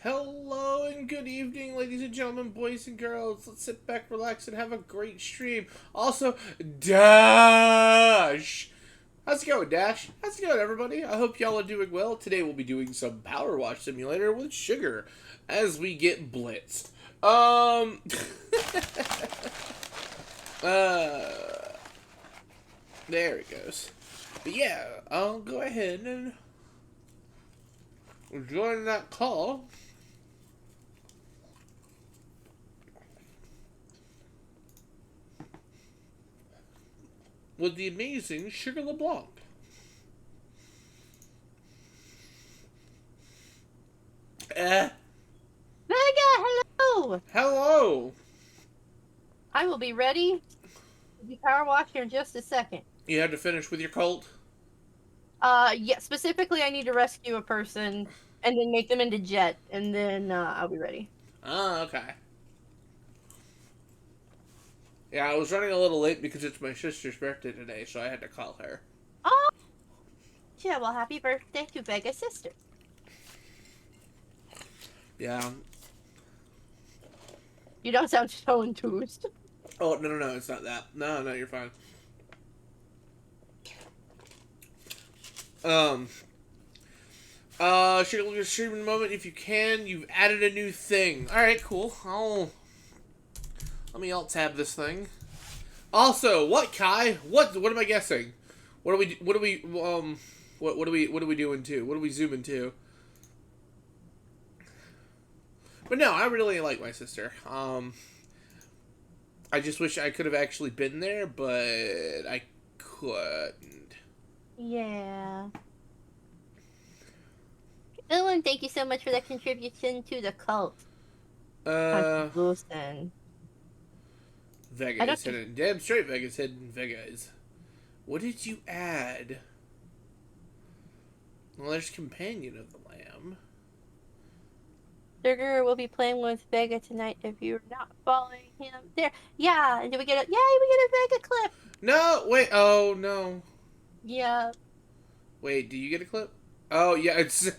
Hello and good evening, ladies and gentlemen, boys and girls. Let's sit back, relax, and have a great stream. Also, Dash! How's it going, Dash? How's it going, everybody? I hope y'all are doing well. Today we'll be doing some Powerwash Simulator with Sugar as we get blitzed. uh, there it goes. But yeah, I'll go ahead and join that call. With the amazing Sugar LeBlanc. Vega, hello! Hello! I will be ready to be power wash here in just a second. You had to finish with your cult? Yeah, specifically I need to rescue a person and then make them into Jet, and then I'll be ready. Oh, okay. Yeah, I was running a little late because it's my sister's birthday today, so I had to call her. Oh, yeah, well, happy birthday to Vega's sister. Yeah. You don't sound so enthused. Oh, no, it's not that. No, you're fine. Sugar, your streaming moment if you can. You've added a new thing. Alright, cool. Let me alt tab this thing. Also, what, Kai? What am I guessing? What are we doing to? What are we zooming to? But no, I really like my sister. I just wish I could have actually been there, but I couldn't. Yeah. Oh, and thank you so much for that contribution to the cult. Contribution. Vega is hidden. Damn straight Vega's hidden. Vega is. What did you add? Well, there's Companion of the Lamb. Sugar will be playing with Vega tonight if you're not following him. There. Yeah. Did we get a... Yay, we get a Vega clip. No, wait. Oh, no. Yeah. Wait, do you get a clip? Oh, yeah, it's...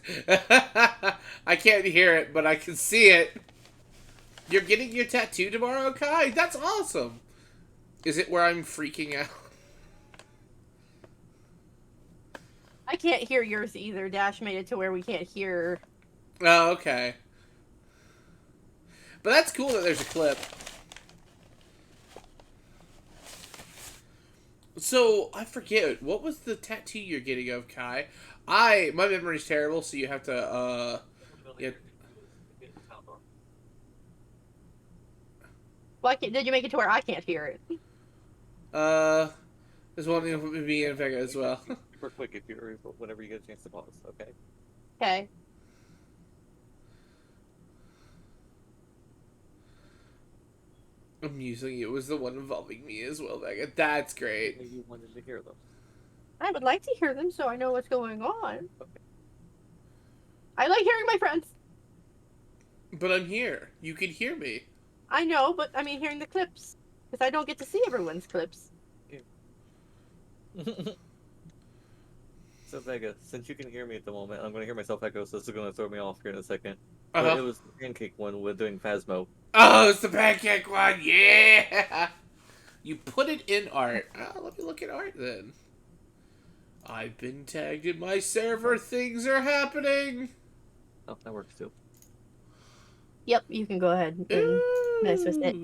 I can't hear it, but I can see it. You're getting your tattoo tomorrow, Kai? That's awesome. Is it where I'm freaking out? I can't hear yours either. Dash made it to where we can't hear. Oh, okay. But that's cool that there's a clip. So, I forget, what was the tattoo you're getting of, Kai? My memory's terrible, so you have to, yeah. Why can't, did you make it to where I can't hear it? There's one with me and Vega as well. Super quick if you're whenever you get a chance to pause, okay? Okay. I'm using it was the one involving me as well, Vega. That's great. Maybe you wanted to hear them. I would like to hear them so I know what's going on. Okay. I like hearing my friends. But I'm here. You can hear me. I know, but I mean hearing the clips. Because I don't get to see everyone's clips. So Vega, since you can hear me at the moment, I'm going to hear myself echo, so this is going to throw me off here in a second. But it was the pancake one with doing Phasmo. Oh, it's the pancake one, yeah! You put it in art. Oh, let me look at art then. I've been tagged in my server. Things are happening. Oh, that works too. Yep, you can go ahead and mess with it.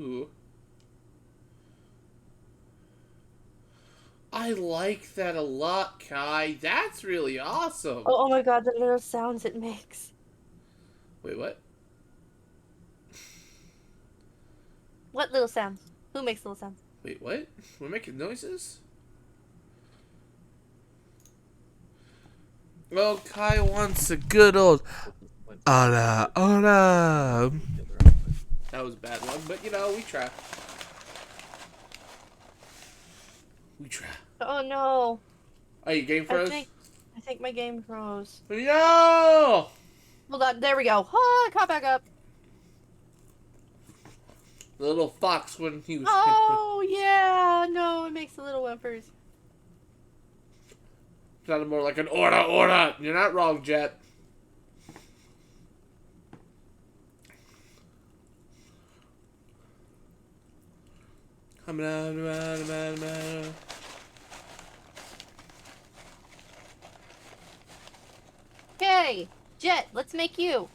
I like that a lot, Kai. That's really awesome. Oh my god, the little sounds it makes. Wait, what? What little sounds? Who makes little sounds? Wait, what? We're making noises? Well, Kai wants a good old... Hola, hola. That was a bad one, but you know, we try. We try. Oh no. Oh, your game froze? I think my game froze. No! Hold on, there we go. Oh, I caught back up. The little fox when he was... Oh, yeah. No, it makes the little whimpers. Sounded more like an order. You're not wrong, Jet. Okay, Jet, let's make you.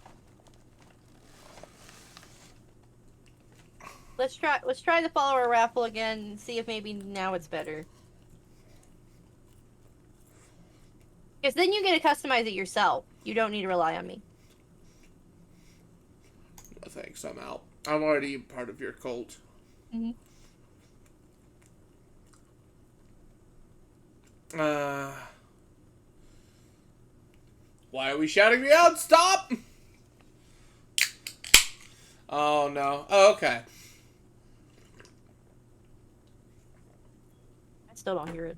Let's try the follower raffle again and see if maybe now it's better. Because then you get to customize it yourself. You don't need to rely on me. No thanks, I'm out. I'm already part of your cult. Mm-hmm. Why are we shouting me out? Stop! Oh no. Oh, okay. I still don't hear it.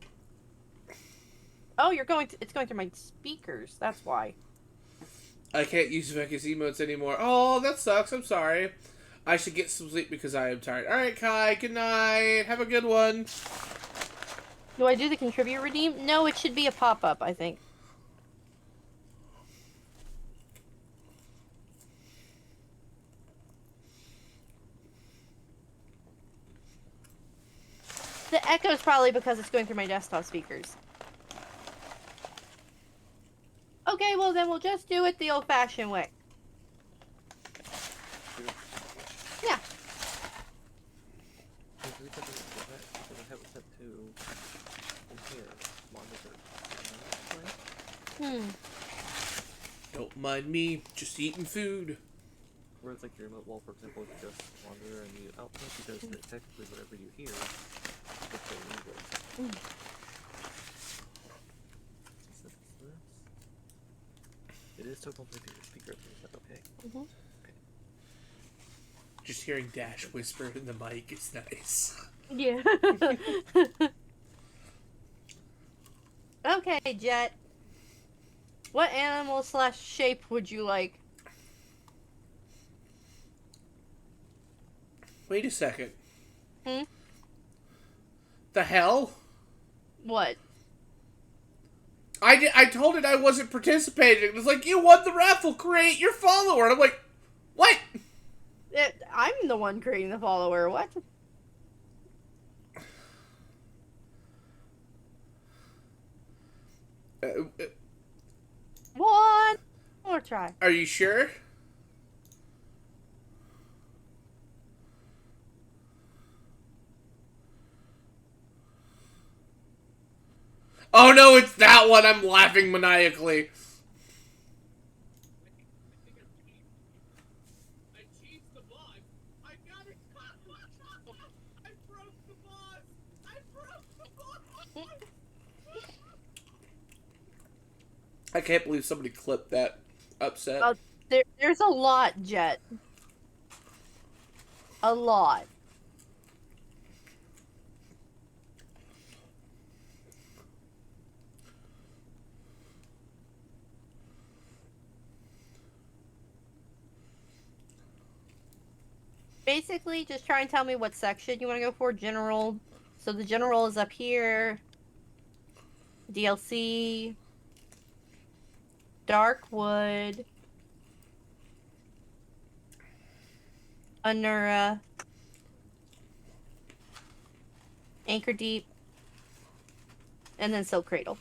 Oh, it's going through my speakers. That's why. I can't use Vegas emotes anymore. Oh, that sucks. I'm sorry. I should get some sleep because I am tired. Alright, Kai. Good night. Have a good one. Do I do the contribute redeem? No, it should be a pop-up, I think. The echo is probably because it's going through my desktop speakers. Okay, well then we'll just do it the old-fashioned way. Yeah. Don't mind me. Just eating food. Whereas like your remote wall, for example, is just monitor and mute output because technically whatever you hear is playing English. It is still completely through your speaker. Is that okay? Mm-hmm. Just hearing Dash whisper in the mic is nice. Yeah. Okay, Jet. What animal / shape would you like? Wait a second. Hmm? The hell? What? I told it I wasn't participating. It was like, you won the raffle, create your follower. And I'm like, what? I'm the one creating the follower. What? One more try. Are you sure? Oh no, it's that one. I'm laughing maniacally. I can't believe somebody clipped that upset. There's a lot, Jet. A lot. Basically, just try and tell me what section you want to go for. General. So the general is up here. DLC. Darkwood. Anura. Anchor Deep. And then Silk Cradle.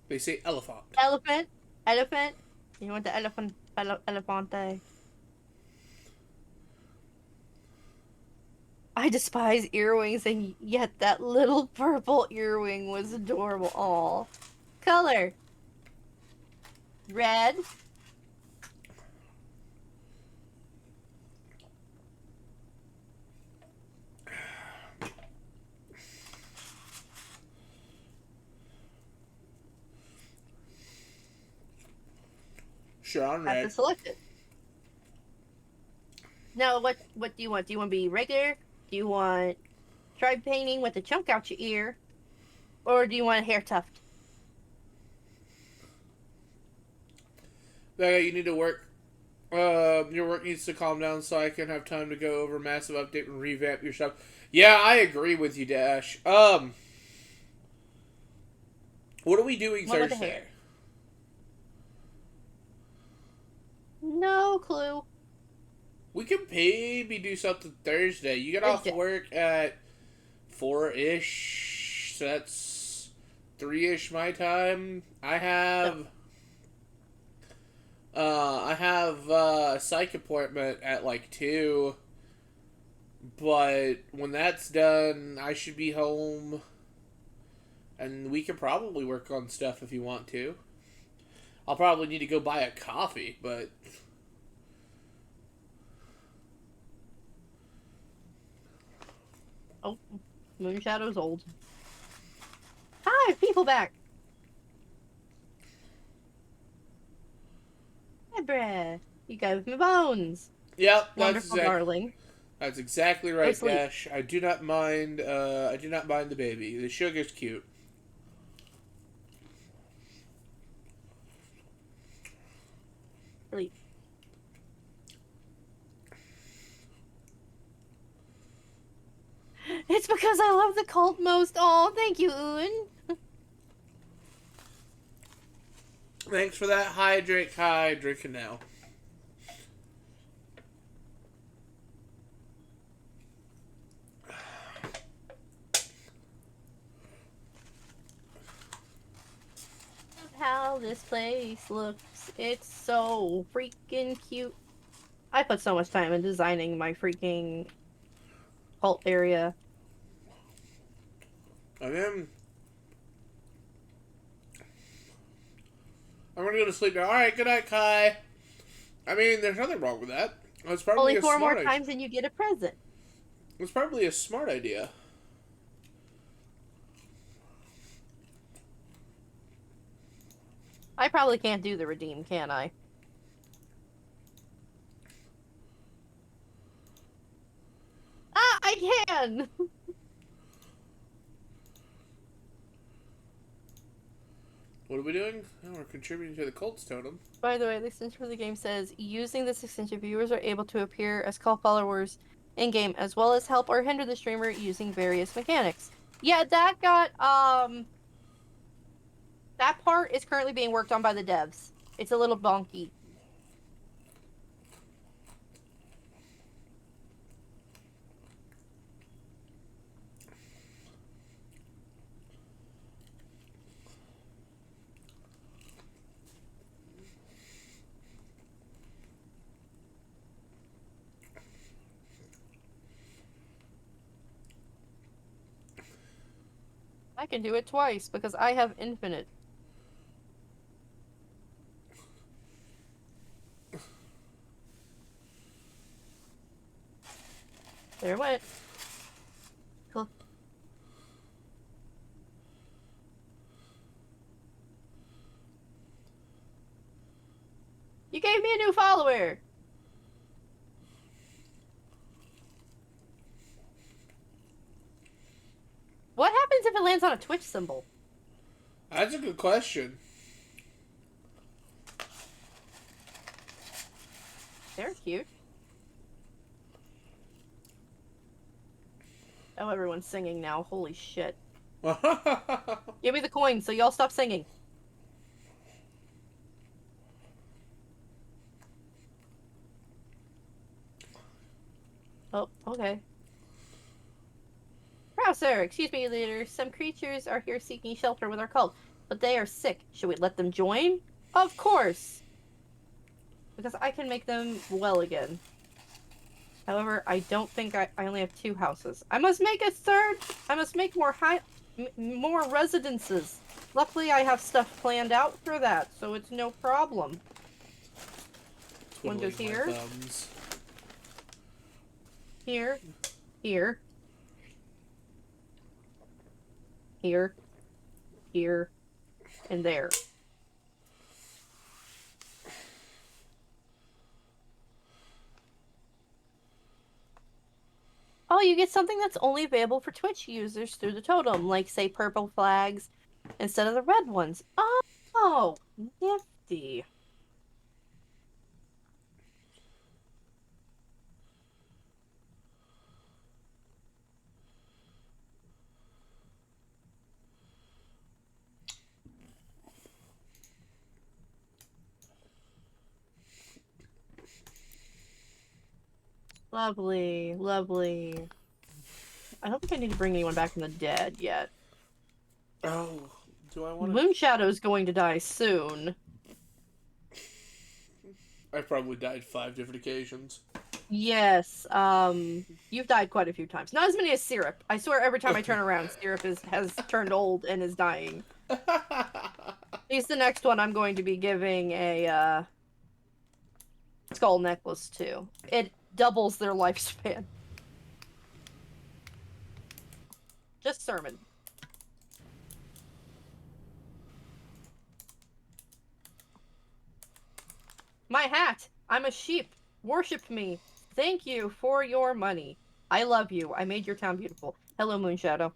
They say elephant. Elephant. Elephant. You want the elephant? Elefante. I despise earwings, and yet that little purple earwing was adorable. Aw. Color. Red. Sure, on Have to red. select it. Now, what do you want? Do you want to be regular? Do you want tribe painting with a chunk out your ear? Or do you want a hair tuft? Vega, you need to work Your work needs to calm down so I can have time to go over massive update and revamp your stuff. Yeah, I agree with you, Dash. What are we doing One with the Thursday? hair. No clue. We can maybe do something Thursday. You get off Thursday. work at 4-ish, so that's 3-ish my time. I have a psych appointment at like 2, but when that's done, I should be home, and we can probably work on stuff if you want to. I'll probably need to go buy a coffee, but Oh, Moonshadow's old. Hi, people back. Hi, bruh. You gave me bones. yep, Wonderful, darling. that's exactly Go right, sleep. Dash. I do not mind. I do not mind the baby. The sugar's cute. Sleep. It's because I love the cult most. Oh, thank you, Un. Thanks for that. Hydrate, Kai. Drinking now. How this place looks. It's so freaking cute. I put so much time in designing my freaking cult area. And then I'm gonna go to sleep now. All right, good night, Kai. I mean, there's nothing wrong with that. It's probably Only a 4 more smart. times and you get a present. It's probably a smart idea. I probably can't do the redeem, can I? Ah, I can! What are we doing? Oh, we're contributing to the cult's totem. By the way, the extension for the game says, using this extension, viewers are able to appear as cult followers in-game, as well as help or hinder the streamer using various mechanics. Yeah, that got, that part is currently being worked on by the devs. It's a little bonky. I can do it twice because I have infinite. There it went. Cool. You gave me a new follower! What happens if it lands on a Twitch symbol? That's a good question. They're cute. Oh, everyone's singing now. Holy shit. Give me the coin so y'all stop singing. Oh, okay. Rouser, excuse me, leader. Some creatures are here seeking shelter with our cult, but they are sick. Should we let them join? Of course! Because I can make them well again. However, I don't think I only have 2 houses. I must make a 3rd! I must make more residences. Luckily, I have stuff planned out for that, so it's no problem. One goes here. Here. Here. Here. Here. And there. Oh, you get something that's only available for Twitch users through the totem, like, say, purple flags instead of the red ones. Oh, nifty. Lovely, lovely. I don't think I need to bring anyone back from the dead yet. Oh, do I want to? Moonshadow's going to die soon. I probably died 5 different occasions. Yes, you've died quite a few times. Not as many as Syrup. I swear every time I turn around, Syrup has turned old and is dying. He's the next one I'm going to be giving a, skull necklace to. It doubles their lifespan. Just sermon. My hat! I'm a sheep. Worship me. Thank you for your money. I love you. I made your town beautiful. Hello, Moonshadow.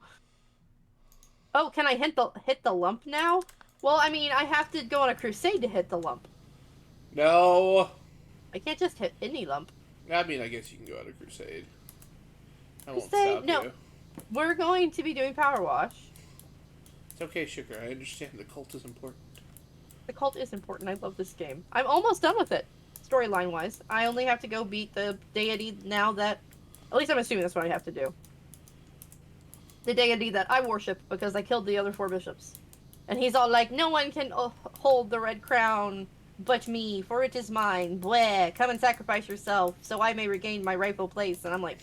Oh, can I hit the lump now? Well, I mean, I have to go on a crusade to hit the lump. No. I can't just hit any lump. I mean, I guess you can go on a crusade. I won't Crusade? stop No. you. We're going to be doing Power Wash. It's okay, Sugar. I understand the cult is important. The cult is important. I love this game. I'm almost done with it, storyline-wise. I only have to go beat the deity now that... At least I'm assuming that's what I have to do. The deity that I worship because I killed the other 4 bishops. And he's all like, no one can hold the red crown but me, for it is mine. Bleh, come and sacrifice yourself so I may regain my rightful place. And I'm like,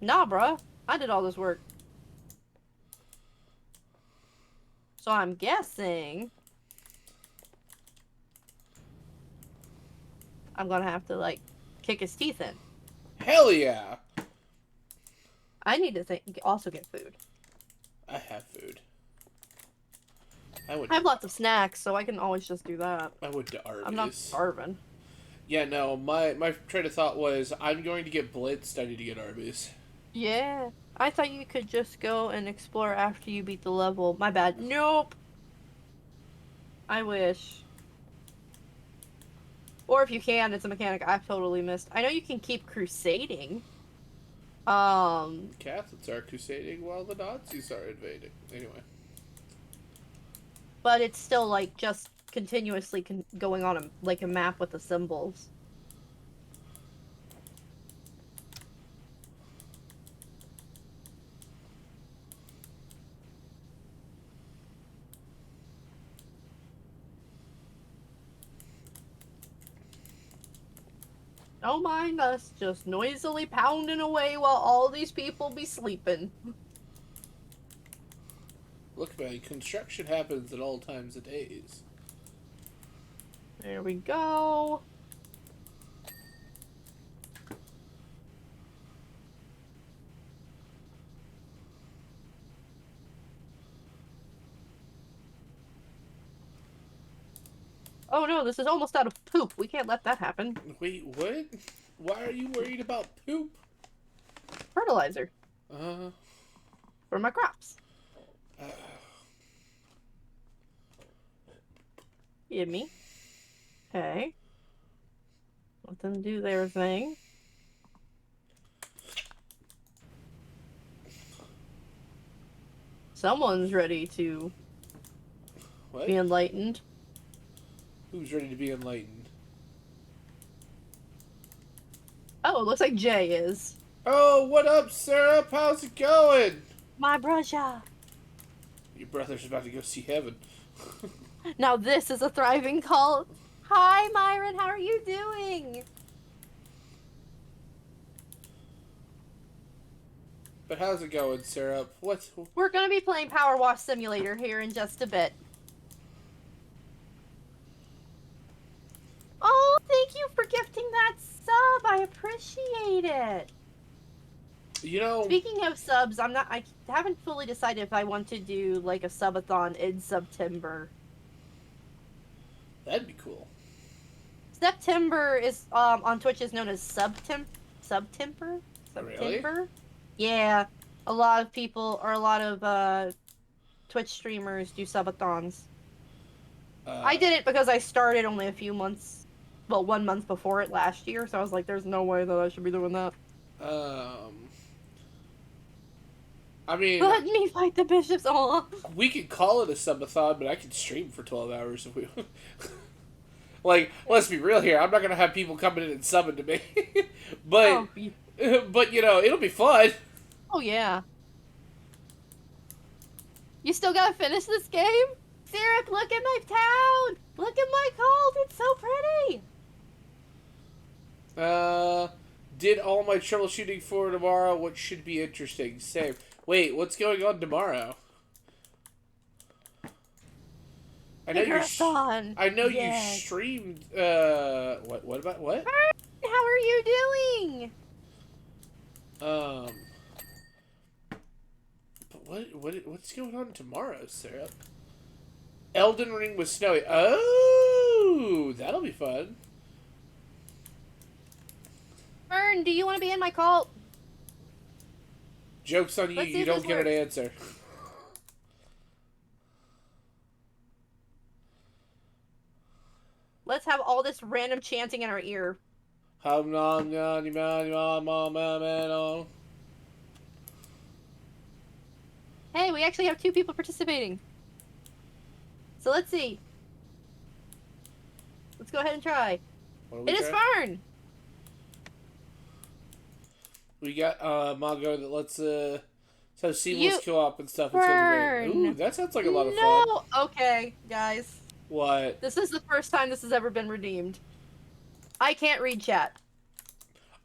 nah, bruh. I did all this work. So I'm guessing I'm gonna have to, like, kick his teeth in. Hell yeah! I need to also get food. I have food. I have lots of snacks, so I can always just do that. I went to Arby's. I'm not starving. Yeah, no, my train of thought was, I'm going to get blitzed, I need to get Arby's. Yeah. I thought you could just go and explore after you beat the level. My bad. Nope. I wish. Or if you can, it's a mechanic I've totally missed. I know you can keep crusading. Catholics are crusading while the Nazis are invading. Anyway. But it's still, like, just continuously going on a map with the symbols. Don't mind us just noisily pounding away while all these people be sleeping. Look, man, construction happens at all times of days. There we go. Oh no, this is almost out of poop. We can't let that happen. Wait, what? Why are you worried about poop? Fertilizer. For my crops. Give me. Okay. Let them do their thing. Someone's ready to What? be enlightened. Who's ready to be enlightened? Oh, it looks like Jay is. Oh, what up, Syrup? How's it going? My brother. Your brother's about to go see heaven. Now this is a thriving cult. Hi, Myron. How are you doing? But how's it going, Syrup? What's... We're going to be playing Powerwash Simulator here in just a bit. Oh, thank you for gifting that sub. I appreciate it. You know... Speaking of subs, I haven't fully decided if I want to do, like, a subathon in September. That'd be cool. September is, on Twitch is known as Subtemper? Really? Yeah. A lot of people, or a lot of, Twitch streamers do subathons. I did it because I started only a few months, well, 1 month before it last year, so I was like, there's no way that I should be doing that. I mean... Let me fight the bishops all. We could call it a subathon, but I could stream for 12 hours if we... Like, let's be real here. I'm not gonna have people coming in and summon to me, but Oh, but you know, it'll be fun. oh yeah. You still gotta finish this game? Syrup, look at my town! Look at my cult! It's so pretty! Uh, did all my troubleshooting for tomorrow. What should be interesting? Save. Wait, what's going on tomorrow? I know you. Marathon! I know you Yes. streamed. What about what? How are you doing? Um. But what's going on tomorrow, Sarah? Elden Ring with Snowy. Oh, that'll be fun. Fern, do you want to be in my cult? Joke's on you. Let's see You if don't this get an works. answer. Let's have all this random chanting in our ear. Hey, we actually have 2 people participating. So let's see. Let's go ahead and try. It is Fern! We got Mongo that lets so seamless You- co-op and stuff. It's gonna be great. Ooh, Fern. that sounds like a lot of fun. No! Okay, guys. What? This is the first time this has ever been redeemed. I can't read chat.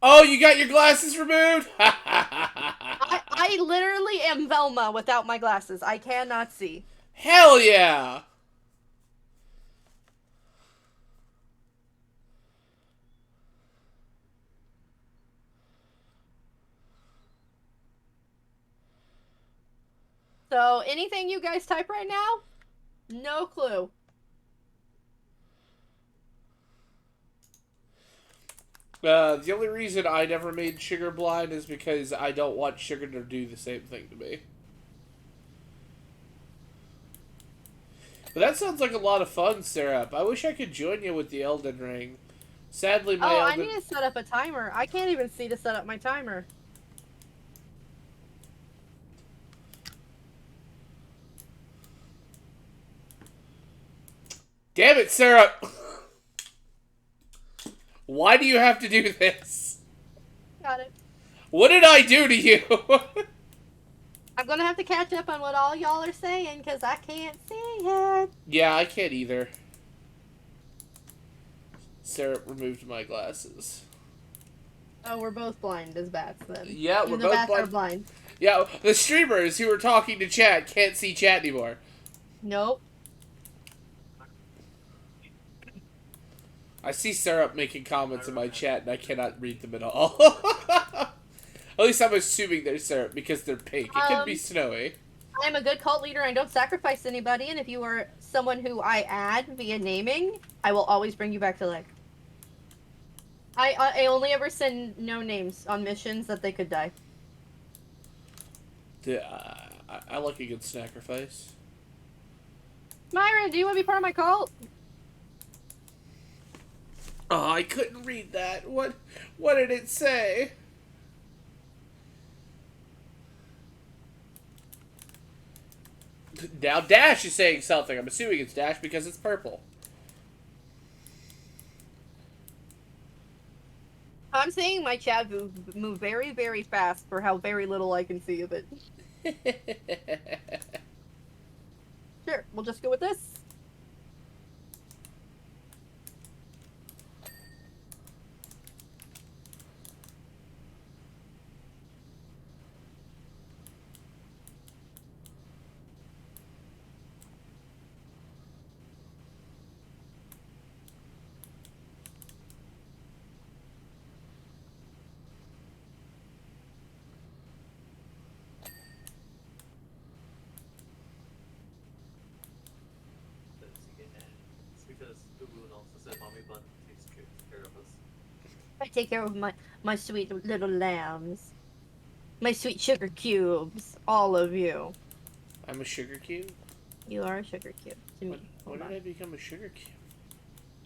Oh, you got your glasses removed? I literally am Velma without my glasses. I cannot see. Hell yeah! So, anything you guys type right now? No clue. The only reason I never made Sugar blind is because I don't want Sugar to do the same thing to me. But that sounds like a lot of fun, Syrup. I wish I could join you with the Elden Ring. Sadly, my I Elden... need to set up a timer. I can't even see to set up my timer. Damn it, Syrup! Why do you have to do this? Got it. What did I do to you? I'm gonna have to catch up on what all y'all are saying, because I can't see it. Yeah, I can't either. Syrup removed my glasses. Oh, we're both blind as bats then. Yeah, Even we're the both bats blind. are blind. Yeah, the streamers who are talking to chat can't see chat anymore. Nope. I see Syrup making comments in my chat and I cannot read them at all. At least I'm assuming they're Syrup because they're pink. It could be snowy. I am a good cult leader and I don't sacrifice anybody, and if you are someone who I add via naming, I will always bring you back to life. I only ever send no names on missions that they could die. I like a good sacrifice. Myra, do you want to be part of my cult? Oh, I couldn't read that. What did it say? Now Dash is saying something. I'm assuming it's Dash because it's purple. I'm seeing my chat move very, very fast for how very little I can see of it. Sure, we'll just go with this. It's because Ubu also said mommy bun takes care of us. I take care of my sweet little lambs. My sweet sugar cubes. All of you. I'm a sugar cube? You are a sugar cube to me. When Hold did on. I become a sugar cube?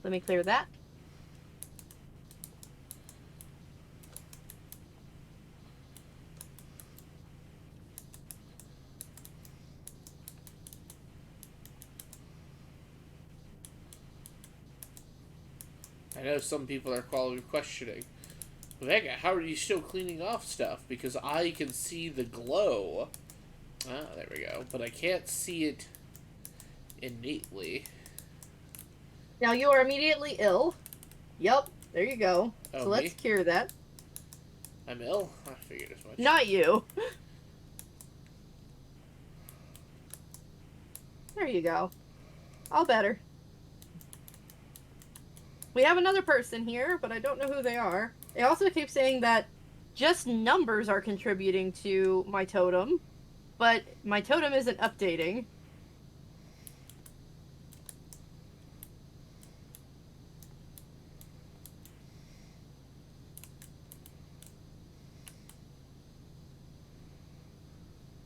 Let me clear that. I know some people are probably questioning, Vega, how are you still cleaning off stuff? Because I can see the glow. Ah, there we go. But I can't see it innately. Now you are immediately ill. Yep, there you go. Oh, So let's me? cure that. I'm ill? I figured as much. Not you. There you go. All better. We have another person here, but I don't know who they are. They also keep saying that just numbers are contributing to my totem, but my totem isn't updating.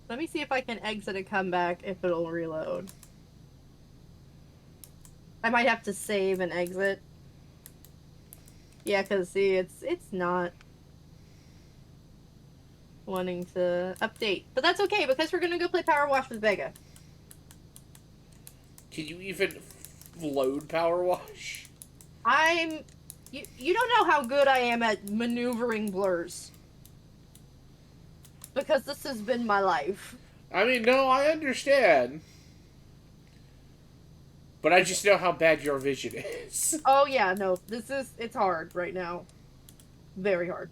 Let me see if I can exit and come back if it'll reload. I might have to save and exit. Yeah, because see, it's not wanting to update. But that's okay, because we're going to go play Powerwash with Vega. Can you even load Powerwash? You don't know how good I am at maneuvering blurs. Because this has been my life. I mean, no, I understand. But I just know how bad your vision is. Oh yeah, no, it's hard right now. Very hard.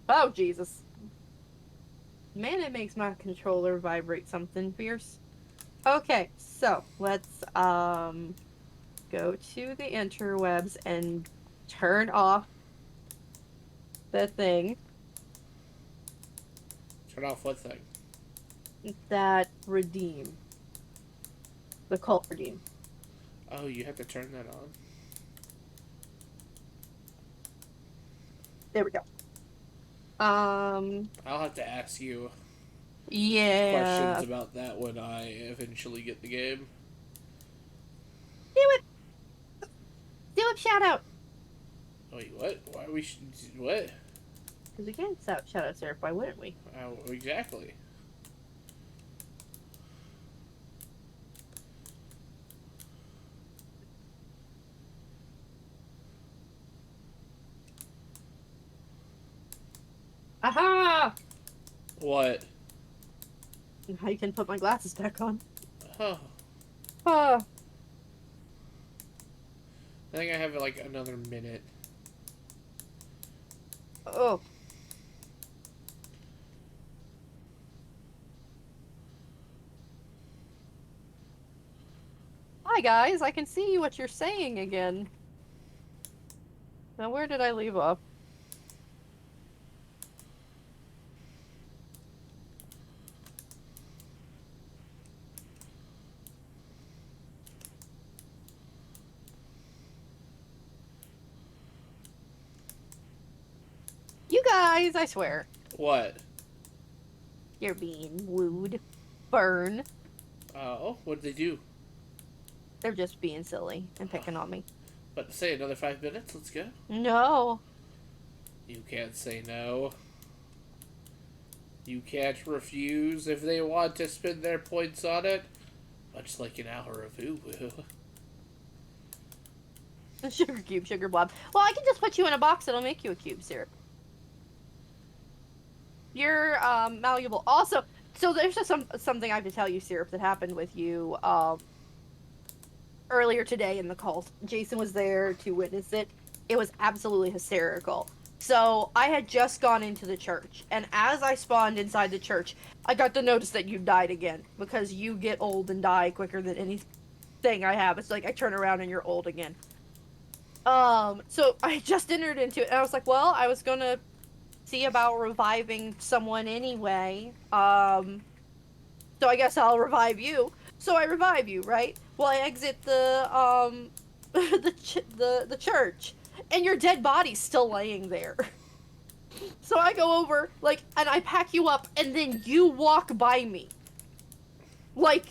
Oh, Jesus. Man, it makes my controller vibrate something fierce. Okay, so let's go to the interwebs and turn off the thing. Turn off what thing? That redeem. The cult redeem. Oh, you have to turn that on? There we go. I'll have to ask you Yeah. questions about that when I eventually get the game. Do it! Do it, shout out! Wait, what? Why are we... what? Because we can shout out Seraph, why wouldn't we? Exactly. Aha! What? I can put my glasses back on. Oh. Ah. I think I have like another minute. Oh. Hi guys, I can see what you're saying again. Now where did I leave off? You guys, I swear. What? You're being wooed. Burn. Oh, what did they do? They're just being silly and picking on me. But say another 5 minutes, let's go. No. You can't say no. You can't refuse if they want to spend their points on it. Much like an hour of woo-woo. Sugar cube, sugar blob. Well, I can just put you in a box. It'll make you a cube syrup. You're malleable. Also, so there's just something I have to tell you, Syrup, that happened with you earlier today in the cult. Jason was there to witness it. It was absolutely hysterical. So I had just gone into the church, and as I spawned inside the church, I got the notice that you died again, because you get old and die quicker than anything I have. It's like I turn around and you're old again. So I just entered into it, and I was like, well, I was gonna see about reviving someone anyway. So I guess I'll revive you. So I revive you, right? Well, I exit the the church, and your dead body's still laying there. So I go over, like, and I pack you up, and then you walk by me. Like,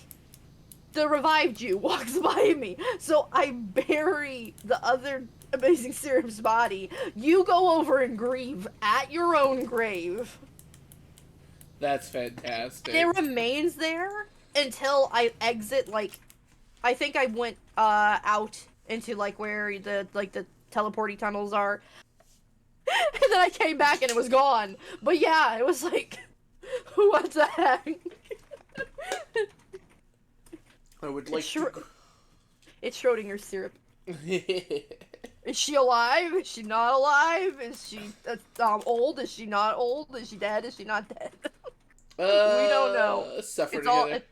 the revived you walks by me. So I bury the other Amazing Syrup's body. You go over and grieve at your own grave. That's fantastic. It remains there until I exit, like, I think I went out into like where the teleporty tunnels are. And then I came back and it was gone. But yeah, it was like, what the heck? I would It's like to. it's Schrodinger's syrup. Is she alive? Is she not alive? Is she old? Is she not old? Is she dead? Is she not dead? We don't know. Suffer It's all together.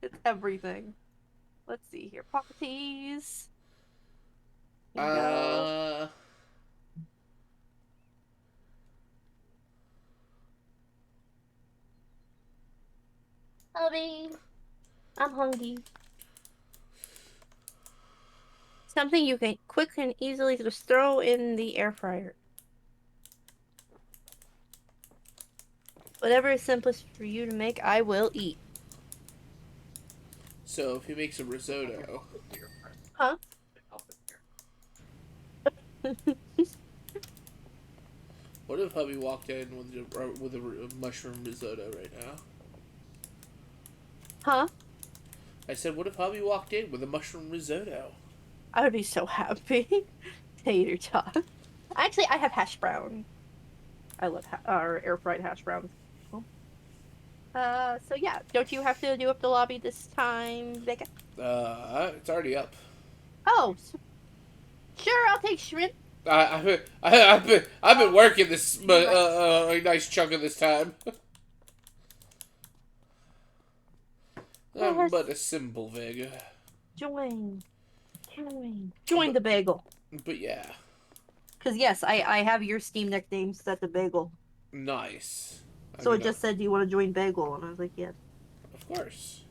it's everything. Let's see here. Properties. Bingo. Uh, Hubby, I'm hungry. Something you can quick and easily just throw in the air fryer. Whatever is simplest for you to make, I will eat. so if he makes a risotto, Huh? what if hubby walked in with a mushroom risotto right now? Huh? I said, what if hubby walked in with a mushroom risotto? I would be so happy. Tater tot. Actually, I have hash brown. I love air fried hash browns. So yeah, don't you have to do up the lobby this time, Becca? It's already up. Oh, sure, I'll take shrimp. I've been working this a nice chunk of this time. I'm Yes, but a simple Vega. join, join the bagel. But yeah, Cause yes, I have your Steam Deck name set to bagel. nice. I So mean, it just said, "Do you want to join bagel?" And I was like, "Yes." of course.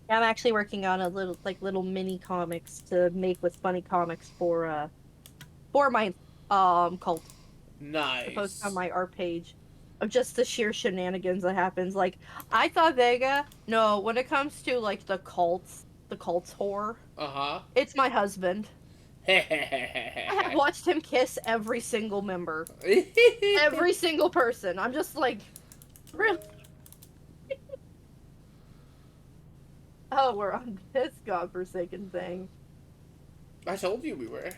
I'm actually working on a little mini comics to make with funny comics for my cult to post on Nice. my art page of just the sheer shenanigans that happens. Like I thought Vega, no, when it comes to like the cults whore, Uh it's my husband. I have huh. watched him kiss every single member, every single person. I'm just like, really? Oh, we're on this godforsaken thing. I told you we were.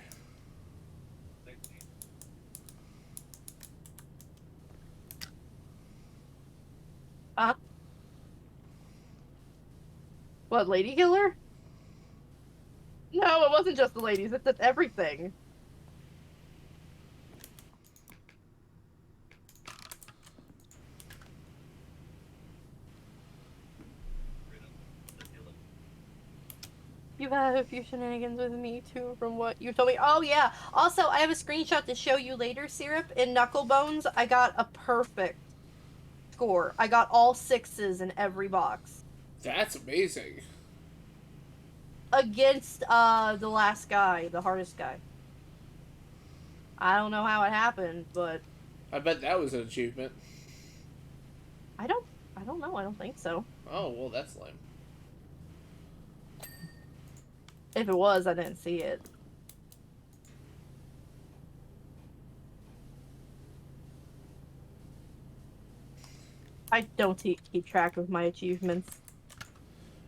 Uh, what, lady killer? No, it wasn't just the ladies. It's everything. You've had a few shenanigans with me too, from what you told me. Oh yeah. Also, I have a screenshot to show you later, Syrup. In Knucklebones, I got a perfect score. I got all sixes in every box. That's amazing. Against the last guy, the hardest guy. I don't know how it happened, but I bet that was an achievement. I don't I don't know. I don't think so. Oh well, that's lame. If it was, I didn't see it. I don't keep track of my achievements.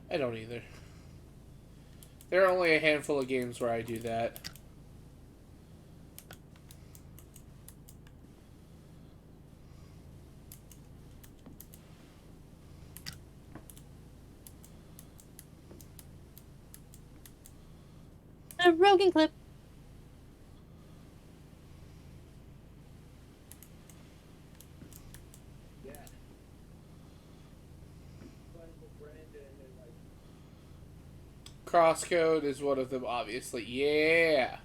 I don't either. There are only a handful of games where I do that. A Rogan clip. Crosscode is one of them, obviously. Yeah.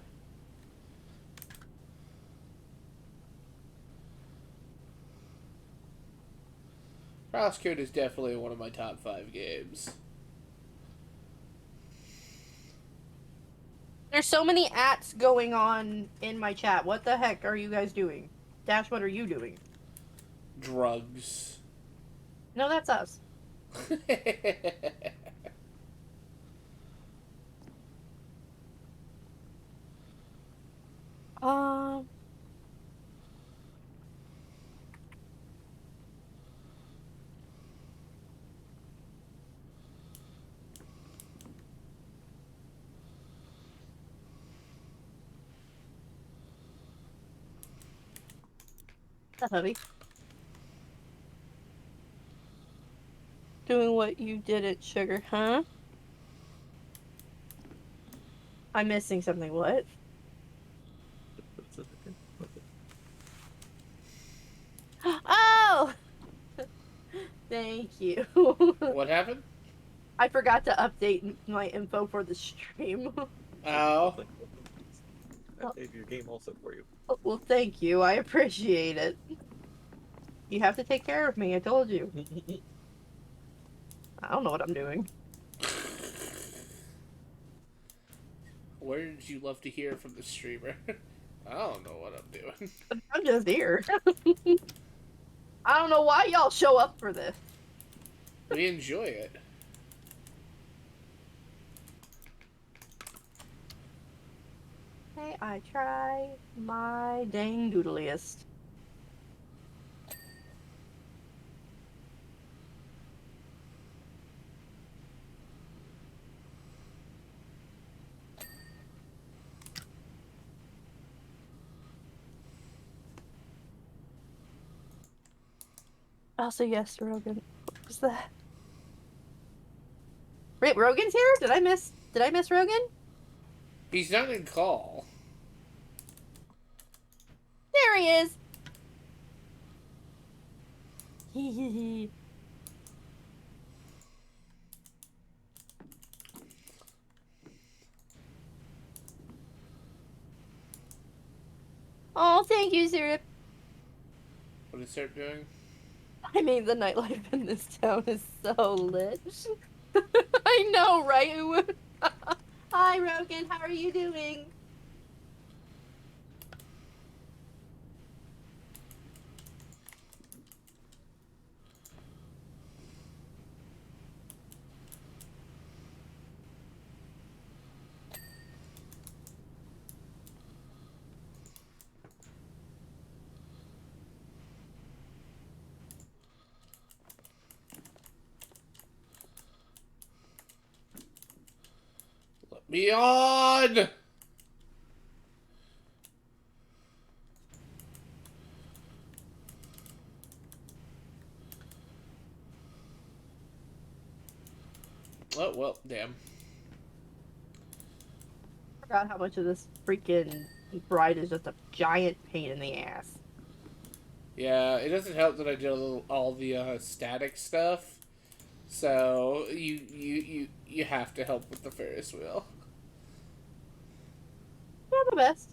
Crosscode is definitely one of my top 5 games. There's so many ats going on in my chat. What the heck are you guys doing? Dash, what are you doing? Drugs. No, that's us. Um, that's heavy. Doing what you didn't, sugar, huh? I'm missing something. What? Oh! Thank you. What happened? I forgot to update my info for the stream. Oh. I saved your game also for you. Well, thank you. I appreciate it. You have to take care of me. I told you. I don't know what I'm doing. Where did you love to hear from the streamer? I don't know what I'm doing. I'm just here. I don't know why y'all show up for this. We enjoy it. Hey, I try my dang doodliest. Also, yes, Rogan. What was that? Wait, Rogan's here? Did I miss Rogan? He's not in call. There he is. Hee hee hee. Oh, thank you, Syrup. What is Syrup doing? I mean, the nightlife in this town is so lit. I know, right? Hi, Rogan. How are you doing? Let me on! Oh, well, damn. Forgot how much of this freaking bride is just a giant pain in the ass. Yeah, it doesn't help that I did all the static stuff. So you have to help with the Ferris wheel. You're the best.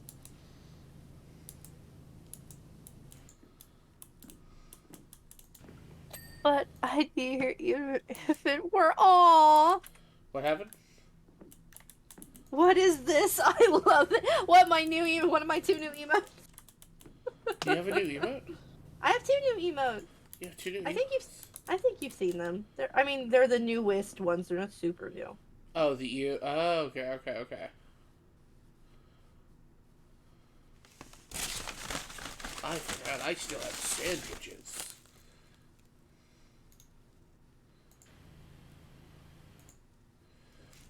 But I'd be here even if it were all. What happened? What is this? I love it. What one of my two new emotes? Do you have a new emote? I have two new emotes. You have two new I emotes? think you've seen them. They're the newest ones. They're not super new. Oh, the you. Oh, okay. I forgot. I still have sandwiches.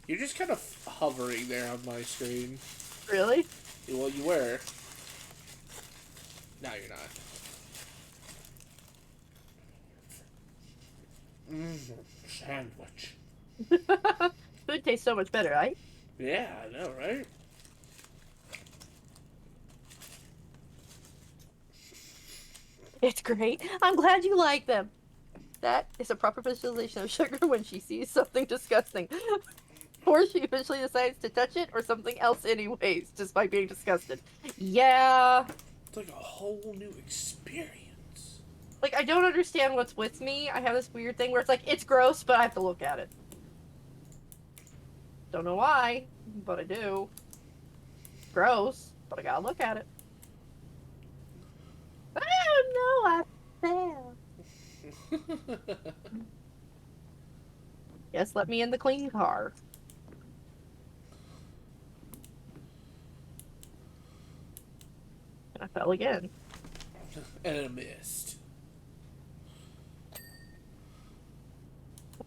You're just kind of hovering there on my screen. Really? Well, you were. Now you're not. Sandwich. Food tastes so much better, right? Yeah, I know, right? It's great. I'm glad you like them. That is a proper visualization of sugar when she sees something disgusting. Or she eventually decides to touch it or something else anyways, just by being disgusted. Yeah. It's like a whole new experience. Like, I don't understand what's with me. I have this weird thing where it's like, it's gross, but I have to look at it. Don't know why, but I do. gross, but I gotta look at it. Oh no, I fell. Yes, let me in the clean car. And I fell again. And I missed.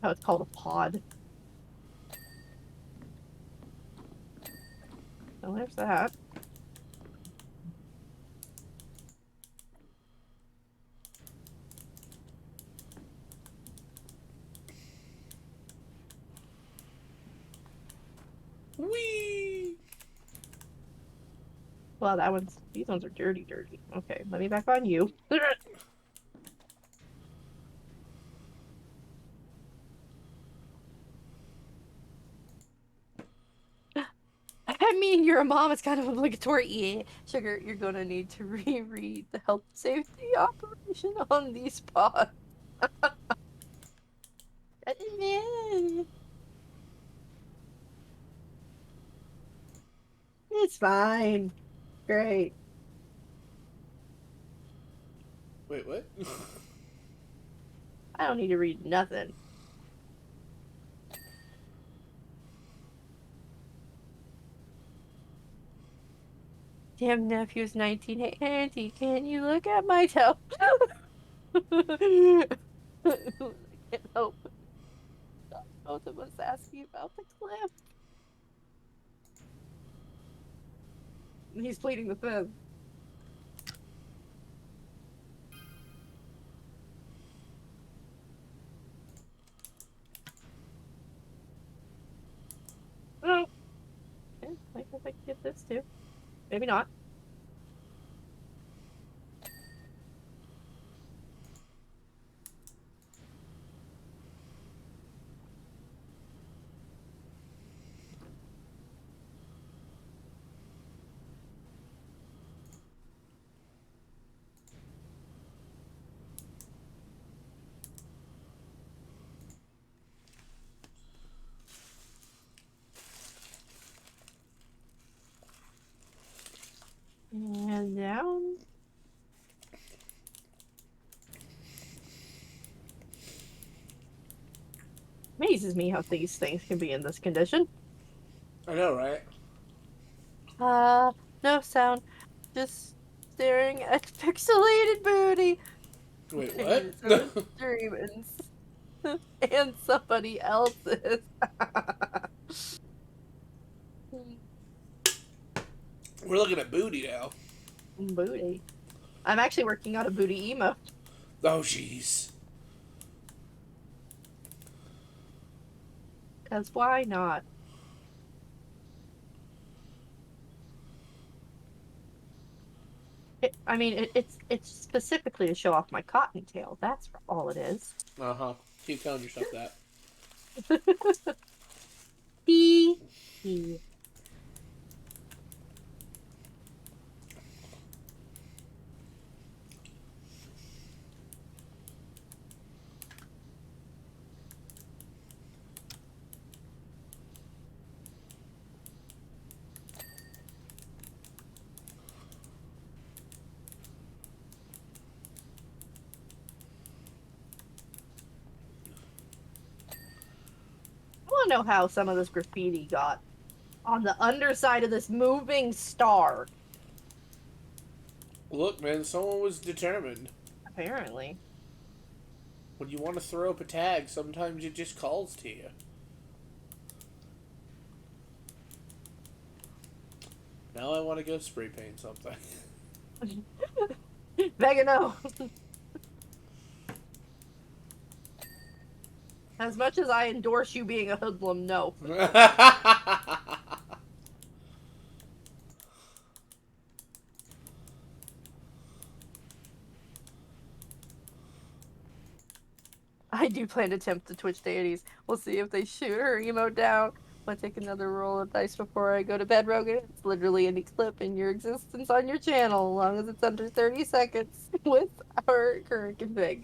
Oh, it's called a pod. Oh, there's that. Whee! Well, these ones are dirty, dirty. Okay, let me back on you. I mean, you're a mom. It's kind of obligatory. Yeah, sugar, you're gonna need to reread the health safety operation on these pods. It's fine. Great. Wait, what? I don't need to read nothing. Damn nephew's 19. Hey, Auntie, can you look at my toe? I can't help it. Both of us asking about the cliff. He's pleading the fifth. Oh, yeah, I guess I can get this too. Maybe not. And down. Amazes me how these things can be in this condition. I know, right? Uh, no sound. Just staring at pixelated booty. Wait, what? It's a stream and somebody else's. We're looking at booty now. Booty. I'm actually working on a booty emo. Oh, jeez. Cause why not? It's specifically to show off my cottontail. That's all it is. Uh huh. Keep telling yourself that. Hee hee. I want to know how some of this graffiti got on the underside of this moving star. Look, man, someone was determined. Apparently. When you want to throw up a tag, sometimes it just calls to you. Now I want to go spray paint something. Vega, no. As much as I endorse you being a hoodlum, no. I do plan to tempt the Twitch deities. We'll see if they shoot her emo down. I'm gonna take another roll of dice before I go to bed, Rogan. It's literally any clip in your existence on your channel, as long as it's under 30 seconds with our current config.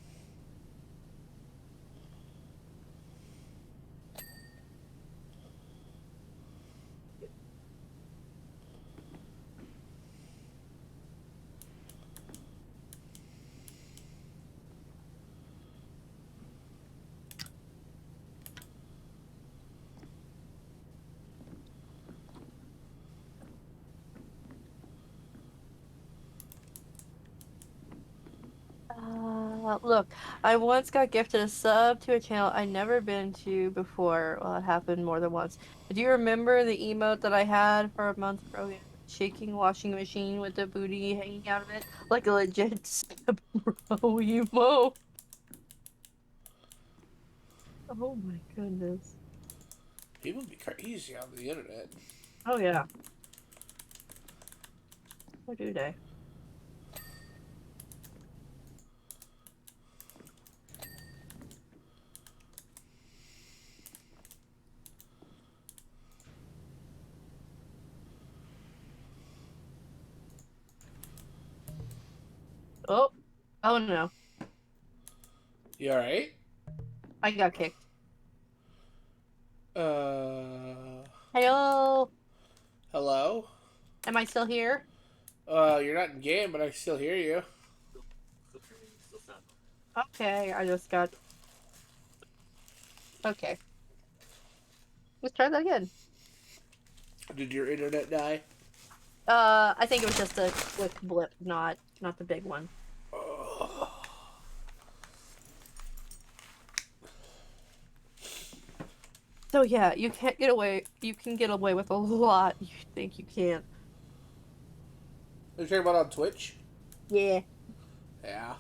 Look, I once got gifted a sub to a channel I'd never been to before. Well, it happened more than once. Do you remember the emote that I had for a month, Rogan? Shaking washing machine with the booty hanging out of it? Like a legit step bro emo. Oh my goodness. People be crazy on the internet. Oh yeah. What do they? Oh. Oh no. You alright? I got kicked. Uh. Hello. Hello? Am I still here? You're not in game, but I can still hear you. Still sound. Okay, I just got. Okay. Let's try that again. Did your internet die? I think it was just a quick blip, not the big one. Ugh. So yeah, you can't get away. You can get away with a lot you think you can't. Are you talking about on Twitch? Yeah. Yeah.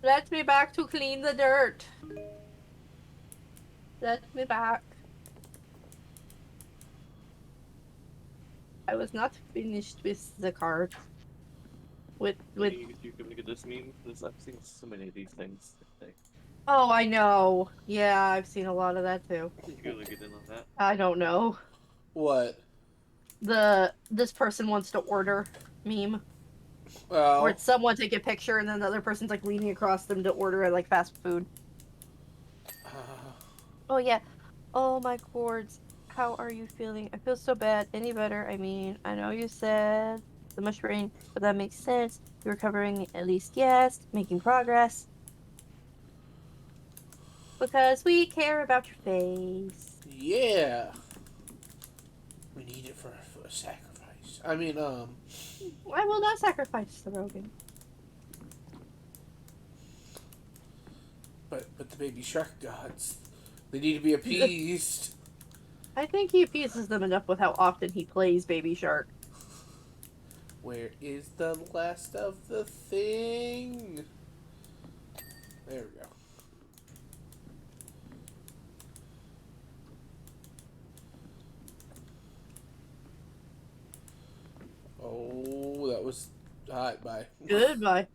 Let me back to clean the dirt. Let me back. I was not finished with the cart. With You can make this meme because I've seen so many of these things today. Oh, I know. Yeah, I've seen a lot of that too. You can really get in on that. I don't know. What? This person wants to order meme. Where Oh. it's someone take a picture and then the other person's like leaning across them to order it like fast food. Oh yeah. Oh my cords. How are you feeling? I feel so bad. Any better? I mean, I know you said so much rain, but that makes sense. You're recovering at least, yes, making progress. Because we care about your face. Yeah. We need it for a sacrifice. I mean, I will not sacrifice the Rogan. but the baby shark gods, they need to be appeased. I think he appeases them enough with how often he plays Baby Shark. Where is the last of the thing? There we go. Oh, that was hot. Bye. Goodbye.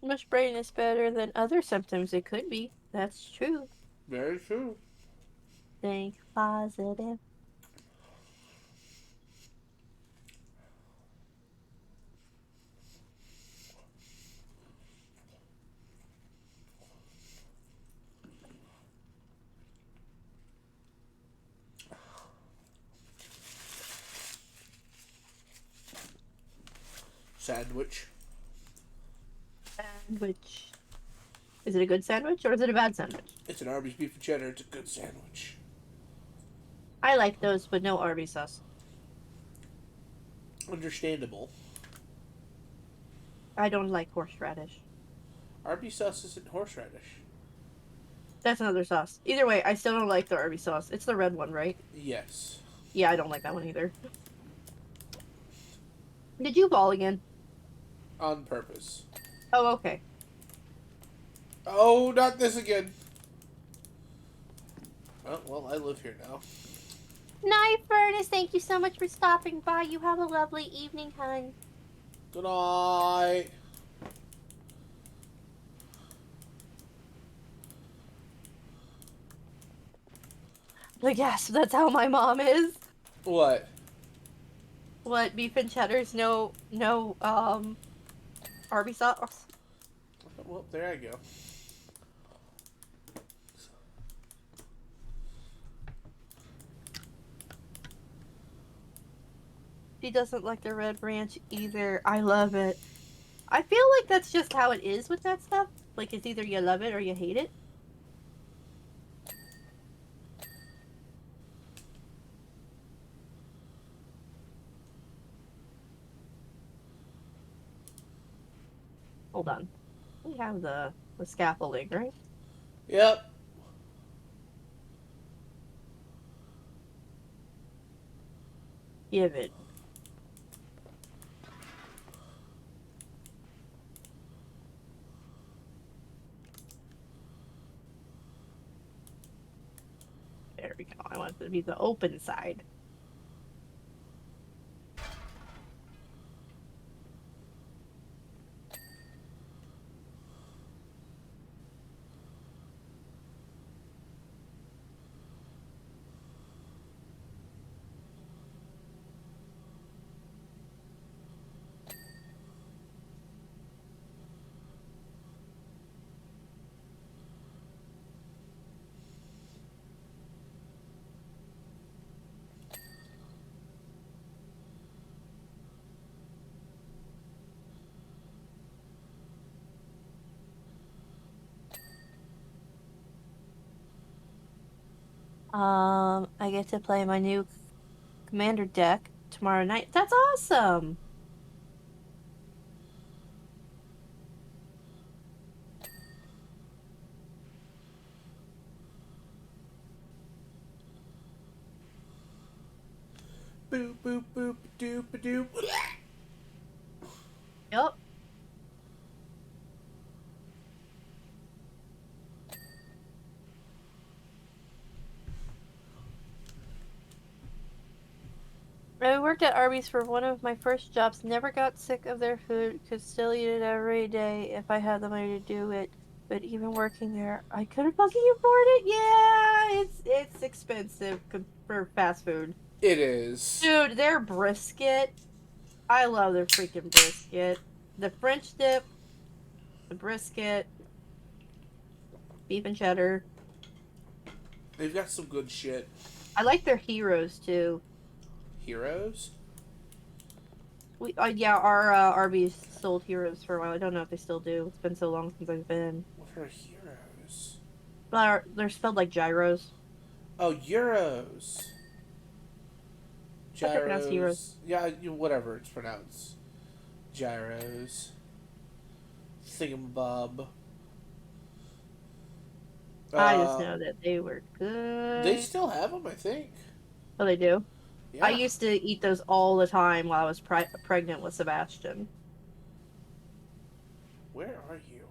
Mush brain is better than other symptoms it could be. That's true. Very true. Think positive. Sandwich. Sandwich. Is it a good sandwich or is it a bad sandwich? It's an Arby's beef and cheddar. It's a good sandwich. I like those, but no Arby's sauce. Understandable. I don't like horseradish. Arby's sauce isn't horseradish. That's another sauce. Either way, I still don't like the Arby's sauce. It's the red one, right? Yes. Yeah, I don't like that one either. Did you fall again? On purpose. Oh, okay. Oh, not this again. Oh, well, I live here now. Night Furnace, thank you so much for stopping by. You have a lovely evening, hun. Good night. But yes, that's how my mom is. What? What, beef and cheddar's? No, Arby's sauce? well, there I go. She doesn't like the Red Ranch either. I love it. I feel like that's just how it is with that stuff. Like, it's either you love it or you hate it. Hold on. We have the scaffolding, right? Yep. Give it. There we go. I want it to be the open side. I get to play my new commander deck tomorrow night. That's awesome. Boop, boop, boop, doop, doop. Yep. I worked at Arby's for one of my first jobs. Never got sick of their food. Could still eat it every day if I had the money to do it. But even working there, I couldn't fucking afford it. Yeah, it's expensive for fast food. It is. Dude, their brisket. I love their freaking brisket. The French dip, the brisket, beef and cheddar. They've got some good shit. I like their heroes too. Heroes? Yeah, our Arby's sold heroes for a while. I don't know if they still do. It's been so long since I've been. What are heroes? They're spelled like gyros. Oh, Euros. But they're pronounced heroes. Gyros. Yeah, whatever it's pronounced. Gyros. Thingamabob. I just know that they were They good. still have them, I think. Oh, they do? Yeah. I used to eat those all the time while I was pregnant with Sebastian. Where are you?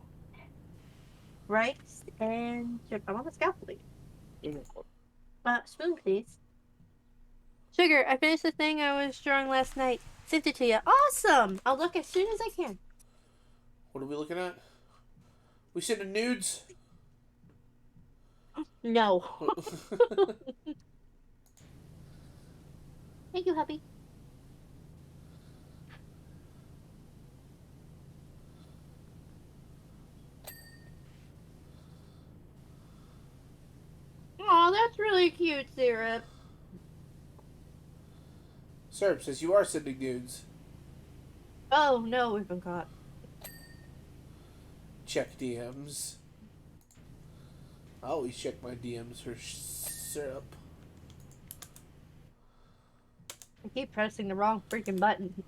Right? And I'm on the scaffolding. Spoon, please. Sugar, I finished the thing I was drawing last night. Sent it to you. Awesome! I'll look as soon as I can. What are we looking at? We sending nudes? No. Thank you, hubby. Aw, that's really cute, Syrup. Serb says you are sending nudes. Oh, no, we've been caught. Check DMs. I always check my DMs for syrup. I keep pressing the wrong freaking button.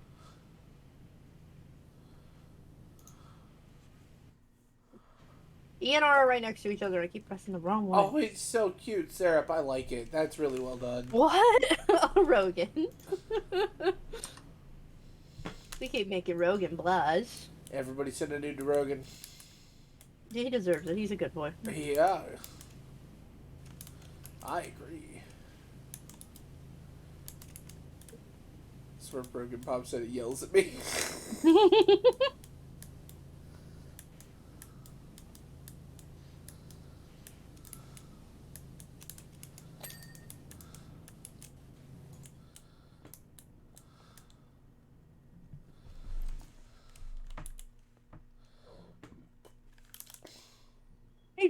E and R are right next to each other. I keep pressing the wrong one. Oh, it's so cute, syrup. I like it. That's really well done. What? Oh, Rogan. We keep making Rogan blush. Everybody send a nude to Rogan. He deserves it. He's a good boy. Yeah. I agree. That's where Broken Pop said it yells at me.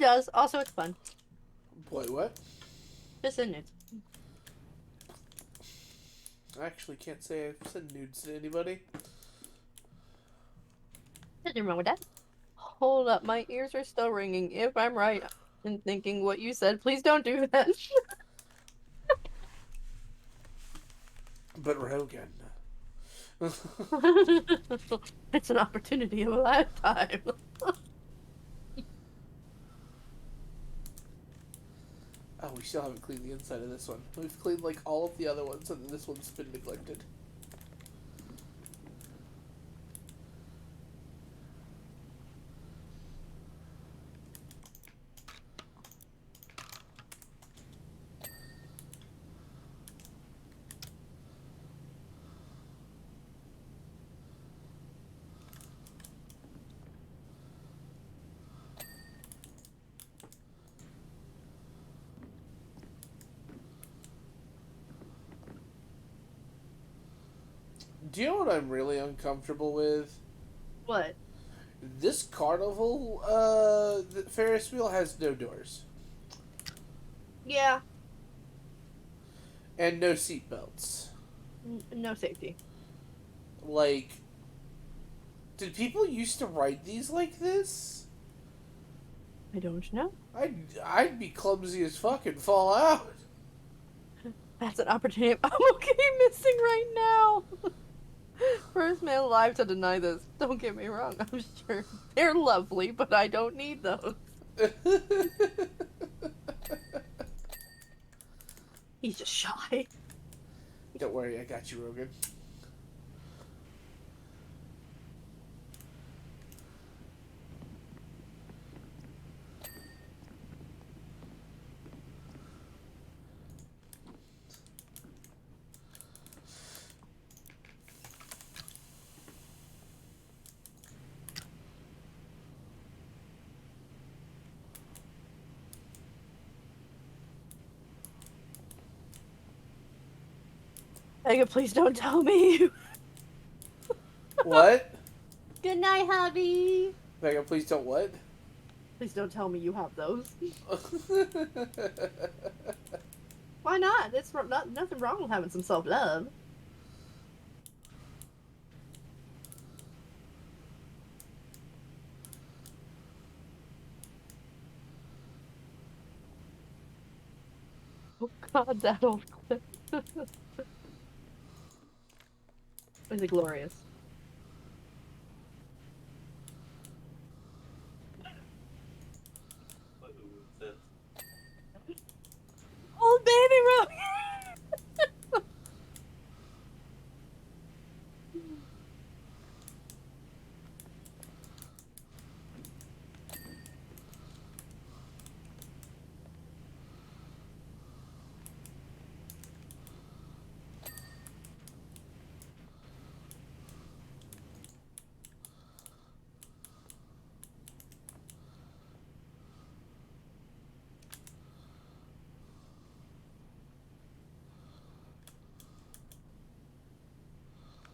does. Also, it's fun. Boy, what? Just in nudes. I actually can't say I've sent nudes to anybody. Nothing wrong with that. Hold up, my ears are still ringing. If I'm right in thinking what you said, please don't do that. But Rogan. It's an opportunity of a lifetime. Oh, we still haven't cleaned the inside of this one. We've cleaned like all of the other ones, and this one's been neglected. Do you know what I'm really uncomfortable with? What? This carnival the Ferris wheel has no doors. Yeah, And no seatbelts. no safety. Like, did people used to ride these like this? I don't know. I'd be clumsy as fuck and fall out. That's an opportunity I'm okay missing right now. First man alive to deny this. Don't get me wrong, I'm sure they're lovely, but I don't need those. He's just shy. Don't worry, I got you, Rogan. Megan, please don't tell me. What? Good night, hubby. Megan, please don't what? Please don't tell me you have those. Why not? It's nothing wrong with having some self-love. Oh god, that old clip. Is it glorious? Old baby Rogan!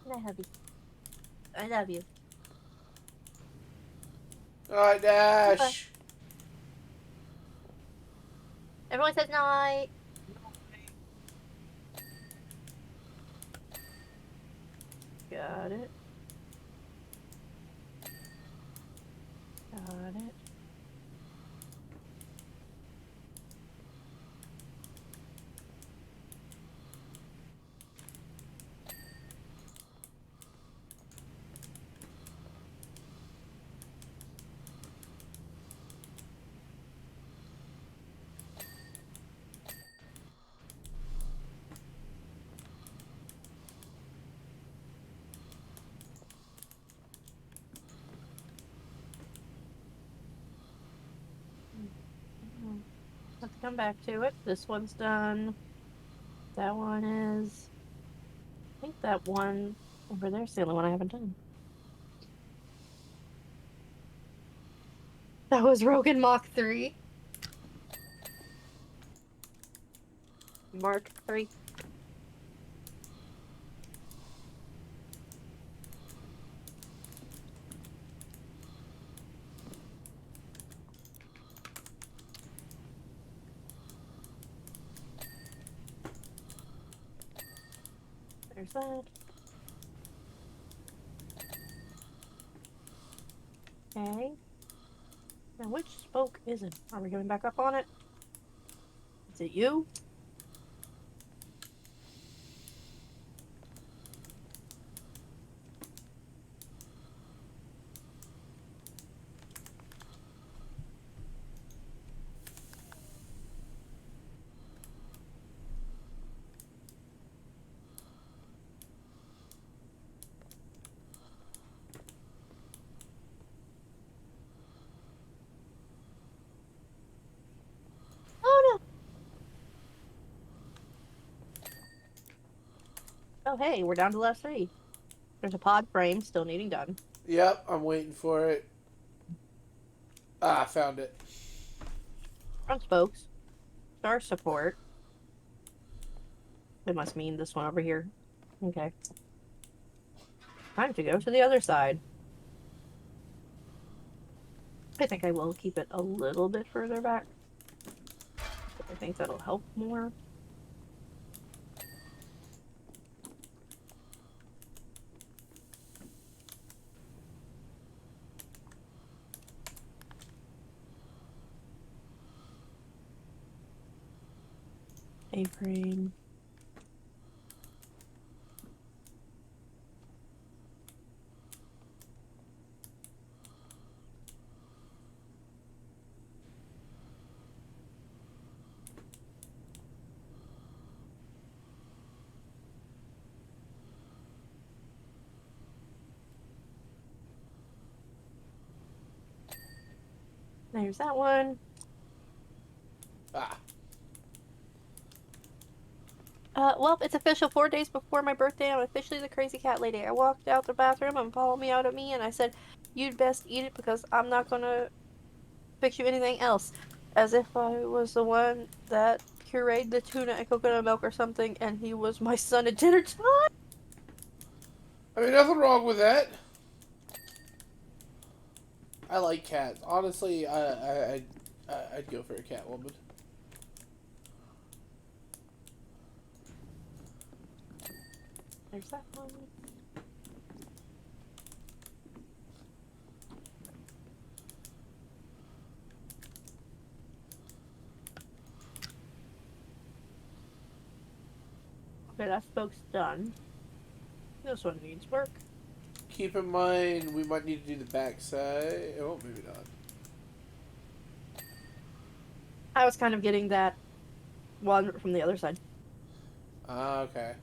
I love you. I love you. Alright, Dash. Everyone says night. Got it. Got it. Let's come back to it. This one's done. That one is. I think that one over there's the only one I haven't done. That was Rogan Mach 3. Mark 3. There's that. Okay. Now, which spoke is it? Are we going back up on it? Is it you? Oh no! Oh hey, we're down to the last three. There's a pod frame still needing done. Yep, I'm waiting for it. Ah, I found it. Front spokes. Star support. It must mean this one over here. Okay. Time to go to the other side. I think I will keep it a little bit further back. I think that'll help more. A-frame. There's that one. Ah. Well, it's official. 4 days before my birthday, I'm officially the crazy cat lady. I walked out the bathroom and followed me out at me, and I said, "You'd best eat it because I'm not gonna fix you anything else." As if I was the one that pureed the tuna and coconut milk or something, and he was my son at dinner time. I mean, nothing wrong with that. I like cats. Honestly, I'd go for a cat woman. There's that one. Okay, that spoke's done. This one needs work. Keep in mind, we might need to do the back side. Oh, maybe not. I was kind of getting that one from the other side. Ah, okay.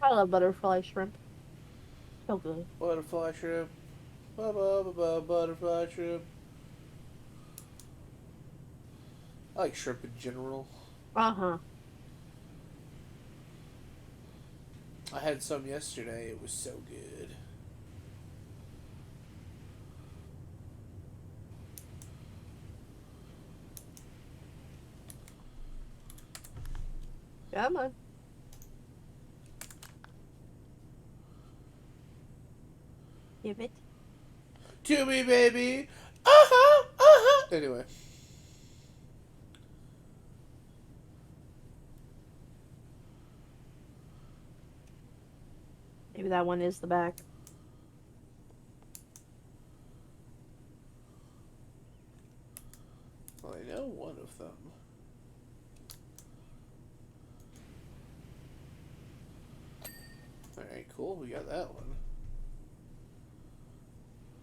I love butterfly shrimp. So good. Butterfly shrimp. Butterfly shrimp. I like shrimp in general. Uh-huh. I had some yesterday. It was so good. Come on. Give it. To me, baby. Uh-huh, uh-huh. Anyway. Maybe that one is the back. Well, I know one of them. Alright, cool. We got that one.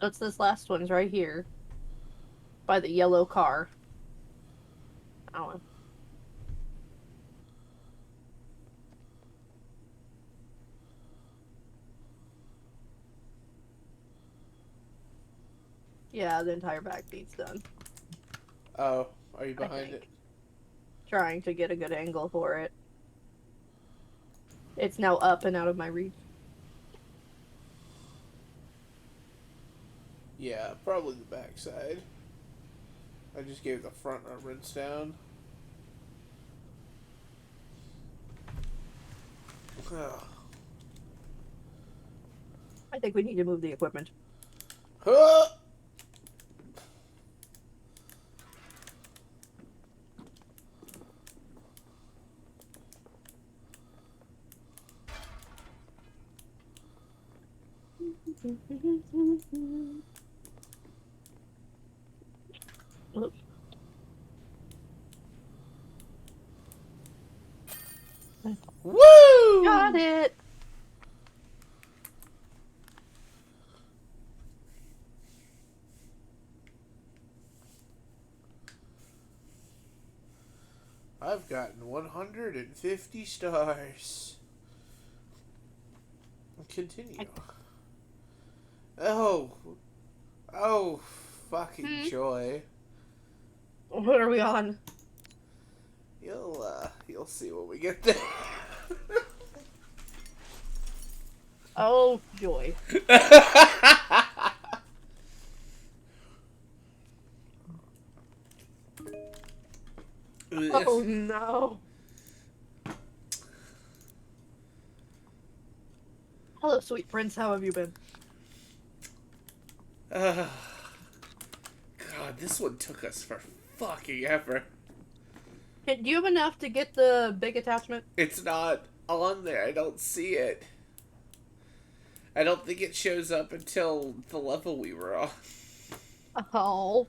That's this last one's right here. By the yellow car. That one. Yeah, the entire back needs done. Oh, are you behind it? Trying to get a good angle for it. It's now up and out of my reach. Yeah, probably the back side. I just gave the front a rinse down. Ugh. I think we need to move the equipment. Huh! Got Woo! it. I've gotten 150 stars. Continue. Oh. Oh, fucking joy. What are we on? You'll see when we get there. Oh, joy. Oh, no. Hello, sweet prince. How have you been? God, this one took us for fucking ever. Do you have enough to get the big attachment? It's not on there. I don't see it. I don't think it shows up until the level we were on. Oh.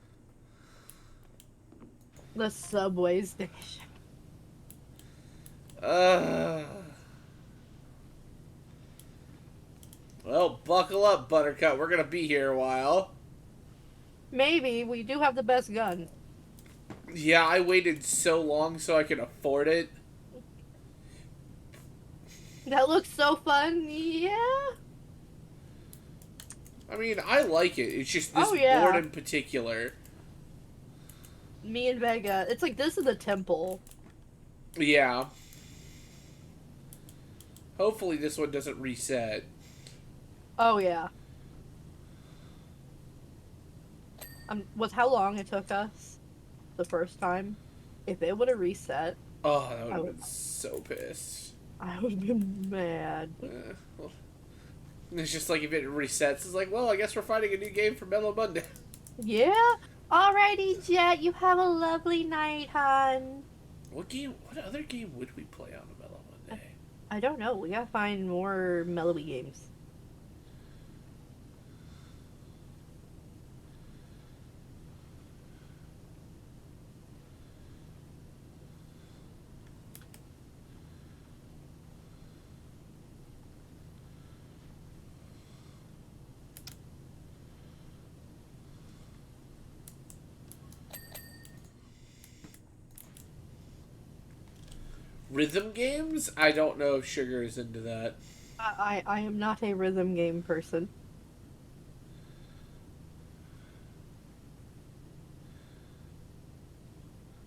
The subway station. Well, buckle up, Buttercup. We're gonna be here a while. Maybe. We do have the best gun. Yeah, I waited so long so I could afford it. That looks so fun. Yeah. I mean, I like it. It's just this Oh, yeah. board in particular. Me and Vega. It's like this is a temple. Yeah. Hopefully this one doesn't reset. Oh, yeah. Was how long it took us the first time. If it would have reset, Oh, that would have been so pissed. I would have been mad. Well, it's just like if it resets, it's like, well, I guess we're finding a new game for Mellow Monday. Yeah? Alrighty, Jet. You have a lovely night, hon. What other game would we play on a Mellow Monday? I don't know. We gotta find more melody games. Rhythm games? I don't know if Sugar is into that. I am not a rhythm game person.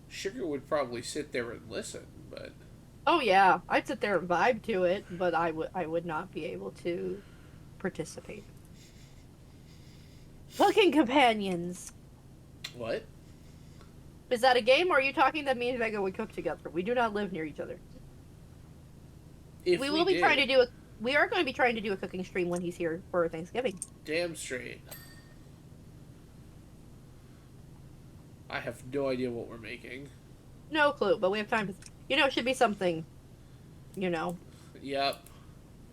Sugar would probably sit there and listen, but Oh yeah, I'd sit there and vibe to it, but I would not be able to participate. Cooking companions. what? Is that a game, or are you talking that me and Vega would cook together? We do not live near each other. If We will be trying to do a. We are going to be trying to do a cooking stream when he's here for Thanksgiving. Damn straight. I have no idea what we're making. No clue, but we have time to. It should be something. Yep.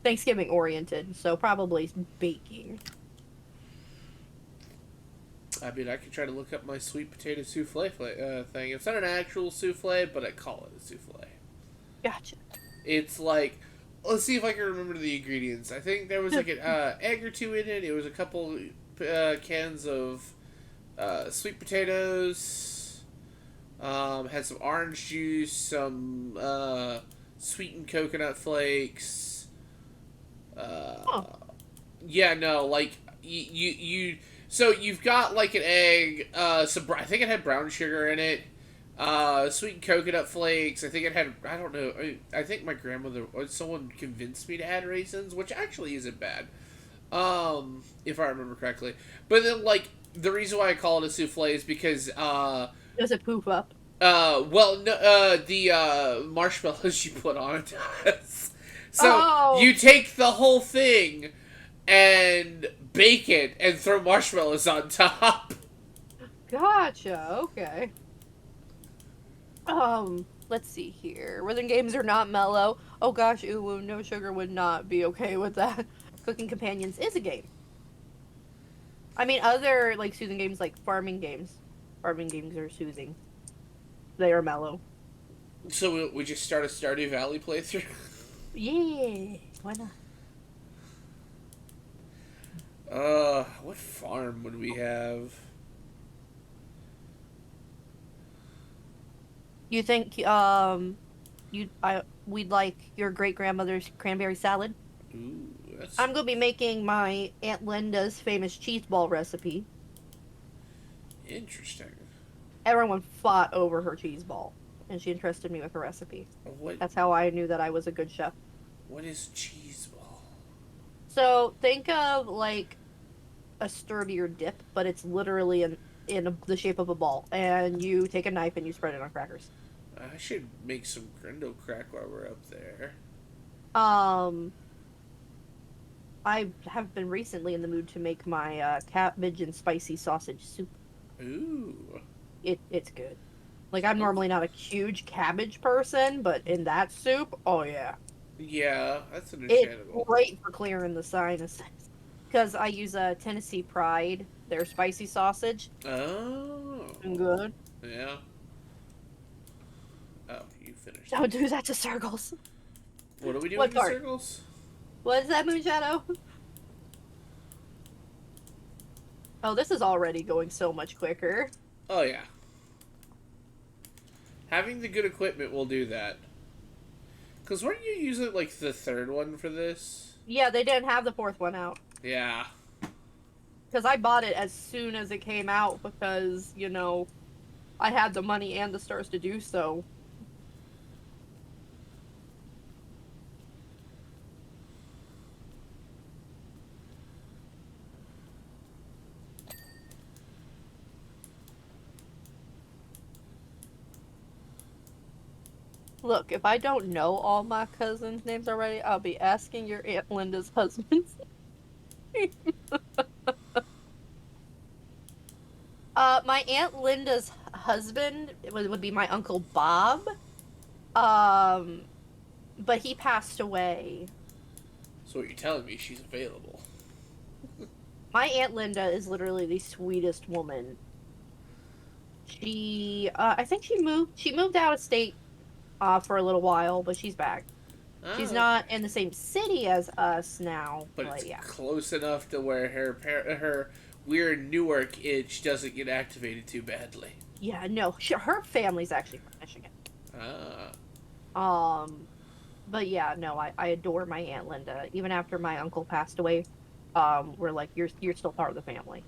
Thanksgiving oriented, so probably baking. I mean, I could try to look up my sweet potato souffle thing. It's not an actual souffle, but I call it a souffle. Gotcha. It's like, let's see if I can remember the ingredients. I think there was like an egg or two in it. It was a couple cans of sweet potatoes. Had some orange juice, some sweetened coconut flakes. Yeah, no, like you. So you've got like an egg. I think it had brown sugar in it. Sweetened coconut flakes. I think it had. I don't know. I think my grandmother or someone convinced me to add raisins, which actually isn't bad. If I remember correctly. But then, like, the reason why I call it a souffle is because Does it poof up? the marshmallows you put on it does. So you take the whole thing and bake it and throw marshmallows on top. Gotcha. Okay. Let's see here. Rhythm games are not mellow. Oh gosh, ooh, no sugar would not be okay with that. Cooking Companions is a game. I mean, other like soothing games, like farming games. Farming games are soothing. They are mellow. So we just start a Stardew Valley playthrough. Yeah, why not? What farm would we have? You think we'd like your great grandmother's cranberry salad? Ooh, that's I'm gonna be making my Aunt Linda's famous cheese ball recipe. interesting. Everyone fought over her cheese ball, and she entrusted me with her recipe. What That's how I knew that I was a good chef. what is cheese ball? So think of like a sturdier dip, but it's literally the shape of a ball, and you take a knife and you spread it on crackers. I should make some grindo crack while we're up there. Um, I have been recently in the mood to make my cabbage and spicy sausage soup. Ooh, It's good. Like I'm sounds- normally not a huge cabbage person, but in that soup, oh yeah, yeah, that's it's understandable. great for clearing the sinuses. Because I use a Tennessee Pride, their spicy sausage. Oh, Good. yeah. Oh, you finished Don't it. do that to circles. What are we doing What to part? circles? What is that, Moonshadow? Oh, this is already going so much quicker. Oh yeah, having the good equipment will do that. Cause weren't you using like the third one for this? Yeah, they didn't have the fourth one out. Yeah. Because I bought it as soon as it came out because, I had the money and the stars to do so. Look, if I don't know all my cousins' names already, I'll be asking your Aunt Linda's husband's name. My Aunt Linda's husband would be my Uncle Bob. Um, but he passed away. So what you're telling me, she's available. My Aunt Linda is literally the sweetest woman. I think she moved out of state, for a little while, but she's back. She's Oh, not okay. in the same city as us now, But it's but yeah. close enough to where her weird Newark itch doesn't get activated too badly. Yeah, no, her family's actually from Michigan. Ah. Um, but yeah, no, I adore my Aunt Linda. Even after my uncle passed away, we're like, you're still part of the family.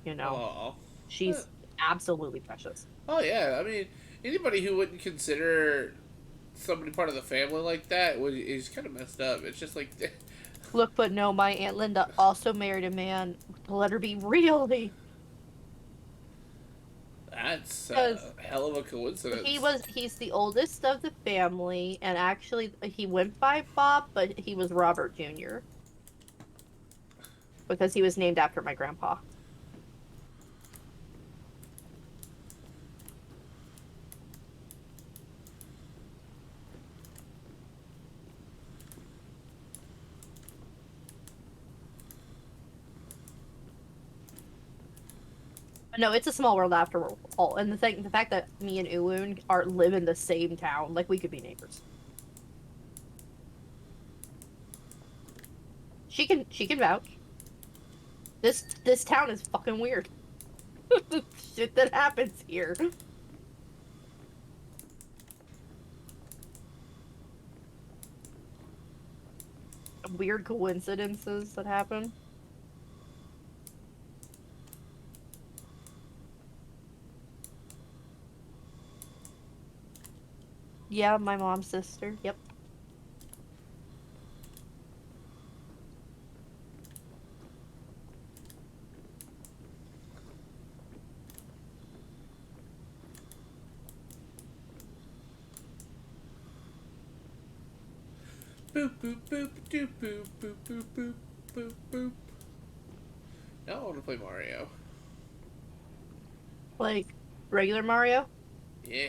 You know, Oh. she's absolutely precious. Oh yeah. I mean, anybody who wouldn't consider somebody part of the family like that is kind of messed up. It's just like Look, but no, my Aunt Linda also married a man with the letter B, really, that's because a hell of a coincidence. he's the oldest of the family, and actually he went by Bob, but he was Robert Jr. because he was named after my grandpa. But no, it's a small world after all. And the fact that me and Uwoon live in the same town, like we could be neighbors. She can vouch. This town is fucking weird. The shit that happens here. Weird coincidences that happen. Yeah, my mom's sister. Yep. Boop boop boop doop boop boop boop boop boop boop. Now I want to play Mario. Like regular Mario. Yeah.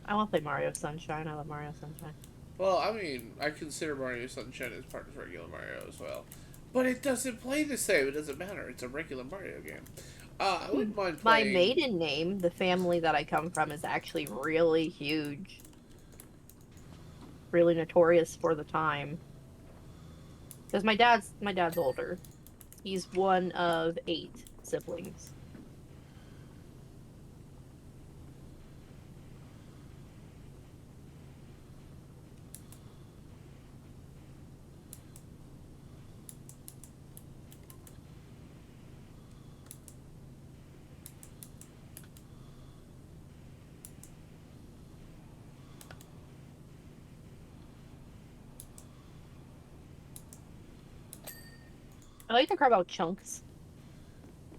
I want to play Mario Sunshine. I love Mario Sunshine. Well, I mean, I consider Mario Sunshine as part of regular Mario as well. But it doesn't play the same. It doesn't matter. It's a regular Mario game. I wouldn't mind My playing. maiden name, the family that I come from, is actually really huge, really notorious for the time. Because my dad's older. He's one of 8 siblings. I like to carve out chunks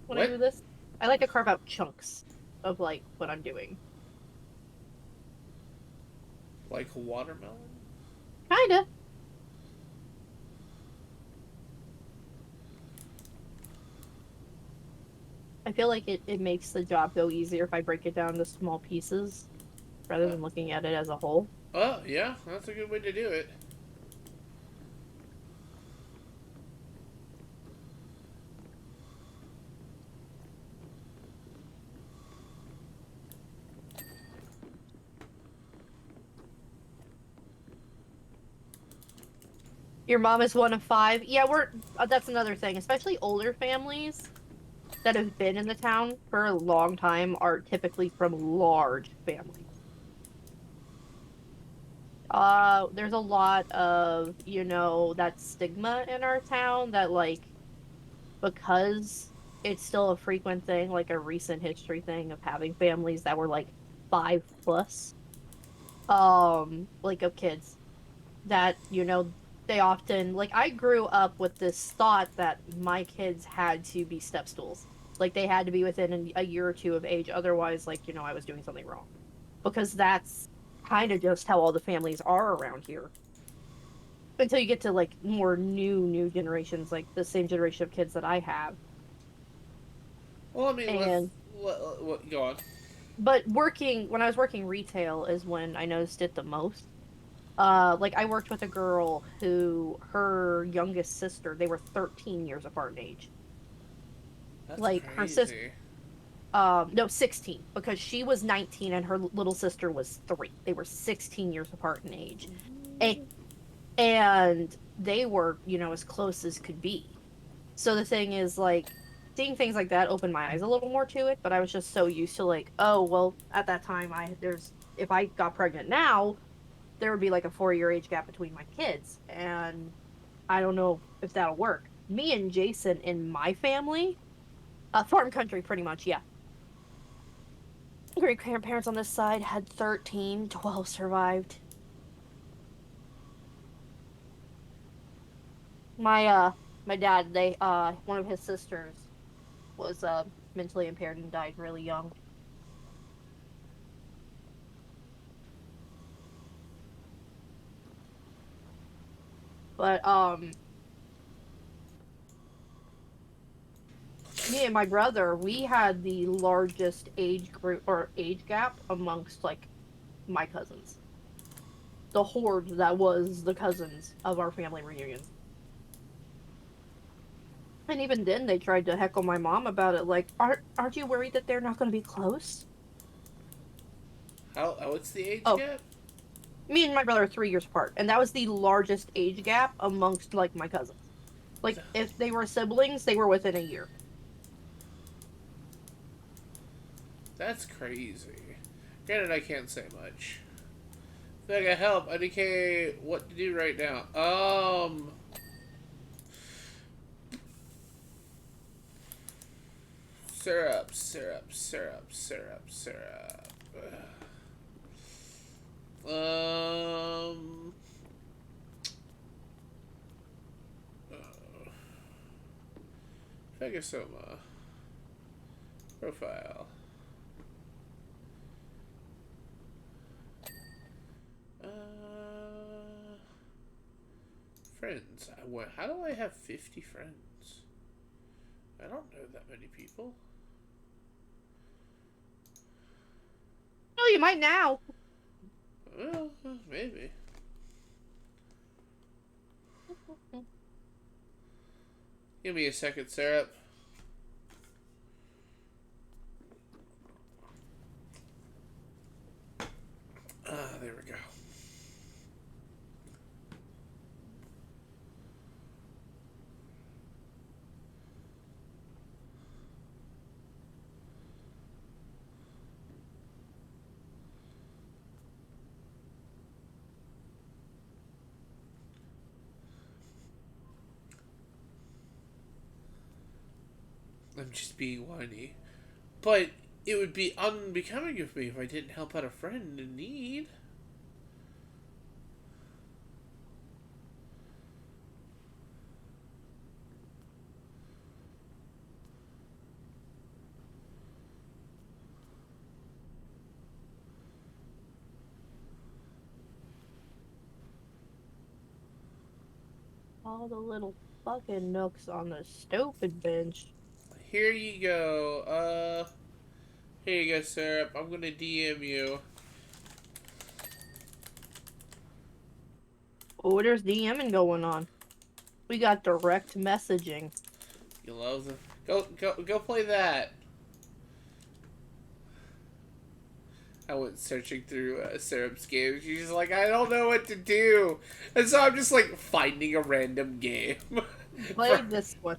when I What? do this. I like to carve out chunks of like what I'm doing. Like watermelon? Kinda. I feel like it makes the job go easier if I break it down to small pieces rather Uh, than looking at it as a whole. oh, yeah. That's a good way to do it. Your mom is one of 5. Yeah, we're that's another thing, especially older families that have been in the town for a long time are typically from large families. There's a lot of, that stigma in our town that like because it's still a frequent thing, like a recent history thing of having families that were like 5 plus, like of kids that, they often like I grew up with this thought that my kids had to be step stools. Like they had to be within a year or two of age, otherwise, like, I was doing something wrong. Because that's kind of just how all the families are around here. Until you get to like more new generations, like the same generation of kids that I have. Well, I mean, And go on. but working when I was working retail is when I noticed it the most. Like I worked with a girl who her youngest sister, they were 13 years apart in age. That's Like her sister, crazy. no, 16, because she was 19 and her little sister was 3. They were 16 years apart in age. A- And they were, as close as could be. So the thing is, like, seeing things like that opened my eyes a little more to it, but I was just so used to like, oh, well, at that time if I got pregnant now, there would be like a 4-year age gap between my kids, and I don't know if that'll work. Me and Jason in my family, farm country pretty much, yeah. Great grandparents on this side had 13, 12 survived. My dad, one of his sisters was mentally impaired and died really young. But me and my brother, we had the largest age group or age gap amongst like my cousins. The horde that was the cousins of our family reunions. And even then they tried to heckle my mom about it, like, aren't you worried that they're not gonna be close? How? What's the age Oh, gap? me and my brother are 3 years apart, and that was the largest age gap amongst like my cousins. Like if they were siblings, they were within a year. That's crazy. Granted, I can't say much. If I can help, indicate what to do right now. Syrup, syrup, syrup, syrup, syrup. Um, Phagosoma. Profile. Uh, Friends. How do I have 50 friends? I don't know that many people. Oh, you might now. Well, maybe. Give me a second, Syrup. There we go. I'm just being whiny. But it would be unbecoming of me if I didn't help out a friend in need. All the little fucking nooks on the stupid bench. Here you go. Here you go, Syrup. I'm gonna DM you. Oh, there's DMing going on. We got direct messaging. You love them. Go play that. I went searching through Syrup's game. She's like, I don't know what to do. And so I'm just like finding a random game. Play this one.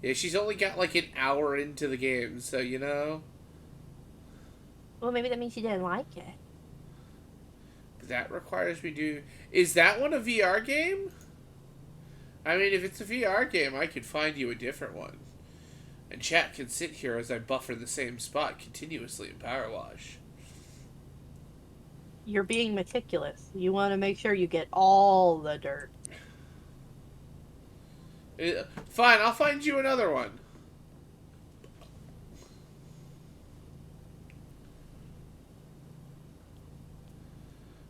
Yeah, she's only got like an hour into the game, so you know. Well, maybe that means she didn't like it. That requires me to... Is that one a VR game? I mean, if it's a VR game, I could find you a different one. And chat can sit here as I buffer the same spot continuously in Powerwash. You're being meticulous. You want to make sure you get all the dirt. Fine, I'll find you another one.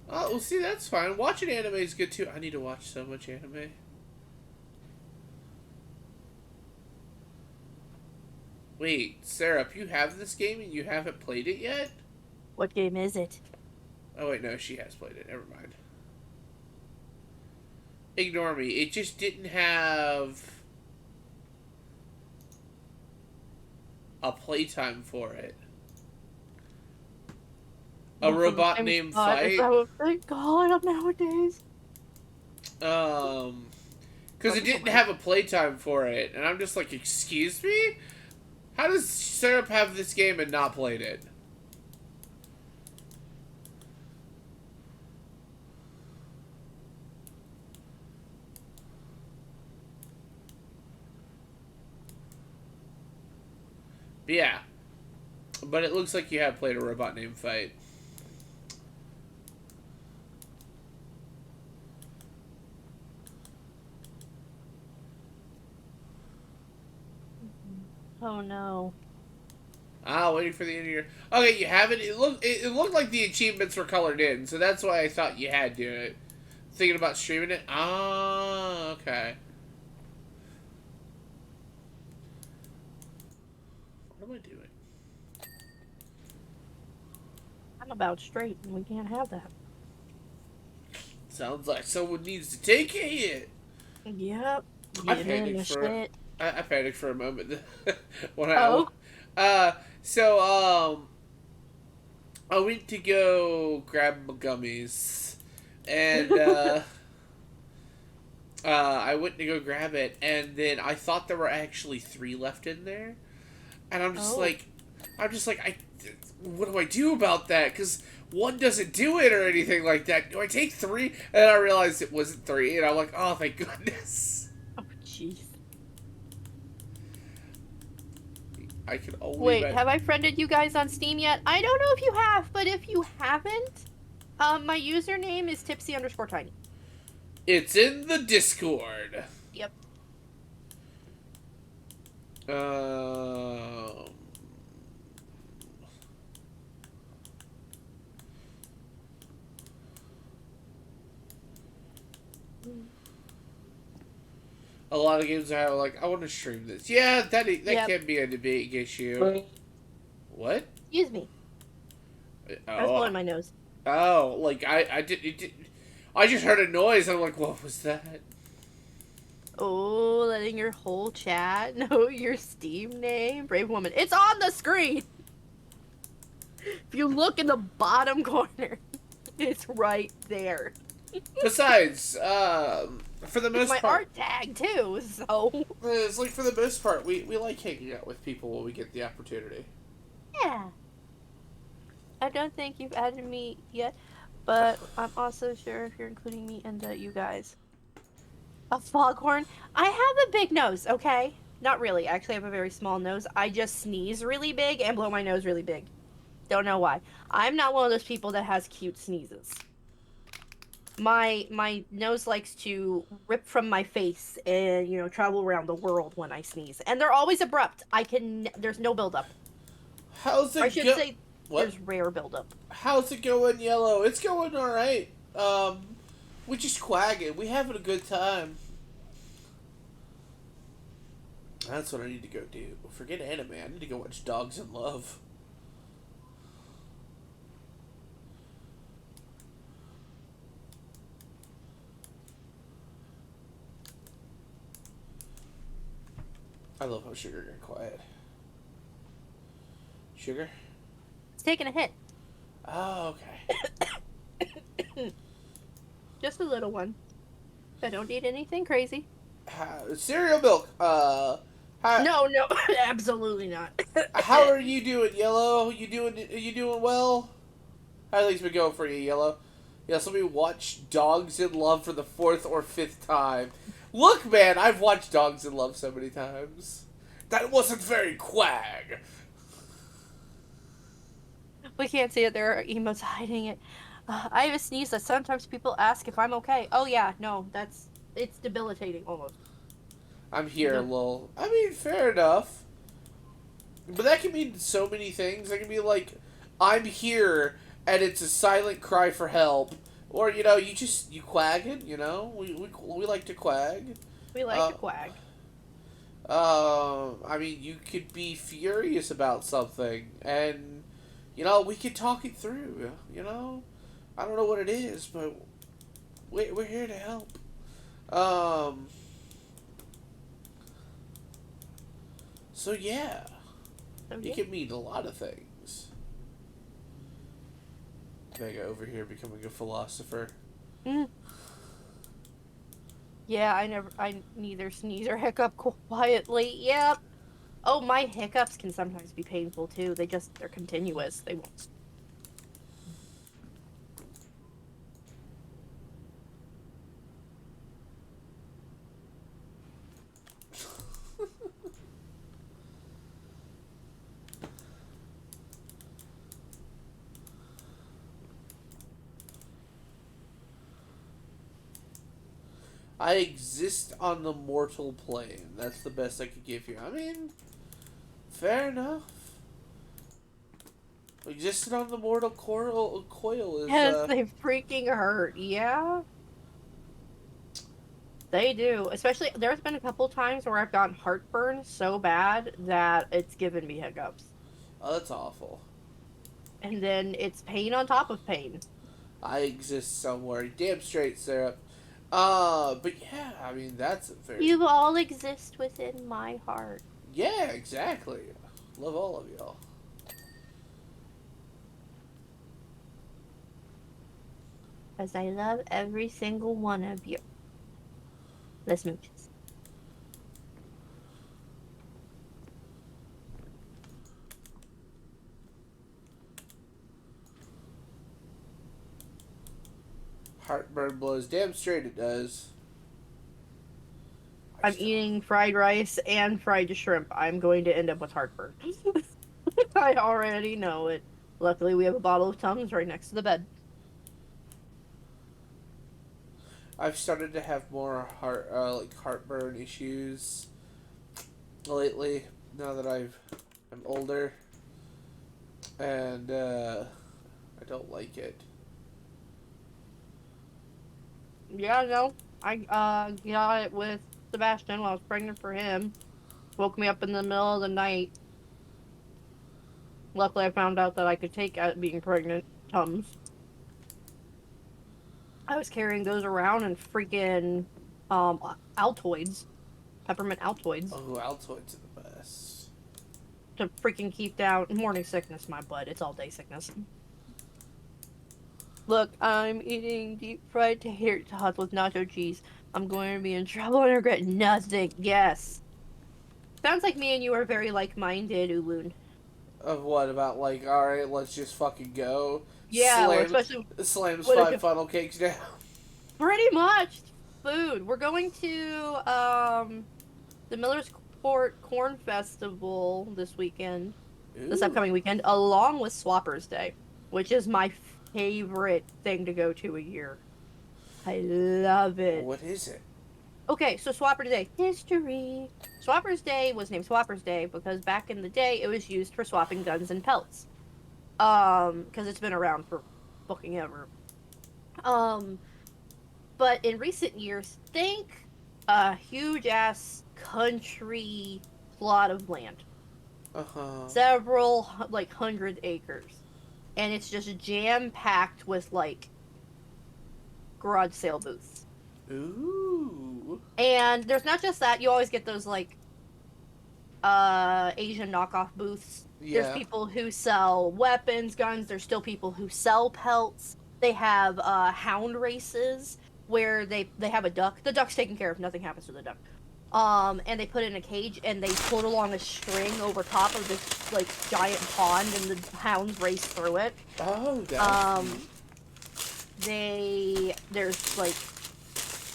Oh, well, see, that's fine. Watching anime is good, too. I need to watch so much anime. Wait, Syrup, you have this game and you haven't played it yet? What game is it? Oh, wait, no, she has played it. Never mind. Ignore me. It just didn't have a playtime for it. A robot named Fight. Is that what they call it nowadays? Because it didn't have a playtime for it, and I'm just like, excuse me? How does Syrup have this game and not played it? But yeah. But it looks like you have played a robot named Fight. Oh no. Ah, waiting for the end of your... Okay, you haven't... It looked like the achievements were colored in, so that's why I thought you had to do it. Thinking about streaming it? Ah, okay. What am I doing? I'm about straight, and we can't have that. Sounds like someone needs to take a hit. Yep. I Getting in the panicked for... shit. I panicked for a moment when Oh. I went to go grab my gummies, and I went to go grab it, and then I thought there were actually 3 left in there, and I'm just like, what do I do about that? Because 1 doesn't do it or anything like that. Do I take 3? And I realized it wasn't 3, and I'm like, oh, thank goodness. Oh, jeez. I can only... Wait, have I friended you guys on Steam yet? I don't know if you have, but if you haven't, my username is tipsy_tiny. It's in the Discord. Yep. A lot of games are like, I want to stream this. Yeah, that Yep. can be a debating issue. What? Excuse me. I was Oh, blowing my nose. oh, like I did, it did. I just heard a noise. I'm like, what was that? Oh, letting your whole chat know your Steam name, Brave Woman. It's on the screen. If you look in the bottom corner, it's right there. Besides, for the It's most my part, art tag too. So it's like for the most part, we like hanging out with people when we get the opportunity. yeah. I don't think you've added me yet, but I'm also sure if you're including me in the you guys. A foghorn? I have a big nose, okay? Not really. Actually, I have a very small nose. I just sneeze really big and blow my nose really big. Don't know why. I'm not one of those people that has cute sneezes. My nose likes to rip from my face and, travel around the world when I sneeze. And they're always abrupt. There's no buildup. How's Or I it should go? say What? there's rare buildup. How's it going, Yellow? It's going all right. We just quagging. We having a good time. That's what I need to go do. Forget anime. I need to go watch Dogs in Love. I love how Sugar got quiet. Sugar? It's taking a hit. Oh, okay. Just a little one. I don't need anything crazy. Cereal milk. How, No, no, absolutely not. how are you doing, Yellow? You doing well? How things been going for you, Yellow? Yes, let me watch Dogs in Love for the 4th or 5th time. Look, man, I've watched Dogs in Love so many times. That wasn't very quag. We can't see it. There are emotes hiding it. I have a sneeze that sometimes people ask if I'm okay. Oh yeah, no, it's debilitating almost. I'm here, No. lol. I mean, fair enough. But that can mean so many things. That can be like, I'm here, and it's a silent cry for help. Or, you quagging, we like to quag. We like Uh, to quag. I mean, you could be furious about something, and, we could talk it through, I don't know what it is, but we're here to help. Um, so yeah, So, it yeah. can mean a lot of things. Mega over here becoming a philosopher. Mm. Yeah, I neither sneeze or hiccup quietly. Yep. Oh, my hiccups can sometimes be painful too. They're continuous. They won't. I exist on the mortal plane. That's the best I could give you. I mean, fair enough. Existing on the mortal coil is, Yes, they freaking hurt. Yeah, they do. Especially, there's been a couple times where I've gotten heartburn so bad that it's given me hiccups. oh, that's awful. And then it's pain on top of pain. I exist somewhere. Damn straight, syrup. But yeah, I mean, that's a very... You all exist within my heart. Yeah, exactly. Love all of y'all. Because I love every single one of you. Let's move this. Heartburn blows. Damn straight it does. I'm eating fried rice and fried shrimp. I'm going to end up with heartburn. I already know it. Luckily, we have a bottle of Tums right next to the bed. I've started to have more heartburn issues lately. Now that I'm older, and I don't like it. Yeah, no. I got it with Sebastian while I was pregnant for him. Woke me up in the middle of the night. Luckily, I found out that I could take at being pregnant Tums. I was carrying those around and freaking Altoids, peppermint Altoids, Oh, Altoids are the best. to freaking keep down morning sickness. My butt, it's all day sickness. Look, I'm eating deep fried tater tots with nacho cheese. I'm going to be in trouble and regret nothing. Yes. Sounds like me and you are very like-minded, Ulun. Of what about like? All right, let's just fucking go. Yeah, well, especially Slams when it 5 comes funnel cakes down. pretty much food. We're going to the Miller's Court Corn Festival this Ooh, upcoming weekend, along with Swappers Day, which is my favorite thing to go to a year. I love it. what is it? Okay, so Swappers Day history. Swappers Day was named Swappers Day because back in the day it was used for swapping guns and pelts. Because it's been around for fucking ever. Um, but in recent years, think a huge ass country plot of land, Uh huh. several like 100 acres, and it's just jam packed with like garage sale booths. Ooh. And there's not just that; you always get those like Asian knockoff booths. There's Yeah. people who sell weapons, guns. There's still people who sell pelts. They have hound races where they have a duck. The duck's taken care of. Nothing happens to the duck. And they put it in a cage and they pull it along a string over top of this like giant pond, and the hounds race through it. Oh, that's Um, neat. there's like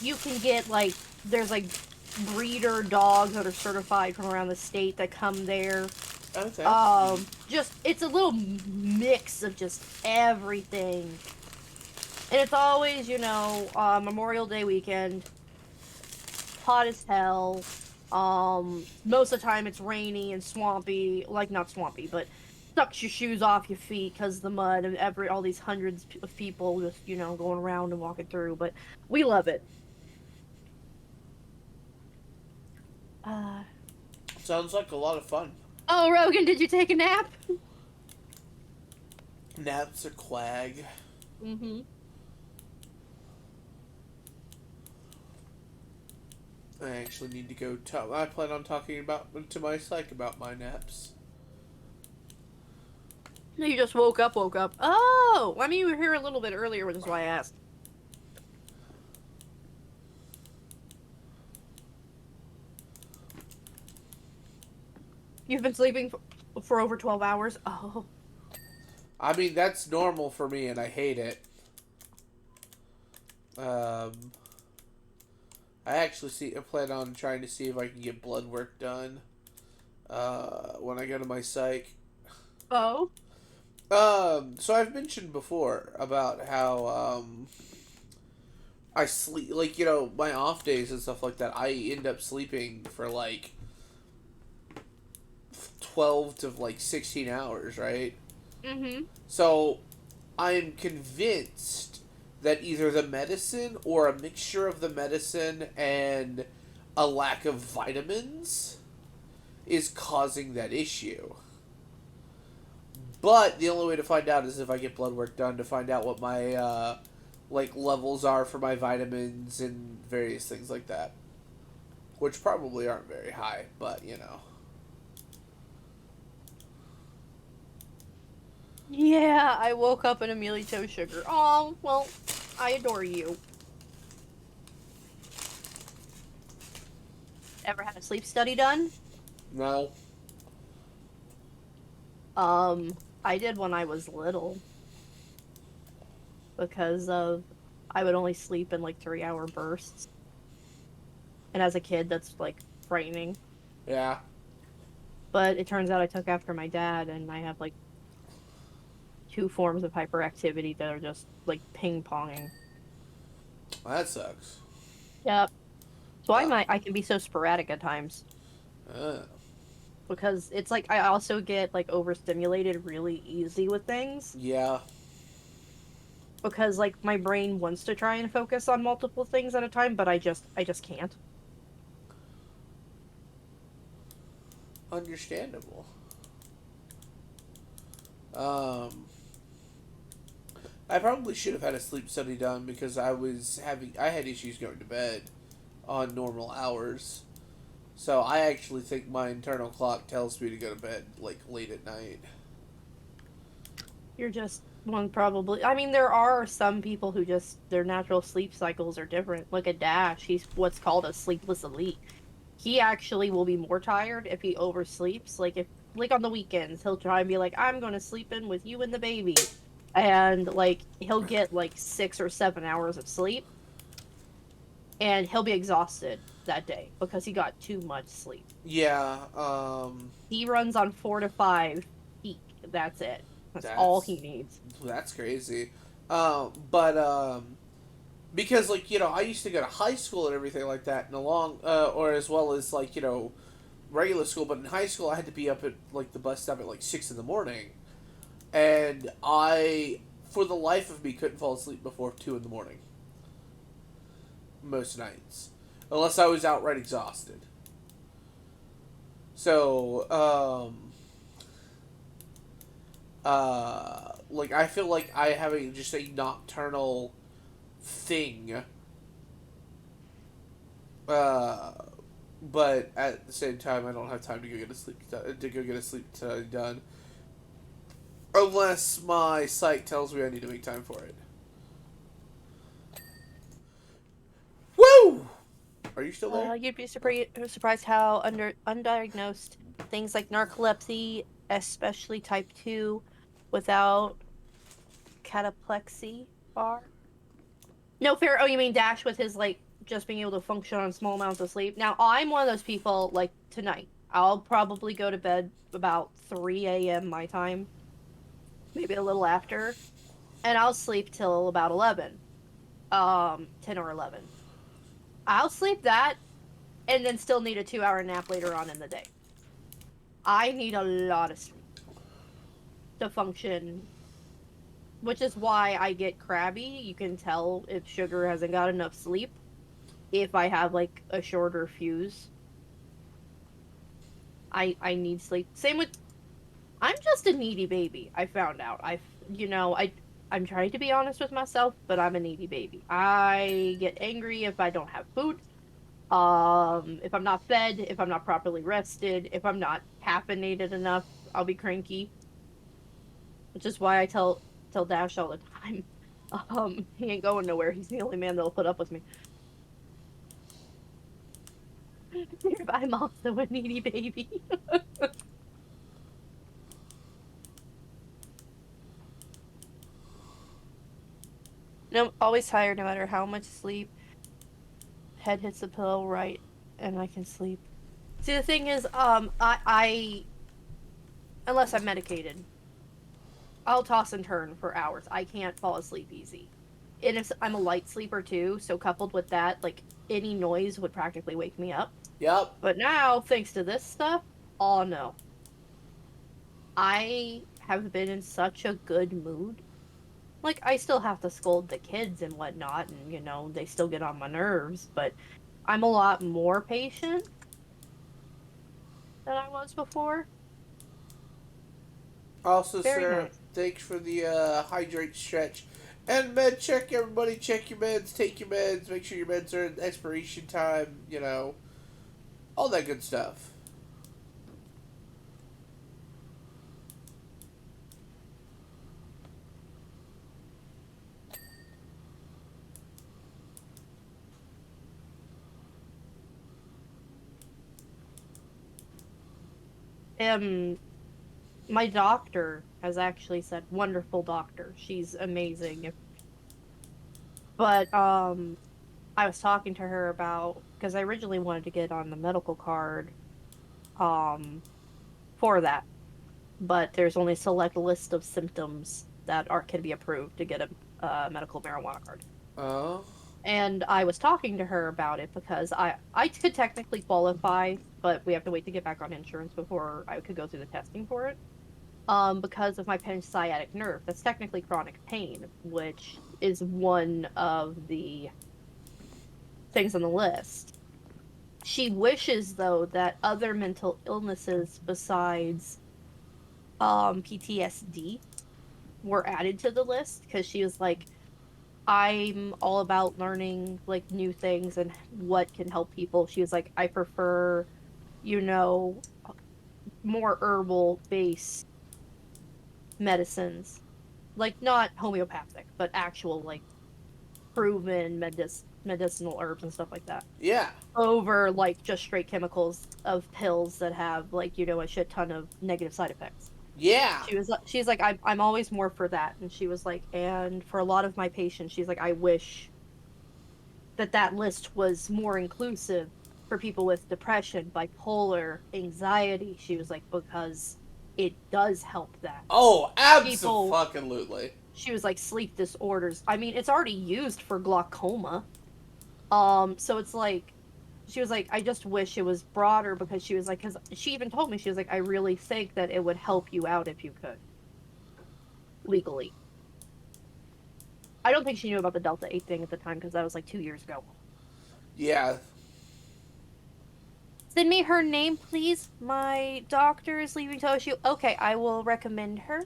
you can get like there's like breeder dogs that are certified from around the state that come there. Oh, that's neat. Just it's a little mix of just everything, and it's always Memorial Day weekend, hot as hell. Most of the time it's rainy and swampy, like not swampy, but sucks your shoes off your feet because the mud and all these hundreds of people just going around and walking through. But we love it. Uh, Sounds like a lot of fun. oh, Rogan, did you take a nap? Naps are quag. Mm-hmm. I actually need to go talk. I plan on talking to my psych about my naps. No, you just woke up. Oh, I mean, you were here a little bit earlier, which is why I asked. You've been sleeping for over 12 hours? Oh. I mean, that's normal for me, and I hate it. I actually I plan on trying to see if I can get blood work done. When I go to my psych. Oh? So I've mentioned before about how I sleep, like, my off days and stuff like that. I end up sleeping for like 12 to like 16 hours, right? Mm-hmm. So I am convinced that either the medicine or a mixture of the medicine and a lack of vitamins is causing that issue. But the only way to find out is if I get blood work done to find out what my like levels are for my vitamins and various things like that, which probably aren't very high, but Yeah, I woke up and immediately chose sugar. Oh, well, I adore you. Ever had a sleep study done? No. I did when I was little because I would only sleep in like 3-hour bursts. And as a kid, that's like frightening. Yeah. But it turns out I took after my dad, and I have like 2 forms of hyperactivity that are just like ping ponging. That sucks. Yep. So Uh, I can be so sporadic at times uh, because it's like I also get like overstimulated really easy with things yeah. because like my brain wants to try and focus on multiple things at a time, but I just can't. Understandable. Um, I probably should have had a sleep study done because I had issues going to bed on normal hours. So I actually think my internal clock tells me to go to bed like late at night. You're just one probably. I mean, there are some people who just their natural sleep cycles are different. Like a Dash, he's what's called a sleepless elite. He actually will be more tired if he oversleeps. Like on the weekends, he'll try and be like, "I'm going to sleep in with you and the baby," and like he'll get like 6 or 7 hours of sleep, and he'll be exhausted that day because he got too much sleep. Yeah, He runs on 4 to 5 peak. That's it. That's all that's he needs. that's crazy. But because like I used to go to high school and everything like that, and along or as well as like regular school. But in high school, I had to be up at like the bus stop at like 6 in the morning, and I, for the life of me, couldn't fall asleep before 2 in the morning most nights, unless I was outright exhausted. So, like I feel like I have just a nocturnal thing. Uh, but at the same time, I don't have time to go get a sleep study done unless my psych tells me I need to make time for it. Woo! Are you still there? You'd be surprised how undiagnosed things like narcolepsy, especially type 2, without cataplexy are. No, fair. Oh, you mean Dash with his, like, just being able to function on small amounts of sleep? Now, I'm one of those people, like, tonight. I'll probably go to bed about 3 a.m. my time, maybe a little after, and I'll sleep till about 11. 10 or 11. I'll sleep that and then still need a 2 hour nap later on in the day. I need a lot of sleep to function, which is why I get crabby. You can tell if sugar hasn't got enough sleep if I have like a shorter fuse. I need sleep. Same with I'm just a needy baby. I found out. I'm trying to be honest with myself, but I'm a needy baby. I get angry if I don't have food. If I'm not fed, if I'm not properly rested, if I'm not caffeinated enough, I'll be cranky. Which is why I tell Dash all the time. He ain't going nowhere. He's the only man that'll put up with me. I'm also a needy baby. No, always tired no matter how much sleep. Head hits the pillow right, and I can sleep. See, the thing is, I unless I'm medicated, I'll toss and turn for hours. I can't fall asleep easy. And if I'm a light sleeper too, so coupled with that, like any noise would practically wake me up. Yep. But now, thanks to this stuff, oh no. I have been in such a good mood. Like, I still have to scold the kids and whatnot, and they still get on my nerves, but I'm a lot more patient than I was before. Also, Very Sarah, nice. thanks for the hydrate stretch. And med check, everybody. Check your meds, take your meds, make sure your meds are in expiration time, all that good stuff. Um, my doctor has actually said, wonderful doctor. She's amazing. But I was talking to her about because I originally wanted to get on the medical card um for that, but there's only a select list of symptoms that are can be approved to get a medical marijuana card. Oh. And I was talking to her about it because I could technically qualify, but we have to wait to get back on insurance before I could go through the testing for it. Because of my sciatic nerve. That's technically chronic pain, which is one of the things on the list. She wishes, though, that other mental illnesses besides PTSD were added to the list because she was like, I'm all about learning like new things and what can help people. She was like, I prefer, you know, more herbal based medicines. Like not homeopathic, but actual like proven medicinal herbs and stuff like that. Yeah. Over like just straight chemicals of pills that have like, a shit ton of negative side effects. Yeah. She's like, I'm always more for that. And she was like, and for a lot of my patients, she's like, I wish that list was more inclusive for people with depression, bipolar, anxiety. She was like, because it does help that. Oh, People, absolutely. she was like, sleep disorders. I mean, it's already used for glaucoma. So it's like, she was like, I just wish it was broader because she was like, because she even told me, she was like, I really think that it would help you out if you could legally. I don't think she knew about the Delta 8 thing at the time because that was like 2 years ago. Yeah. Send me her name, please. My doctor is leaving Toshu. Okay, I will recommend her.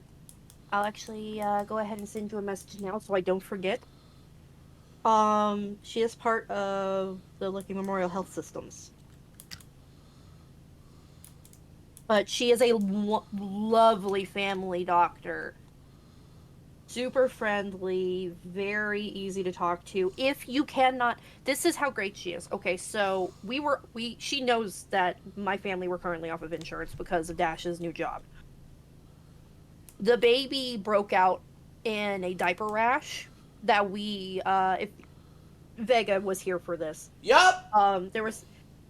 I'll actually go ahead and send you a message now so I don't forget. She is part of the Lucky Memorial Health Systems. But she is a lovely family doctor. Super friendly, very easy to talk to. If you cannot, this is how great she is. Okay, so she knows that my family were currently off of insurance because of Dash's new job. The baby broke out in a diaper rash that if Vega was here for this. Yup. There was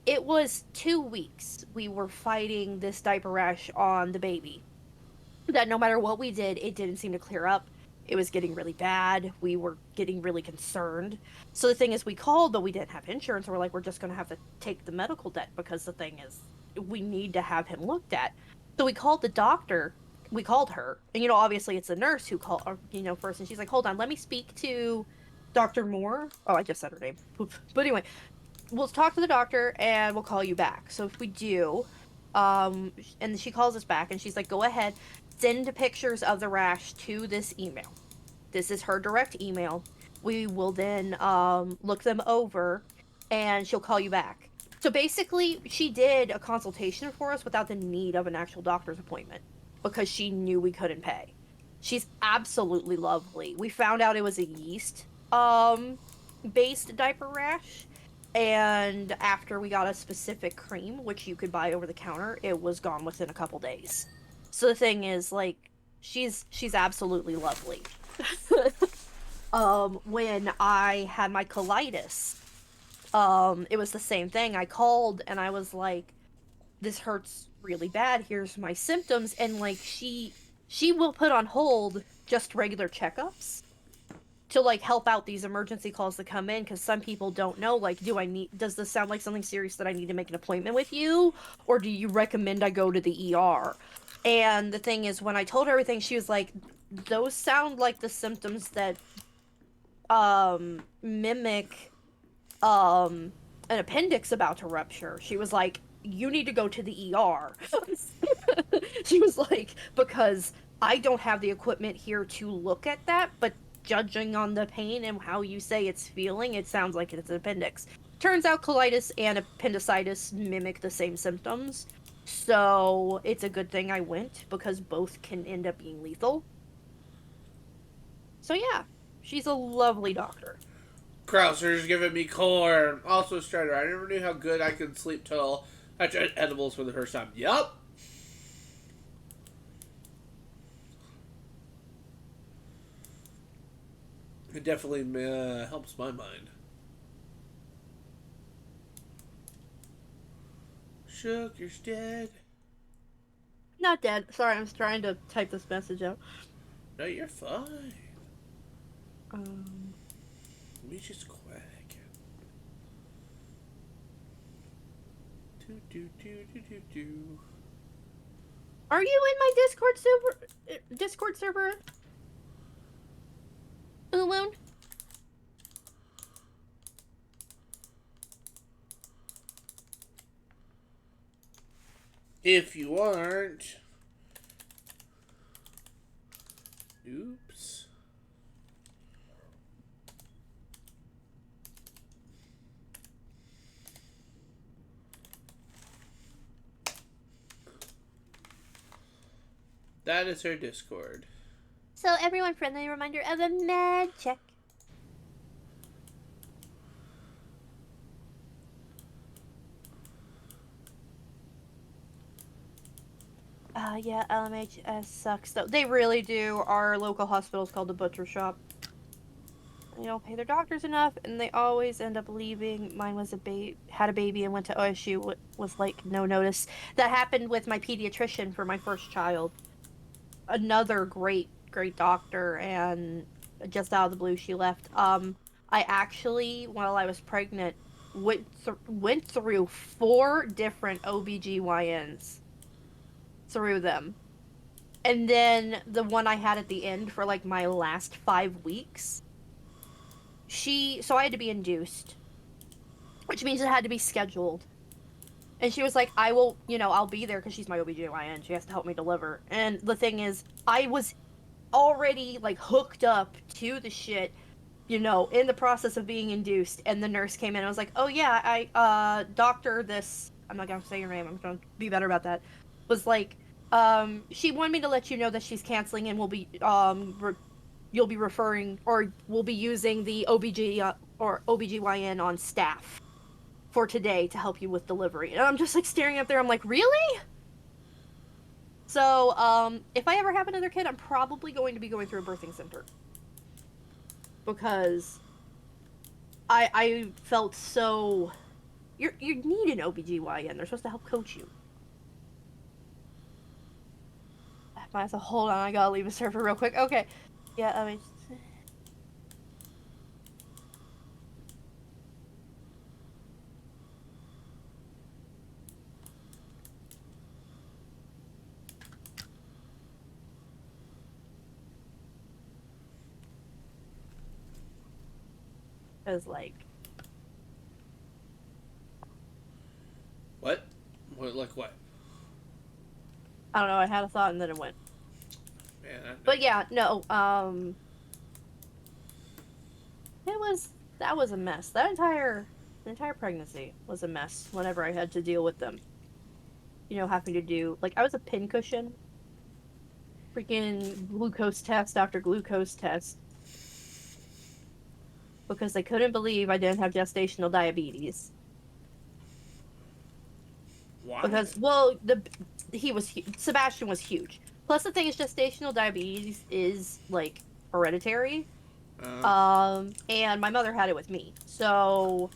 it was 2 weeks we were fighting this diaper rash on the baby. That no matter what we did, it didn't seem to clear up. It was getting really bad. We were getting really concerned. So the thing is, we called, but we didn't have insurance. And we're like, we're just going to have to take the medical debt because the thing is, we need to have him looked at. So we called the doctor. We called her. And, obviously it's the nurse who called, first. And she's like, hold on, let me speak to Dr. Moore. Oh, I just said her name. Oops. But anyway, we'll talk to the doctor and we'll call you back. So if we do, and she calls us back and she's like, go ahead, send pictures of the rash to this email. This is her direct email. We will then look them over and she'll call you back. So basically, she did a consultation for us without the need of an actual doctor's appointment because she knew we couldn't pay. She's absolutely lovely. We found out it was a yeast based diaper rash, and after we got a specific cream which you could buy over the counter, it was gone within a couple days. So the thing is, like, she's absolutely lovely. When I had my colitis, it was the same thing. I called and I was like, this hurts really bad, here's my symptoms. And like, she will put on hold just regular checkups to like help out these emergency calls that come in, because some people don't know, like, does this sound like something serious that I need to make an appointment with you, or do you recommend I go to the ER? And the thing is, when I told her everything, she was like, those sound like the symptoms that mimic an appendix about to rupture. She was like, you need to go to the ER. She was like, because I don't have the equipment here to look at that, but judging on the pain and how you say it's feeling, it sounds like it's an appendix. Turns out colitis and appendicitis mimic the same symptoms. So it's a good thing I went because both can end up being lethal. So yeah, she's a lovely doctor. Krauser's giving me corn. Also, Strider, I never knew how good I could sleep till I tried edibles for the first time. Yup. It definitely helps my mind. Sugar's dead. Not dead. Sorry, I'm trying to type this message out. No, you're fine. Um, Let me just quick. Do. are you in my Discord server? Discord server? Uloon? If you aren't, Oops. That is her Discord. So everyone, friendly reminder of a med check. Yeah, LMHS sucks though. They really do. Our local hospital is called the Butcher Shop. They don't pay their doctors enough, and they always end up leaving. Mine was had a baby and went to OSU. Was like no notice. That happened with my pediatrician for my first child. Another great doctor, and just out of the blue, she left. I actually, while I was pregnant, went through 4 different OBGYNs through them. And then the one I had at the end for like my last 5 weeks, so I had to be induced, which means it had to be scheduled. And she was like, I will, I'll be there because she's my OBGYN. She has to help me deliver. And the thing is, I was already like hooked up to the shit, in the process of being induced. And the nurse came in and was like, oh yeah, doctor this, I'm not gonna say your name, I'm gonna be better about that, was like, she wanted me to let you know that she's canceling and will be, you'll be referring, or we'll be using the or OBGYN on staff for today to help you with delivery. And I'm just like staring up there, I'm like, really? So, if I ever have another kid, I'm probably going to be going through a birthing center. Because I felt so you need an OBGYN. They're supposed to help coach you. Might as well hold on, I gotta leave a server real quick. Okay. Yeah, I mean it was like What? What? Like what? I don't know, I had a thought and then it went. Man, But yeah, no, that was a mess. The entire pregnancy was a mess whenever I had to deal with them. Having to do like I was a pincushion, freaking glucose test after glucose test because they couldn't believe I didn't have gestational diabetes. why? Because well, Sebastian was huge. Plus the thing is gestational diabetes is like hereditary. Uh, And my mother had it with me. So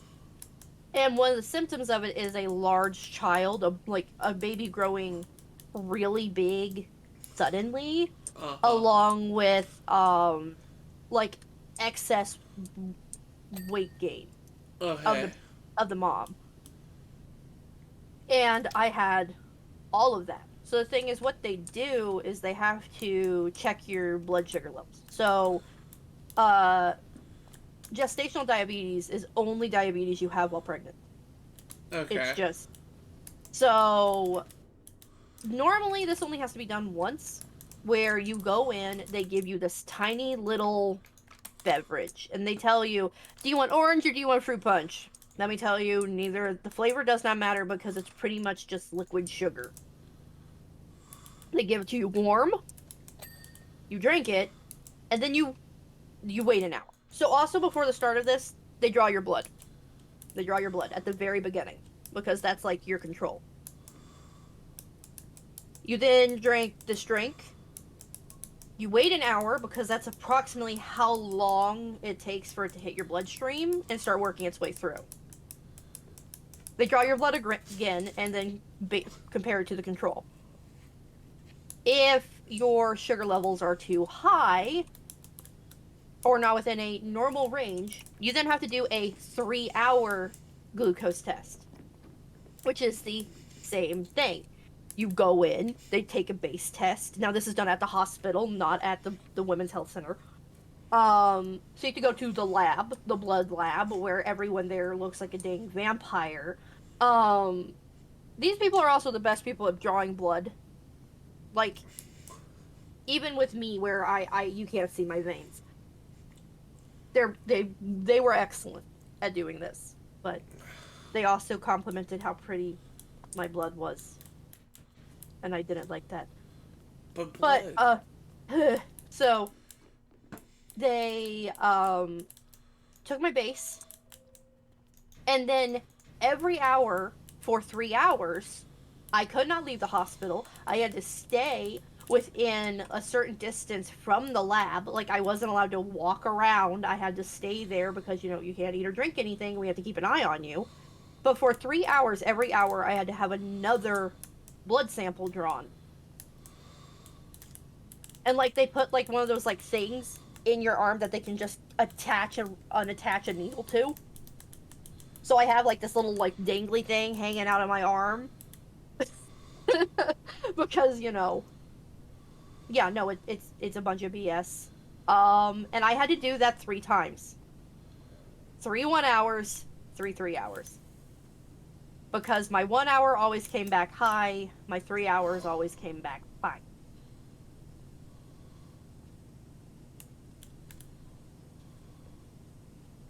and one of the symptoms of it is a large child, like a baby growing really big suddenly, huh. along with like excess weight gain of Okay. the mom. And I had all of that. So the thing is what they do is they have to check your blood sugar levels. So uh gestational diabetes is only diabetes you have while pregnant. It's Okay. just so normally this only has to be done once where you go in, they give you this tiny little beverage and they tell you, do you want orange or do you want fruit punch? Let me tell you, neither the flavor does not matter because it's pretty much just liquid sugar. They give it to you warm, you drink it, and then you wait an hour. So also before the start of this, they draw your blood. They draw your blood at the very beginning because that's like your control. You then drink this drink. You wait an hour because that's approximately how long it takes for it to hit your bloodstream and start working its way through. They draw your blood again and then compare it to the control. If your sugar levels are too high or not within a normal range, you then have to do a 3-hour glucose test, which is the same thing. You go in, they take a base test. Now this is done at the hospital, not at the women's health center. So you have to go to the lab, the blood lab, where everyone there looks like a dang vampire. Um, these people are also the best people at drawing blood. Like, even with me, where I you can't see my veins, they were excellent at doing this, but they also complimented how pretty my blood was, and I didn't like that. But But blood. so they took my base, and then every hour for 3 hours, I could not leave the hospital. I had to stay within a certain distance from the lab. Like, I wasn't allowed to walk around. I had to stay there because, you can't eat or drink anything. We have to keep an eye on you. But for 3 hours, every hour, I had to have another blood sample drawn. And, like, they put, like, one of those, like, things in your arm that they can just attach and unattach a needle to. So I have, like, this little, like, dangly thing hanging out of my arm. Because, yeah, no, it's a bunch of BS. And I had to do that 3 times. 3 1 hours, 3 3 hours. Because my 1 hour always came back high, my 3 hours always came back fine.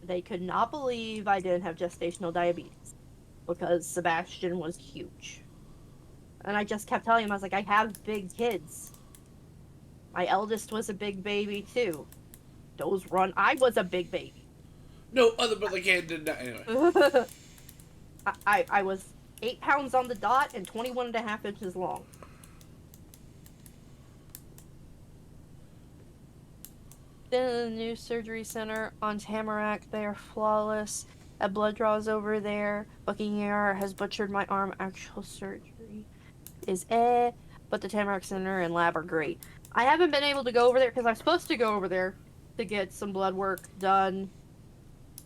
They could not believe I didn't have gestational diabetes. Because Sebastian was huge. And I just kept telling him, I was like, I have big kids. My eldest was a big baby too. I was a big baby. No other but the kid did not. Anyway. I was 8 pounds on the dot and 21.5 inches long. Then the new surgery center on Tamarack, they are flawless. A blood draw is over there. Buckingham has butchered my arm. Actual surgery is but the Tamarack Center and lab are great. I haven't been able to go over there because I'm supposed to go over there to get some blood work done.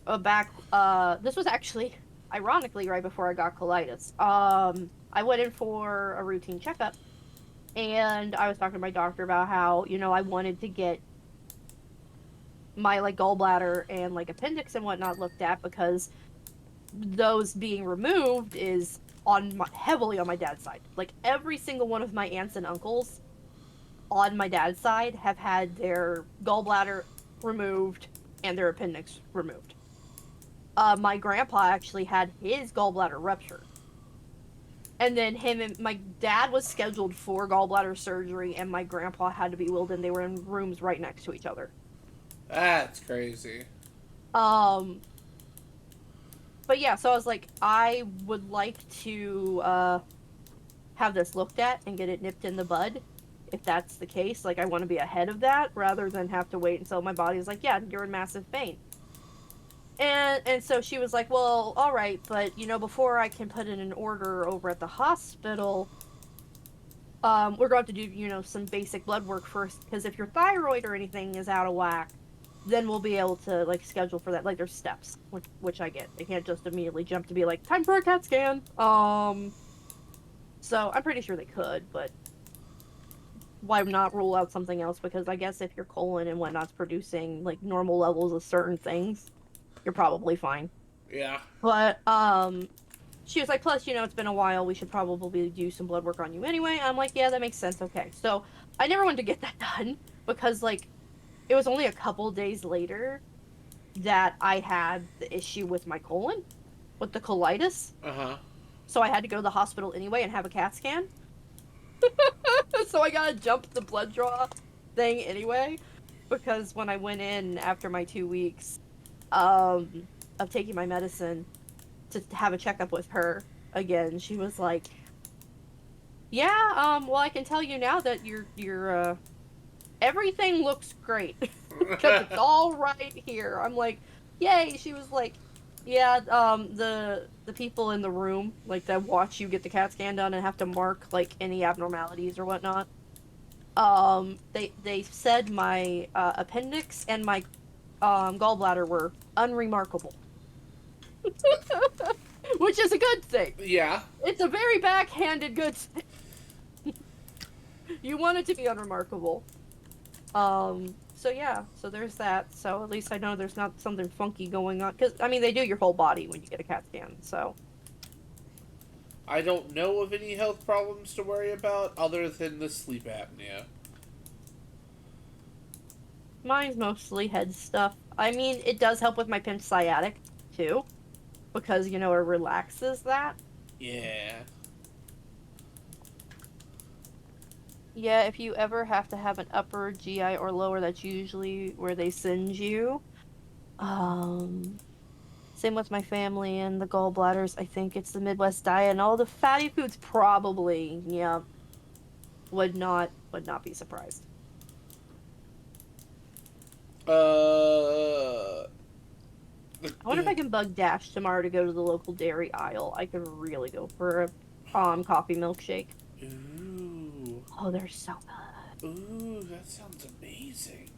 This was actually, ironically, right before I got colitis. I went in for a routine checkup, and I was talking to my doctor about how, I wanted to get my, like, gallbladder and, like, appendix and whatnot looked at because those being removed is heavily on my dad's side. Like, every single one of my aunts and uncles on my dad's side have had their gallbladder removed and their appendix removed. My grandpa actually had his gallbladder ruptured. And then my dad was scheduled for gallbladder surgery, and my grandpa had to be wheeled in. They were in rooms right next to each other. That's crazy. But yeah, so I was like, I would like to have this looked at and get it nipped in the bud. If that's the case, like, I want to be ahead of that rather than have to wait until my body's like, yeah, you're in massive pain. And so she was like, well, all right, but, before I can put in an order over at the hospital, we're going to do, some basic blood work first, because if your thyroid or anything is out of whack, then we'll be able to, like, schedule for that. Like, there's steps, which I get. They can't just immediately jump to be like, time for a CAT scan. So I'm pretty sure they could, but why not rule out something else? Because I guess if your colon and whatnot's producing, like, normal levels of certain things, you're probably fine. Yeah. But, she was like, plus, it's been a while, we should probably do some blood work on you anyway. I'm like, yeah, that makes sense, okay. So, I never wanted to get that done, because, like, it was only a couple days later that I had the issue with my colon, with the colitis. Uh-huh. So I had to go to the hospital anyway and have a CAT scan. So I gotta jump the blood draw thing anyway, because when I went in after my 2 weeks of taking my medicine to have a checkup with her again, she was like, yeah, well, I can tell you now that your everything looks great because it's all right here. I'm like, yay. She was like, yeah, the people in the room, like, that watch you get the CAT scan done and have to mark, like, any abnormalities or whatnot, they said my appendix and my gallbladder were unremarkable. Which is a good thing. Yeah. It's a very backhanded good thing. You want it to be unremarkable. So yeah, so there's that. So at least I know there's not something funky going on. Because, I mean, they do your whole body when you get a CAT scan, so. I don't know of any health problems to worry about other than the sleep apnea. Mine's mostly head stuff. I mean, it does help with my pinched sciatic, too, because, it relaxes that. Yeah. Yeah, if you ever have to have an upper GI or lower, that's usually where they send you. Um, Same with my family and the gallbladders. I think it's the Midwest diet and all the fatty foods probably, yeah, would not be surprised. Uh. I wonder if I can bug Dash tomorrow to go to the local dairy aisle. I could really go for a coffee milkshake. Ooh. Oh, they're so good. Ooh, that sounds amazing.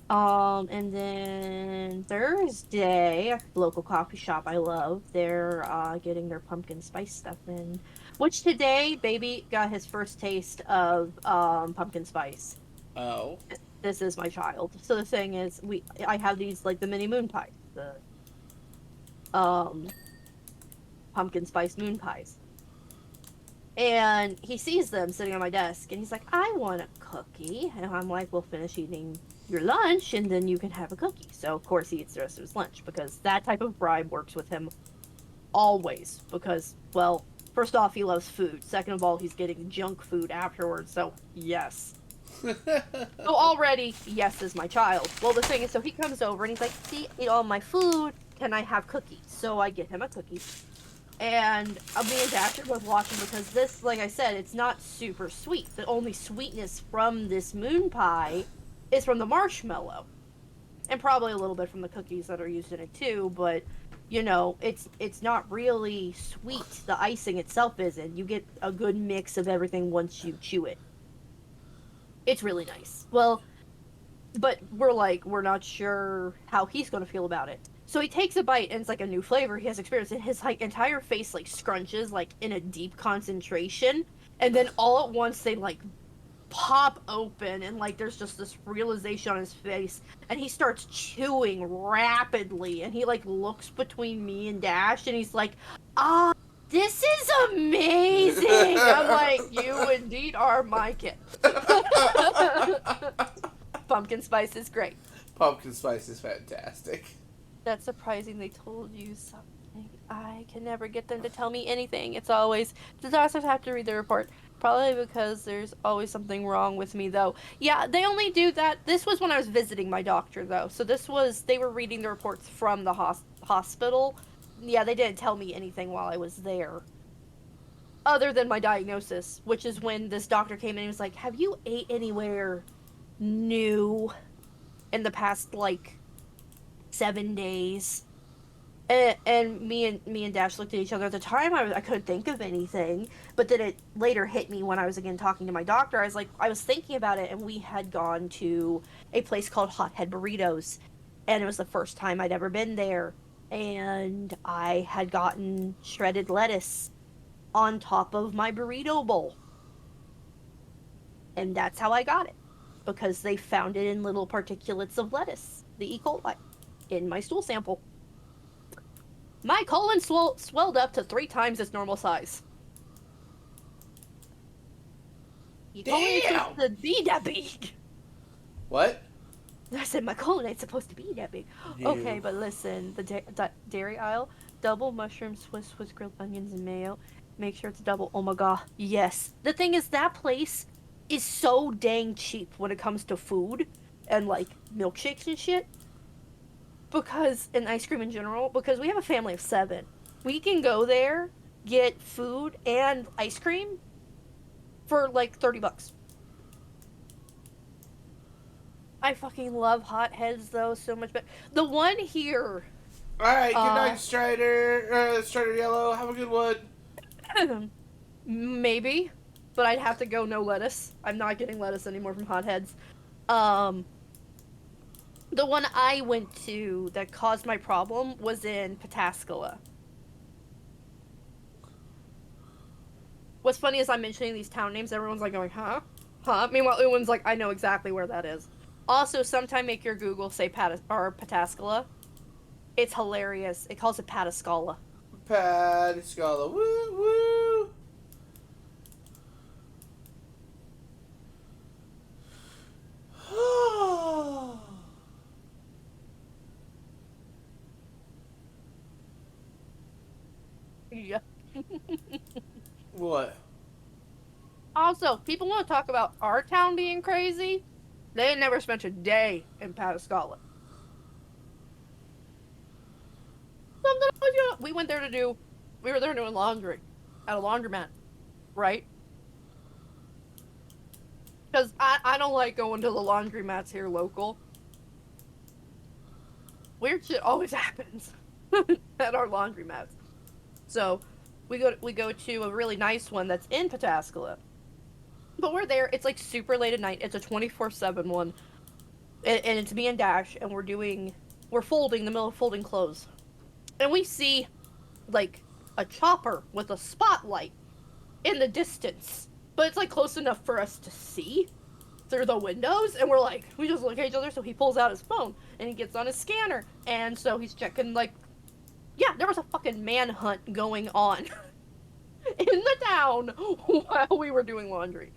And then Thursday, a local coffee shop I love, they're getting their pumpkin spice stuff in. Which today, baby got his first taste of pumpkin spice. Oh. This is my child. So the thing is, I have these like the mini moon pies, the um pumpkin spice moon pies. And he sees them sitting on my desk and he's like, I want a cookie. And I'm like, we'll finish eating your lunch and then you can have a cookie. So, of course, he eats the rest of his lunch because that type of bribe works with him always. Because, well, first off, he loves food. Second of all, he's getting junk food afterwards. So, yes. So, already, yes is my child. Well, the thing is, so he comes over and he's like, see, eat all my food. Can I have cookies? So, I get him a cookie. And me and Dash are both watching because this, like I said, it's not super sweet. The only sweetness from this moon pie is from the marshmallow. And probably a little bit from the cookies that are used in it too, but it's not really sweet. The icing itself isn't. You get a good mix of everything once you chew it. It's really nice. Well, but we're not sure how he's going to feel about it. So he takes a bite and it's like a new flavor he has experience and his like entire face like scrunches like in a deep concentration and then all at once they like pop open and like there's just this realization on his face and he starts chewing rapidly and he like looks between me and Dash and he's like, ah, this is amazing. I'm like, you indeed are my kid. Pumpkin spice is great. Pumpkin spice is fantastic. That's surprising they told you something. I can never get them to tell me anything. It's always the doctors have to read the report. Probably because there's always something wrong with me though. Yeah, they only do that. This was when I was visiting my doctor though. So they were reading the reports from the hospital. Yeah, they didn't tell me anything while I was there. Other than my diagnosis, which is when this doctor came in and was like, "Have you ate anywhere new in the past like 7 days?" And me and Dash looked at each other. At the time, I couldn't think of anything, but then it later hit me when I was again talking to my doctor. I was thinking about it, and we had gone to a place called Hothead Burritos, and it was the first time I'd ever been there, and I had gotten shredded lettuce on top of my burrito bowl, and that's how I got it because they found it in little particulates of lettuce, the E. coli, in my stool sample. My colon swelled up to 3 times its normal size. Your colon ain't supposed Damn! to be that big. What? I said my colon ain't supposed to be that big. No. Okay, but listen, the dairy aisle, double mushroom Swiss with grilled onions and mayo. Make sure it's double. Oh my god, yes. The thing is, that place is so dang cheap when it comes to food and like milkshakes and shit. Because and ice cream in general, because we have a family of 7. We can go there, get food and ice cream for like $30. I fucking love Hot Heads though so much, but the one here, Alright, good night, Strider. Strider Yellow. Have a good one. maybe, but I'd have to go no lettuce. I'm not getting lettuce anymore from Hot Heads. Um, the one I went to that caused my problem was in Pataskala. What's funny is I'm mentioning these town names, everyone's like going, huh? Huh? Meanwhile, everyone's like, I know exactly where that is. Also, sometime make your Google say Pataskala. It's hilarious. It calls it Pataskala. Patty Scala. Woo woo. Also, people want to talk about our town being crazy. They ain't never spent a day in Patascala. We went there to do. We were there doing laundry at a laundromat, right? Because I don't like going to the laundromats here local. Weird shit always happens at our laundromats. So we go to a really nice one that's in Pataskala. But we're there. It's like super late at night. It's a 24/7 one, and it's me and Dash, and we're folding in the middle of folding clothes, and we see like a chopper with a spotlight in the distance, but it's like close enough for us to see through the windows, and we just look at each other. So he pulls out his phone and he gets on his scanner, and so he's checking like, yeah, there was a fucking manhunt going on in the town while we were doing laundry.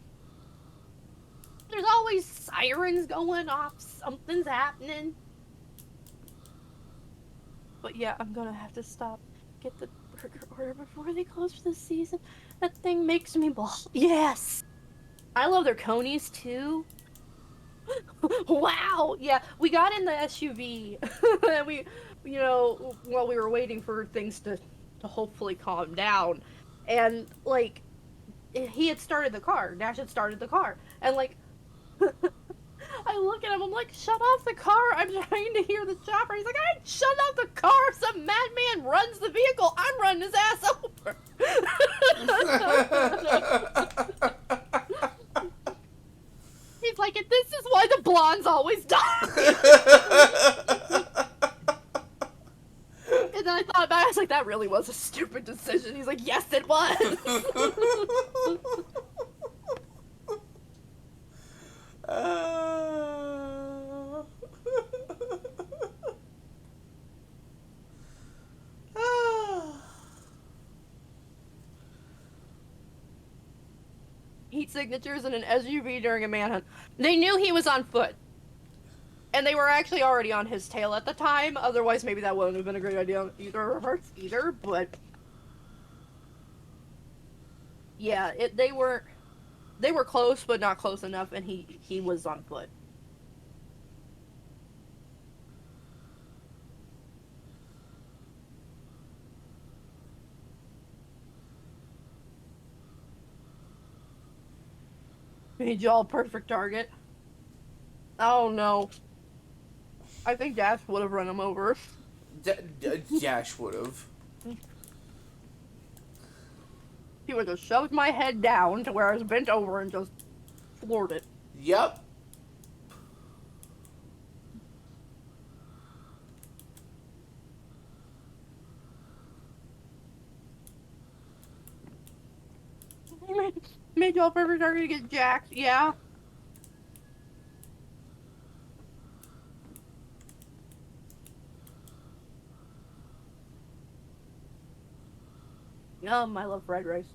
There's always sirens going off, something's happening. But yeah, I'm gonna have to stop, get the burger order before they close for the season. That thing makes me blah. Yes! I love their conies too. Wow! Yeah, we got in the SUV and while we were waiting for things to hopefully calm down, and like he had started the car, Dash had started the car, and like I look at him, I'm like, shut off the car, I'm trying to hear the chopper. He's like, I ain't shut off the car, some madman runs the vehicle, I'm running his ass over. He's like, and this is why the blondes always die. And then I thought about it, I was like, that really was a stupid decision. He's like, yes, it was. Heat signatures in an SUV during a manhunt. They knew he was on foot. And they were actually already on his tail at the time. Otherwise, maybe that wouldn't have been a great idea on either of us either. But yeah, they were close, but not close enough, and he was on foot. Made y'all perfect target. Oh no. I think Dash would have run him over. Dash would have. He would have shoved my head down to where I was bent over and just floored it. Yep. Made y'all perfect target to get jacked, yeah. I love fried rice.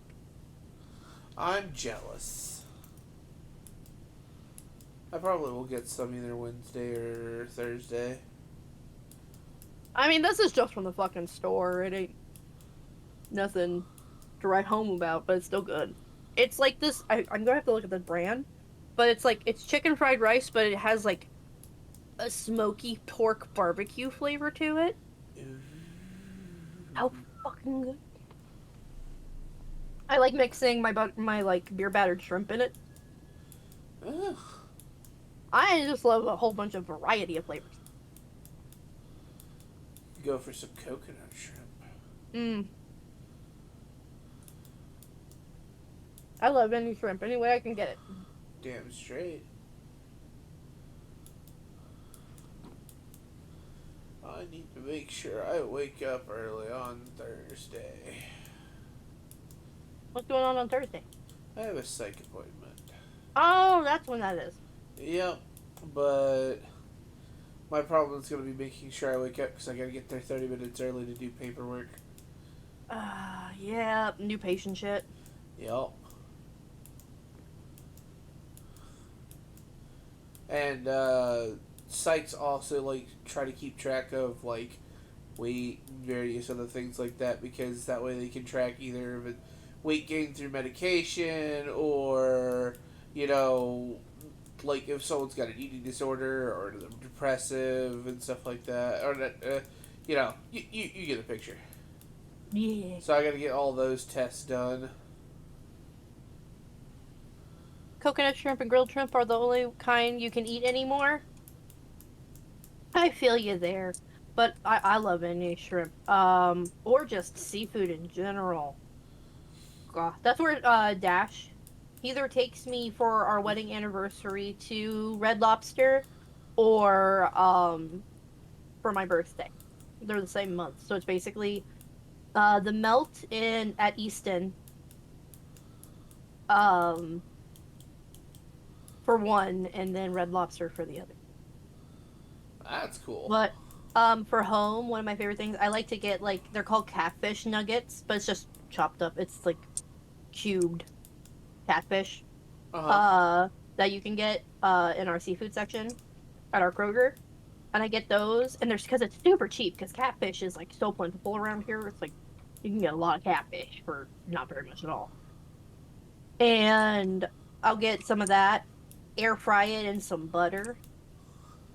I'm jealous. I probably will get some either Wednesday or Thursday. I mean, this is just from the fucking store. It ain't nothing to write home about, but it's still good. It's like this. I'm gonna have to look at the brand, but it's chicken fried rice, but it has like a smoky pork barbecue flavor to it. How fucking good! I like mixing my like beer battered shrimp in it. Ugh. I just love a whole bunch of variety of flavors. Go for some coconut shrimp. Mmm. I love any shrimp, any way I can get it. Damn straight. I need to make sure I wake up early on Thursday. What's going on Thursday? I have a psych appointment. Oh, that's when that is. Yep, but my problem is going to be making sure I wake up because I got to get there 30 minutes early to do paperwork. Yeah, new patient shit. Yep. And psychs also like try to keep track of like weight and various other things like that because that way they can track either of it weight gain through medication, or you know, like if someone's got an eating disorder or they're depressive and stuff like that, or you know, you get the picture. Yeah. So I got to get all those tests done. Coconut shrimp and grilled shrimp are the only kind you can eat anymore. I feel you there. But I love any shrimp. Or just seafood in general. God. That's where Dash he either takes me for our wedding anniversary to Red Lobster or for my birthday. They're the same month. So it's basically the melt in at Easton um for one and then Red Lobster for the other. That's cool. But for home, one of my favorite things, I like to get like they're called catfish nuggets, but it's just chopped up. It's like cubed catfish. Uh huh. Uh that you can get in our seafood section at our Kroger. And I get those and there's because it's super cheap because catfish is like so plentiful around here. It's like you can get a lot of catfish for not very much at all. And I'll get some of that, air fry it in some butter,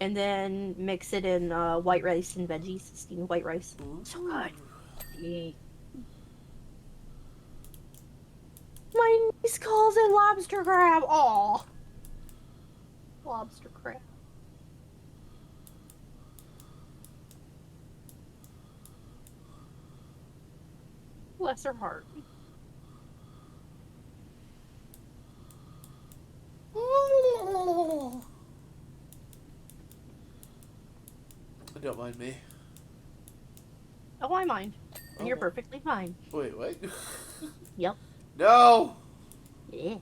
and then mix it in white rice and veggies, steamed white rice. So Ooh. good. Yeah. My niece calls it lobster crab. Aw. Lobster crab. Bless her heart. Don't mind me. Oh, I mind. And Oh you're my. perfectly fine. Wait, what? Yep. No! Yeah.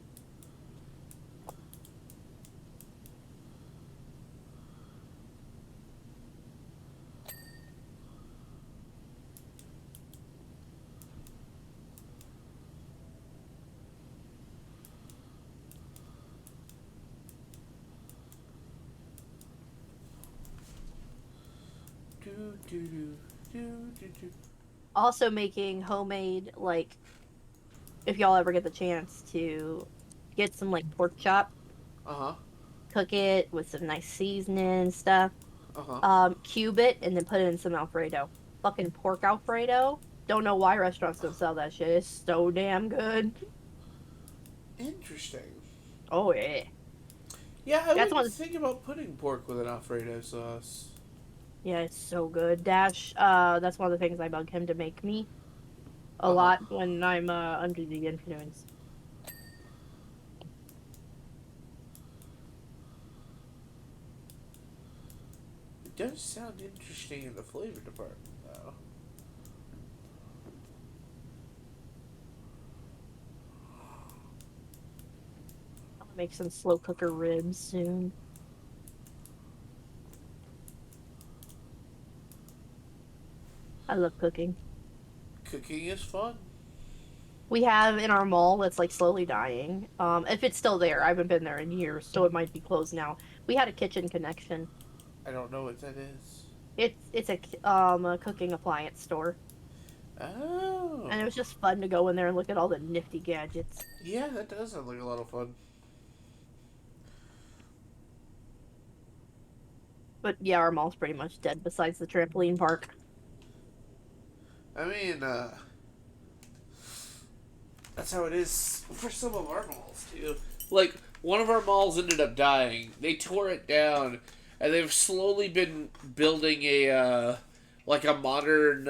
Do, do, do, do, do, do. Also making homemade, like, if y'all ever get the chance to get some, like, pork chop, Uh huh. cook it with some nice seasoning and stuff. Uh huh. Cube it and then put it in some Alfredo. Fucking pork Alfredo. Don't know why restaurants don't sell that shit. It's so damn good. Interesting. Oh yeah. Yeah, I That's wouldn't one of the, think about putting pork with an Alfredo sauce. yeah, it's so good. Dash, that's one of the things I bug him to make me a Uh huh. lot when I'm under the influence. It does sound interesting in the flavor department, though. I'll make some slow cooker ribs soon. I love cooking. Cooking is fun. We have in our mall that's like slowly dying. If it's still there, I haven't been there in years, so it might be closed now. We had a kitchen connection. I don't know what that is. It's a cooking appliance store, Oh. and it was just fun to go in there and look at all the nifty gadgets. Yeah, that does sound like a lot of fun. But yeah, our mall's pretty much dead besides the trampoline park. I mean, that's how it is for some of our malls, too. Like, one of our malls ended up dying. They tore it down, and they've slowly been building like a modern,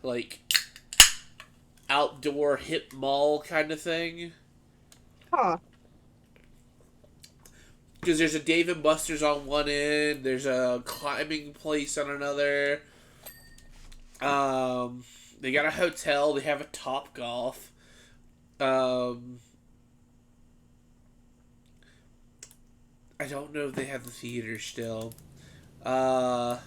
like, outdoor hip mall kind of thing. Huh. Because there's a Dave and Buster's on one end, there's a climbing place on another. They got a hotel. They have a Top Golf. Um, I don't know if they have the theater still. Uh,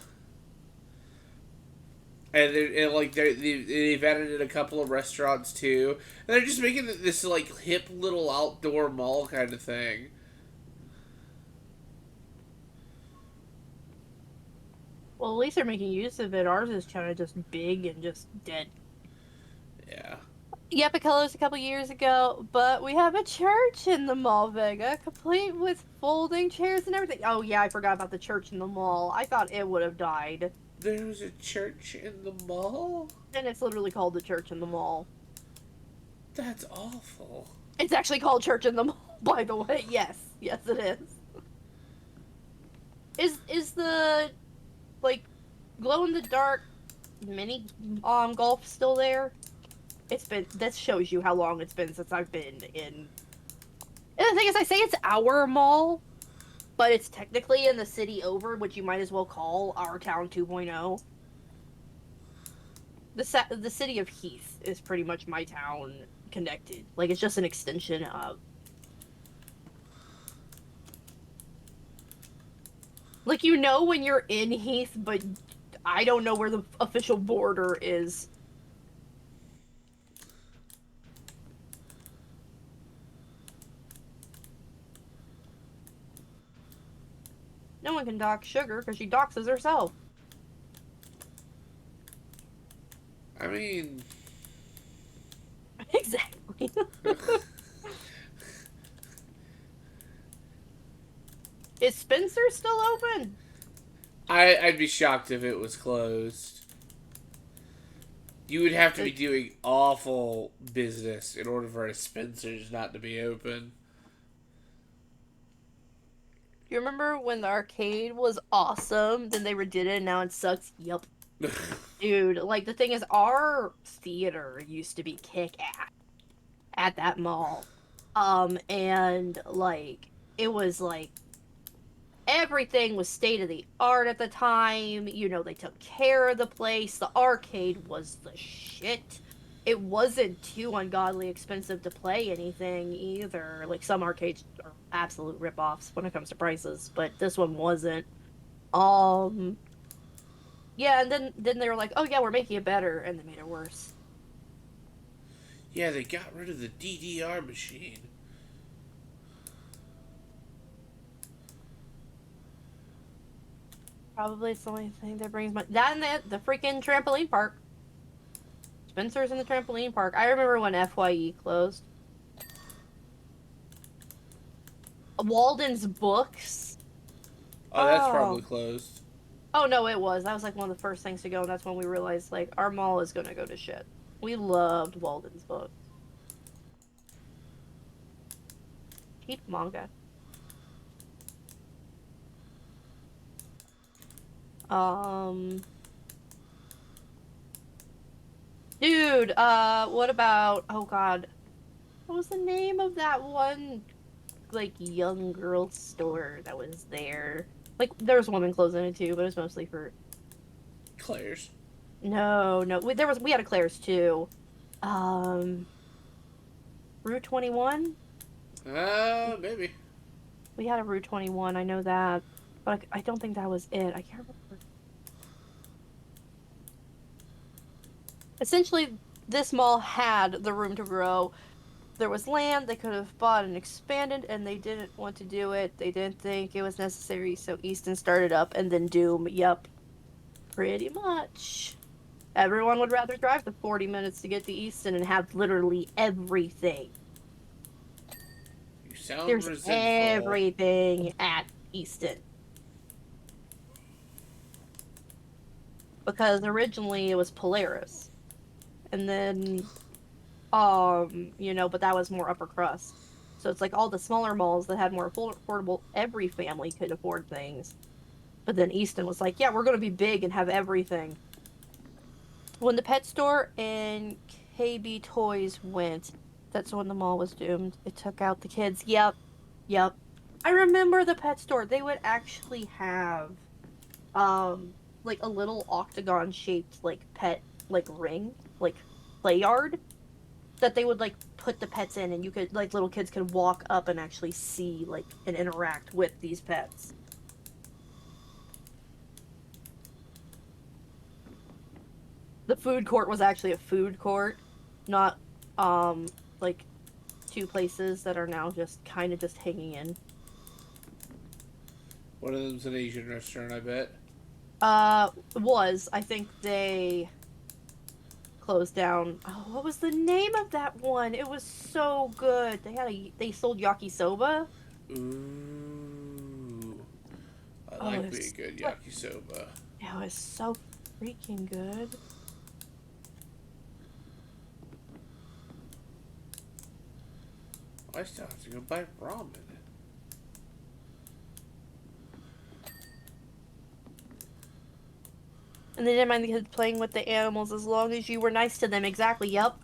and like they've added in a couple of restaurants too. And they're just making this like hip little outdoor mall kind of thing. Well, at least they're making use of it. Ours is kind of just big and just dead. Yeah. Yep, it closed a couple years ago, but we have a church in the mall, Vega, complete with folding chairs and everything. Oh yeah, I forgot about the church in the mall. I thought it would have died. There's a church in the mall? And it's literally called the church in the mall. That's awful. It's actually called church in the mall, by the way. Yes, yes, it is. Is the like glow in the dark mini golf still there? It's been this shows you how long it's been since I've been in. And the thing is, I say it's our mall, but it's technically in the city over, which you might as well call our town 2.0. The city of Heath is pretty much my town connected. Like it's just an extension of. Like you know when you're in Heath, but I don't know where the official border is. No one can dock Sugar because she doxes herself. I mean, Exactly. Is Spencer still open? I'd be shocked if it was closed. You would have to be doing awful business in order for a Spencer's not to be open. You remember when the arcade was awesome? Then they redid it and now it sucks? Yup. Dude, like the thing is, our theater used to be kick ass at that mall. And like it was like everything was state of the art at the time. You know, they took care of the place. The arcade was the shit. It wasn't too ungodly expensive to play anything either. Like some arcades are absolute rip-offs when it comes to prices, but this one wasn't. Um yeah, and then they were like, "Oh yeah, we're making it better," and they made it worse. Yeah, they got rid of the DDR machine. Probably it's the only thing that brings my that and the freaking trampoline park. Spencer's in the trampoline park. I remember when FYE closed. Walden's Books. Oh, that's Oh. probably closed. Oh no, it was. That was like one of the first things to go, and that's when we realized like our mall is gonna go to shit. We loved Walden's Books. Cheap manga. Um Dude, what about oh god. What was the name of that one like young girl store that was there? Like there was women clothes in it too, but it was mostly for Claire's. no. We had a Claire's too. Um Route 21? Maybe. We had a Route 21, I know that. But I don't think that was it. I can't remember. Essentially, this mall had the room to grow. There was land they could have bought and expanded, and they didn't want to do it. They didn't think it was necessary, so Easton started up, and then Doom. Yep, pretty much. Everyone would rather drive the 40 minutes to get to Easton and have literally everything. You sound There's resentful. everything at Easton. Because originally it was Polaris. And then but that was more upper crust. So it's like all the smaller malls that had more affordable, every family could afford things. But then Easton was like, yeah, we're going to be big and have everything. When the pet store and KB Toys went, that's when the mall was doomed. It took out the kids. Yep. I remember the pet store. They would actually have, like a little octagon shaped, like pet, like ring, like play yard that they would like put the pets in and you could like little kids could walk up and actually see like and interact with these pets. The food court was actually a food court, not like two places that are now just kind of just hanging in. One of them's an Asian restaurant, I bet. Was I think they closed down. Oh, what was the name of that one? It was so good. They sold yakisoba. Ooh. I Oh, like me a good yakisoba. it was so freaking good. I still have to go buy ramen. And they didn't mind the kids playing with the animals as long as you were nice to them. Exactly. Yep.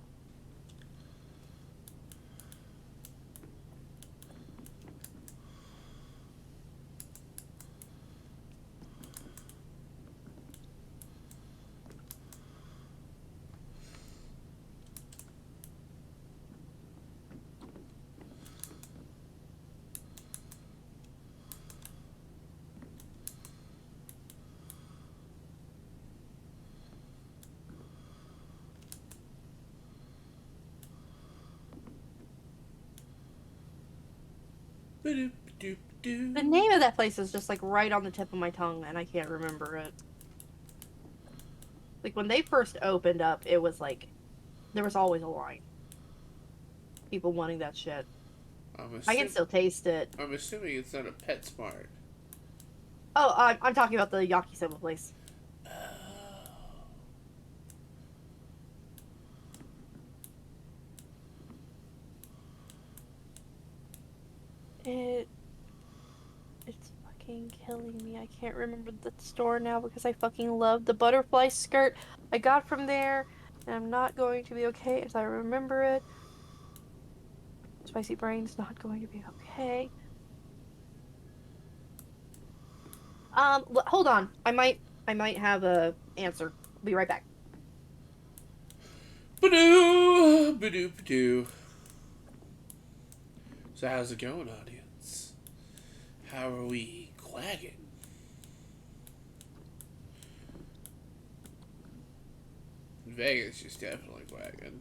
The name of that place is just like right on the tip of my tongue, and I can't remember it. Like when they first opened up, it was like there was always a line. People wanting that shit. I can still taste it. I'm assuming it's not a PetSmart. Oh, I'm talking about the yakisoba place. It it's fucking killing me. I can't remember the store now because I fucking love the butterfly skirt I got from there, and I'm not going to be okay as I remember it. Spicy brain's not going to be okay. Hold on. I might have a answer. Be right back. Badoo, badoo, badoo. So how's it going, audience? How are we quagging? Vegas is definitely quagging.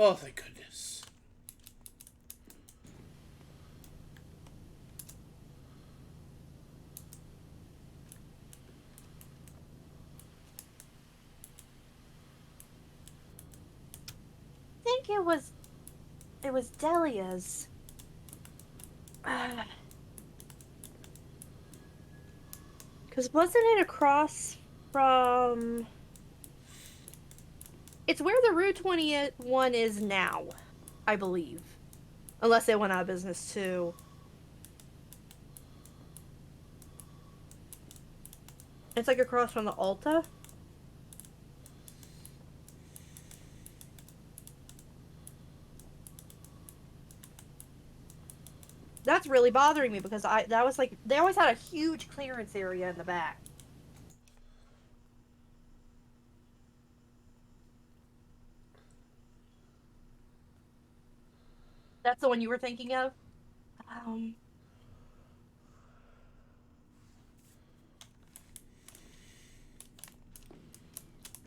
Oh, thank goodness. I think it was Delia's. Because wasn't it across from. It's where the Route 21 is now, I believe. Unless they went out of business too. It's like across from the Alta. That's really bothering me because that was like they always had a huge clearance area in the back. That's the one you were thinking of? Um,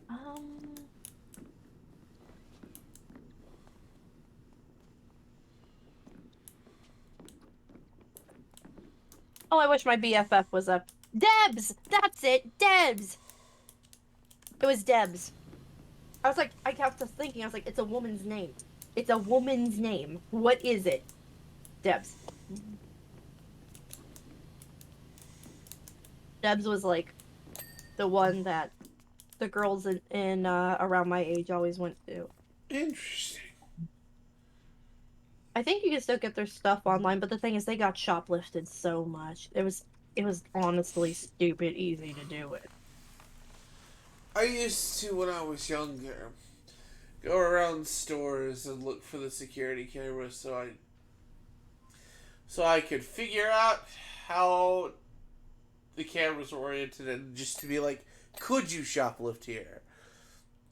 um, oh, I wish my BFF was up. Debs! That's it! Debs! It was Debs. I was like, I kept thinking, I was like, it's a woman's name. It's a woman's name. What is it? Debs. Debs was like the one that the girls in around my age always went to. Interesting. I think you can still get their stuff online, but the thing is, they got shoplifted so much. It was honestly stupid easy to do it. I used to, when I was younger, go around stores and look for the security cameras so I could figure out how the cameras were oriented and just to be like, could you shoplift here?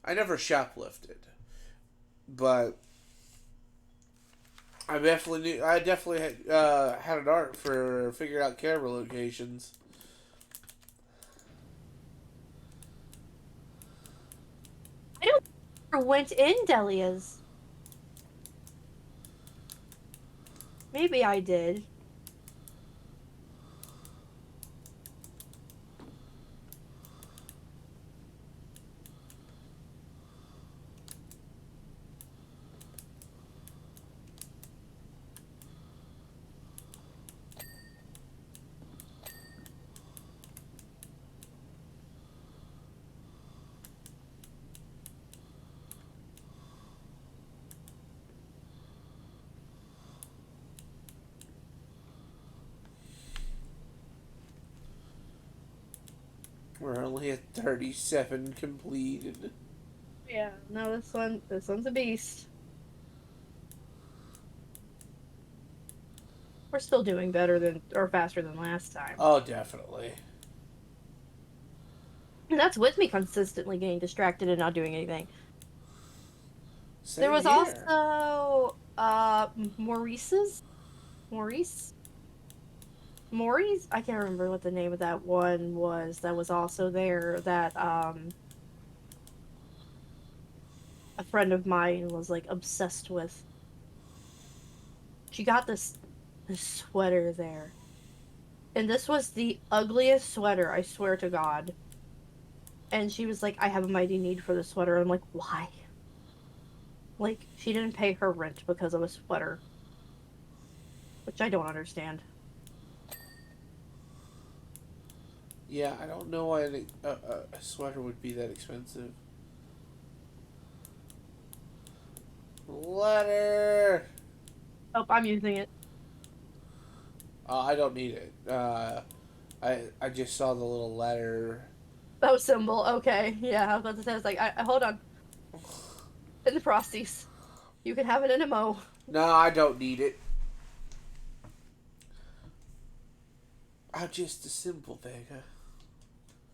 I never shoplifted. but I definitely had an art for figuring out camera locations. I don't ever went in Delia's. Maybe I did. We're only at 37 completed. Yeah, no, this one's a beast. We're still doing better than or faster than last time. Oh, definitely. And that's with me consistently getting distracted and not doing anything. There Same was here. also Maurice Maurice. I can't remember what the name of that one was. That was also there. That a friend of mine was like obsessed with. She got this sweater there, and this was the ugliest sweater. I swear to God. And she was like, "I have a mighty need for the sweater." I'm like, "Why?" Like she didn't pay her rent because of a sweater, which I don't understand. Yeah, I don't know why a sweater would be that expensive. Letter. Oh, I'm using it. I don't need it. I just saw the little letter. Oh, symbol. Okay, yeah. I was about to say, I was like, hold on. In the Frosties, you can have it in a mo. No, I don't need it. I'm just a simple beggar.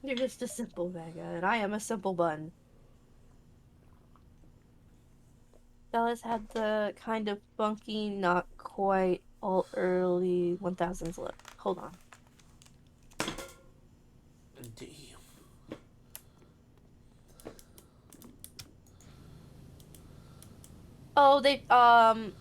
You're just a simple Vega, and I am a simple bun. Dallas had the kind of funky, not quite all early 1000s look. Hold on. Damn. Oh, they my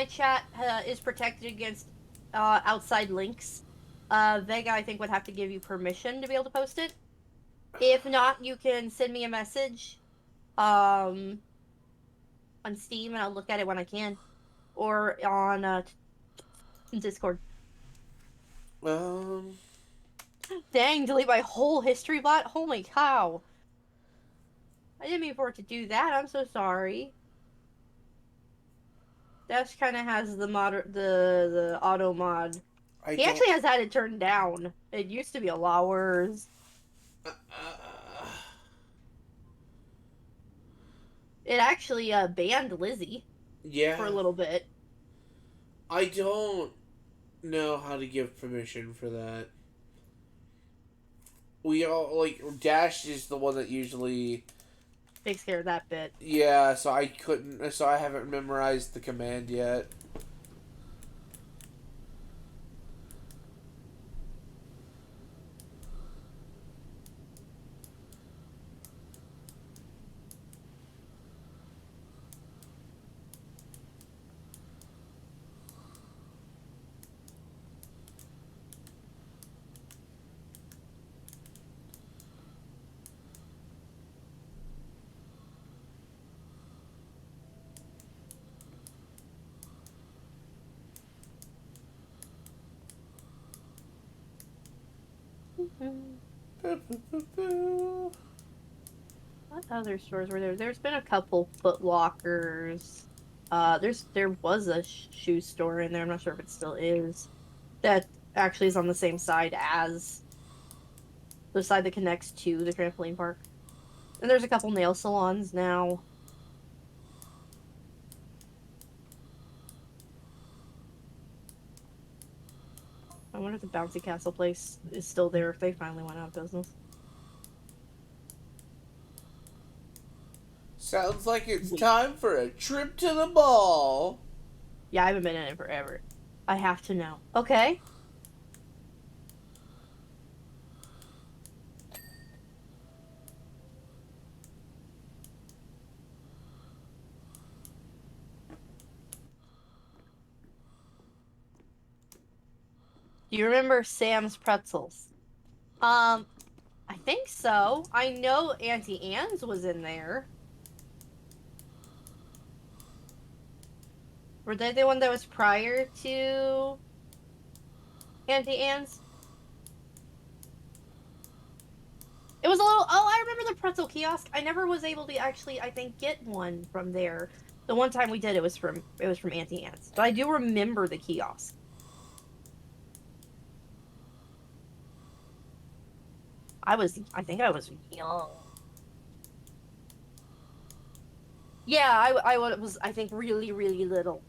chat is protected against outside links. Vega, I think, would have to give you permission to be able to post it. If not, you can send me a message um on Steam and I'll look at it when I can, or on Discord. Um. Dang, delete my whole history bot. Holy cow! I didn't mean for it to do that. I'm so sorry. Dash kind of has the auto mod. I He don't. actually has had it turned down. It used to be a lot worse. It actually banned Lizzie for a Yeah. little bit. I don't know how to give permission for that. We all like Dash is the one that usually. Takes care of that bit. Yeah, so I couldn't. So I haven't memorized the command yet. What other stores were there? There's been a couple Foot Lockers. There was a shoe store in there. I'm not sure if it still is. That actually is on the same side as the side that connects to the trampoline park. And there's a couple nail salons now. I wonder if the Bouncy Castle place is still there if they finally went out of business. Sounds like it's time for a trip to the mall. Yeah, I haven't been in it forever. I have to know. Okay. Do you remember Sam's Pretzels? Um, I think so. I know Auntie Anne's was in there. Were they the one that was prior to Auntie Anne's? It was a little. Oh, I remember the pretzel kiosk. I never was able to actually, I think, get one from there. The one time we did, it was from Auntie Anne's. But I do remember the kiosk. I think I was young. Yeah, was, I think, really, really little.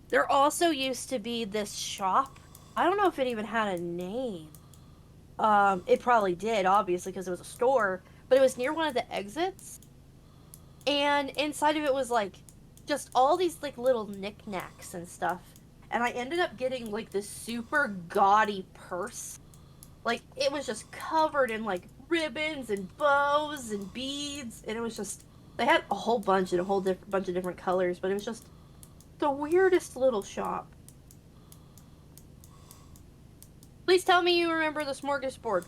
There also used to be this shop. I don't know if it even had a name. It probably did, obviously, because it was a store, but it was near one of the exits, and inside of it was like just all these like little knickknacks and stuff. And I ended up getting like this super gaudy purse. Like it was just covered in like ribbons and bows and beads, and it was just they had a whole bunch in a whole different bunch of different colors, but it was just the weirdest little shop. Please tell me you remember the smorgasbord,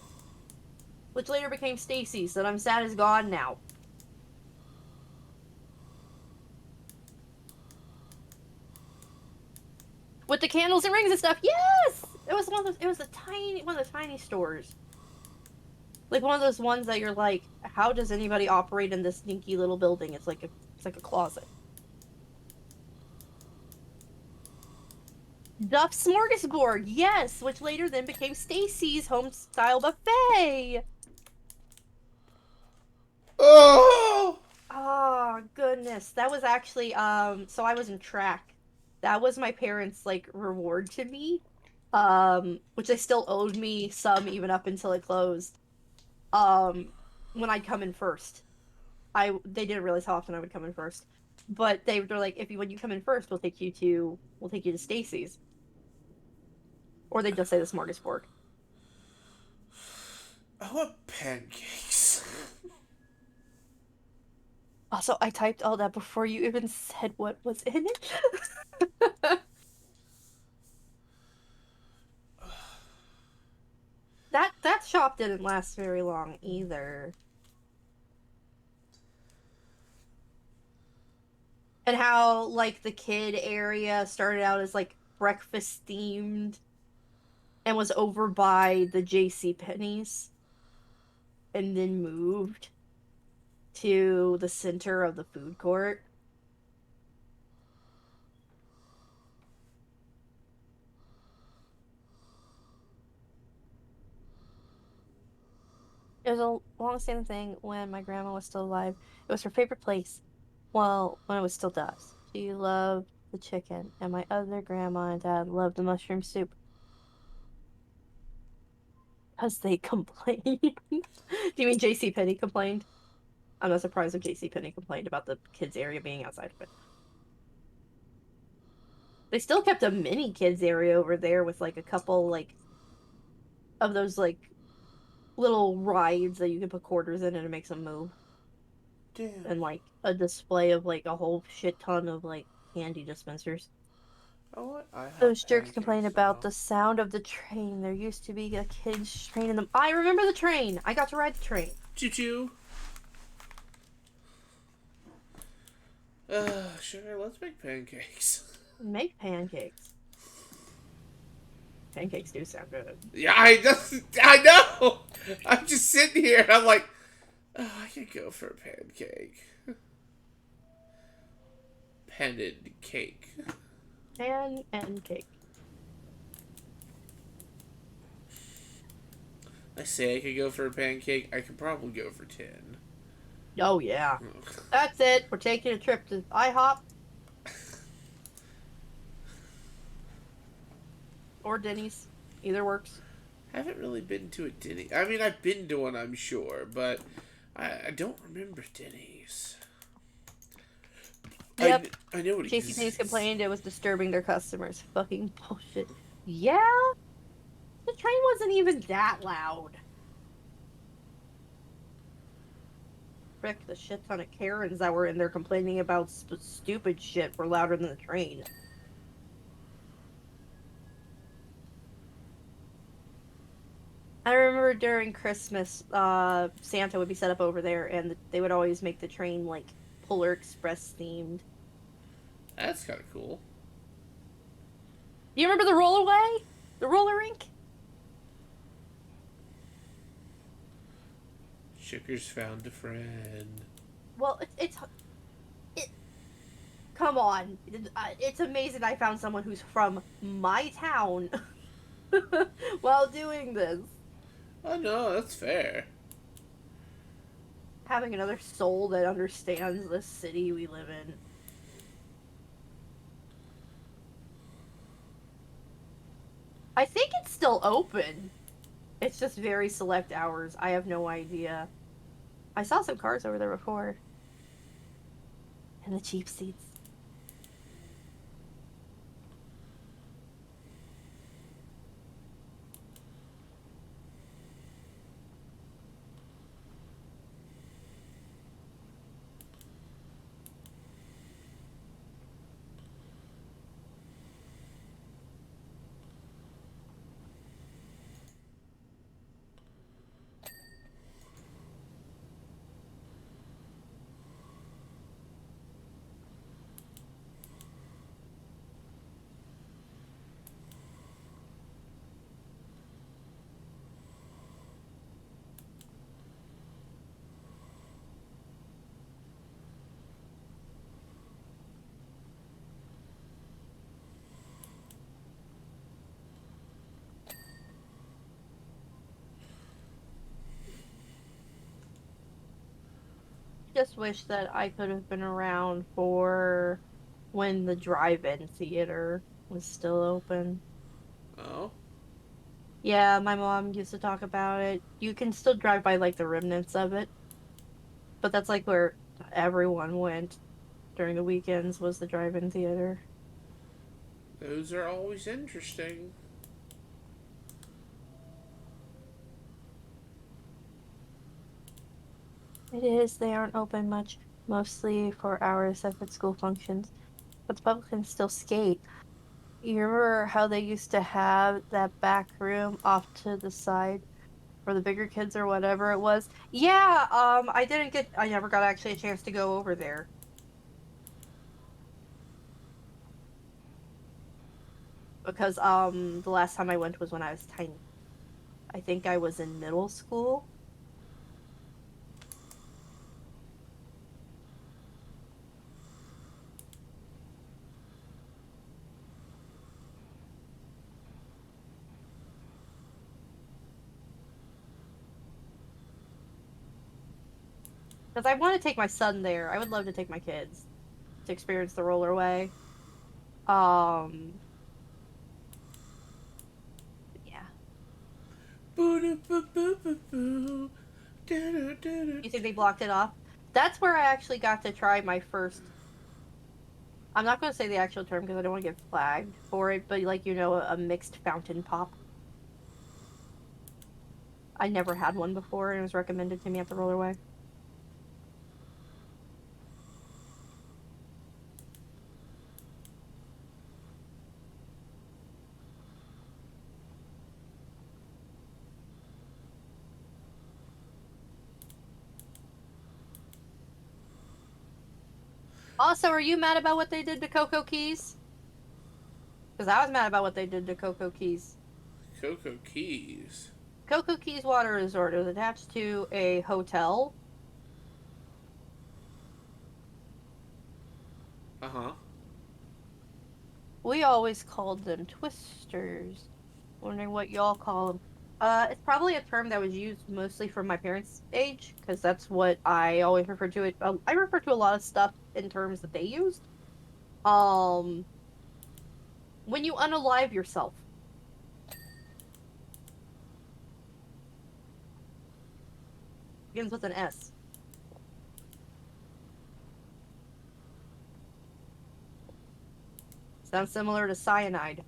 which later became Stacy's, that I'm sad is gone now. With the candles and rings and stuff. Yes! It was one of those it was a tiny one of the tiny stores. Like one of those ones that you're like, how does anybody operate in this dinky little building? It's like a closet. Duff's Smorgasbord, yes, which later then became Stacy's home style buffet. Oh! Oh goodness, that was actually so I was in track. That was my parents' like reward to me, which they still owed me some even up until it closed. Um, when I'd come in first, I they didn't realize how often I would come in first, but they were like, if you when you come in first, we'll take you to Stacy's, or they just say the Smorgasbord. I want pancakes. Also, I typed all that before you even said what was in it. That shop didn't last very long either. And how like the kid area started out as like breakfast themed and was over by the JC Penney's and then moved to the center of the food court. It was a long-standing thing when my grandma was still alive. It was her favorite place. Well, when it was still does. She loved the chicken, and my other grandma and dad loved the mushroom soup because they complained. Do you mean JC Penney complained? I'm not surprised if JC Penney complained about the kids area being outside of it. They still kept a mini kids area over there with like a couple like of those like little rides that you can put quarters in and it makes them move. Damn. And like a display of like a whole shit ton of like candy dispensers. Oh, what? I have Those jerks complain pancakes about now. the sound of the train. There used to be a kid's train in them. I remember the train. I got to ride the train. Choo choo. Sugar, let's make pancakes. Make pancakes. Pancakes do sound good. Yeah, I know. I'm just sitting here and I'm like, oh, I could go for a pancake. Pendant cake. Pan and cake. I say I could go for a pancake. I could probably go for 10. Oh yeah. That's it. We're taking a trip to IHOP or Denny's. Either works. Haven't really been to a Denny. I mean, I've been to one, I'm sure, but I don't remember Denny's. Yep. I know it JCPenney's exists. complained it was disturbing their customers. Fucking bullshit. Yeah, the train wasn't even that loud. Frick, the shit ton of Karens that were in there complaining about stupid shit were louder than the train. I remember during Christmas, Santa would be set up over there, and they would always make the train like Polar Express themed. That's kind of cool. Do you remember the rollaway? The roller rink? Sugar's found a friend. Well, it. Come on, it's amazing I found someone who's from my town while doing this. Oh no, that's fair. Having another soul that understands the city we live in. I think it's still open. It's just very select hours. I have no idea. I saw some cars over there before. And the cheap seats. Just wish that I could have been around for when the drive-in theater was still open. Oh, Yeah, my mom used to talk about it. You can still drive by like the remnants of it, but that's like where everyone went during the weekends was the drive-in theater. those are always interesting. It is. They aren't open much, mostly for hours at school functions, but the public can still skate. You remember how they used to have that back room off to the side for the bigger kids or whatever it was? Yeah, I never got actually a chance to go over there because the last time I went was when I was tiny. I think I was in middle school. Because I want to take my son there. I would love to take my kids to experience the rollerway. Um, yeah. You think they blocked it off? That's where I actually got to try my first. I'm not going to say the actual term because I don't want to get flagged for it, but like a mixed fountain pop. I never had one before, and it was recommended to me at the rollerway. Also, are you mad about what they did to Coco Keys? Because I was mad about what they did to Coco Keys. Cocoa Keys. Coco Keys Water Resort is attached to a hotel. Uh huh. We always called them twisters. Wondering what y'all call them. It's probably a term that was used mostly for my parents' age, because that's what I always refer to it. I refer to a lot of stuff in terms that they used. Um, when you unalive yourself, begins with an S. Sounds similar to cyanide.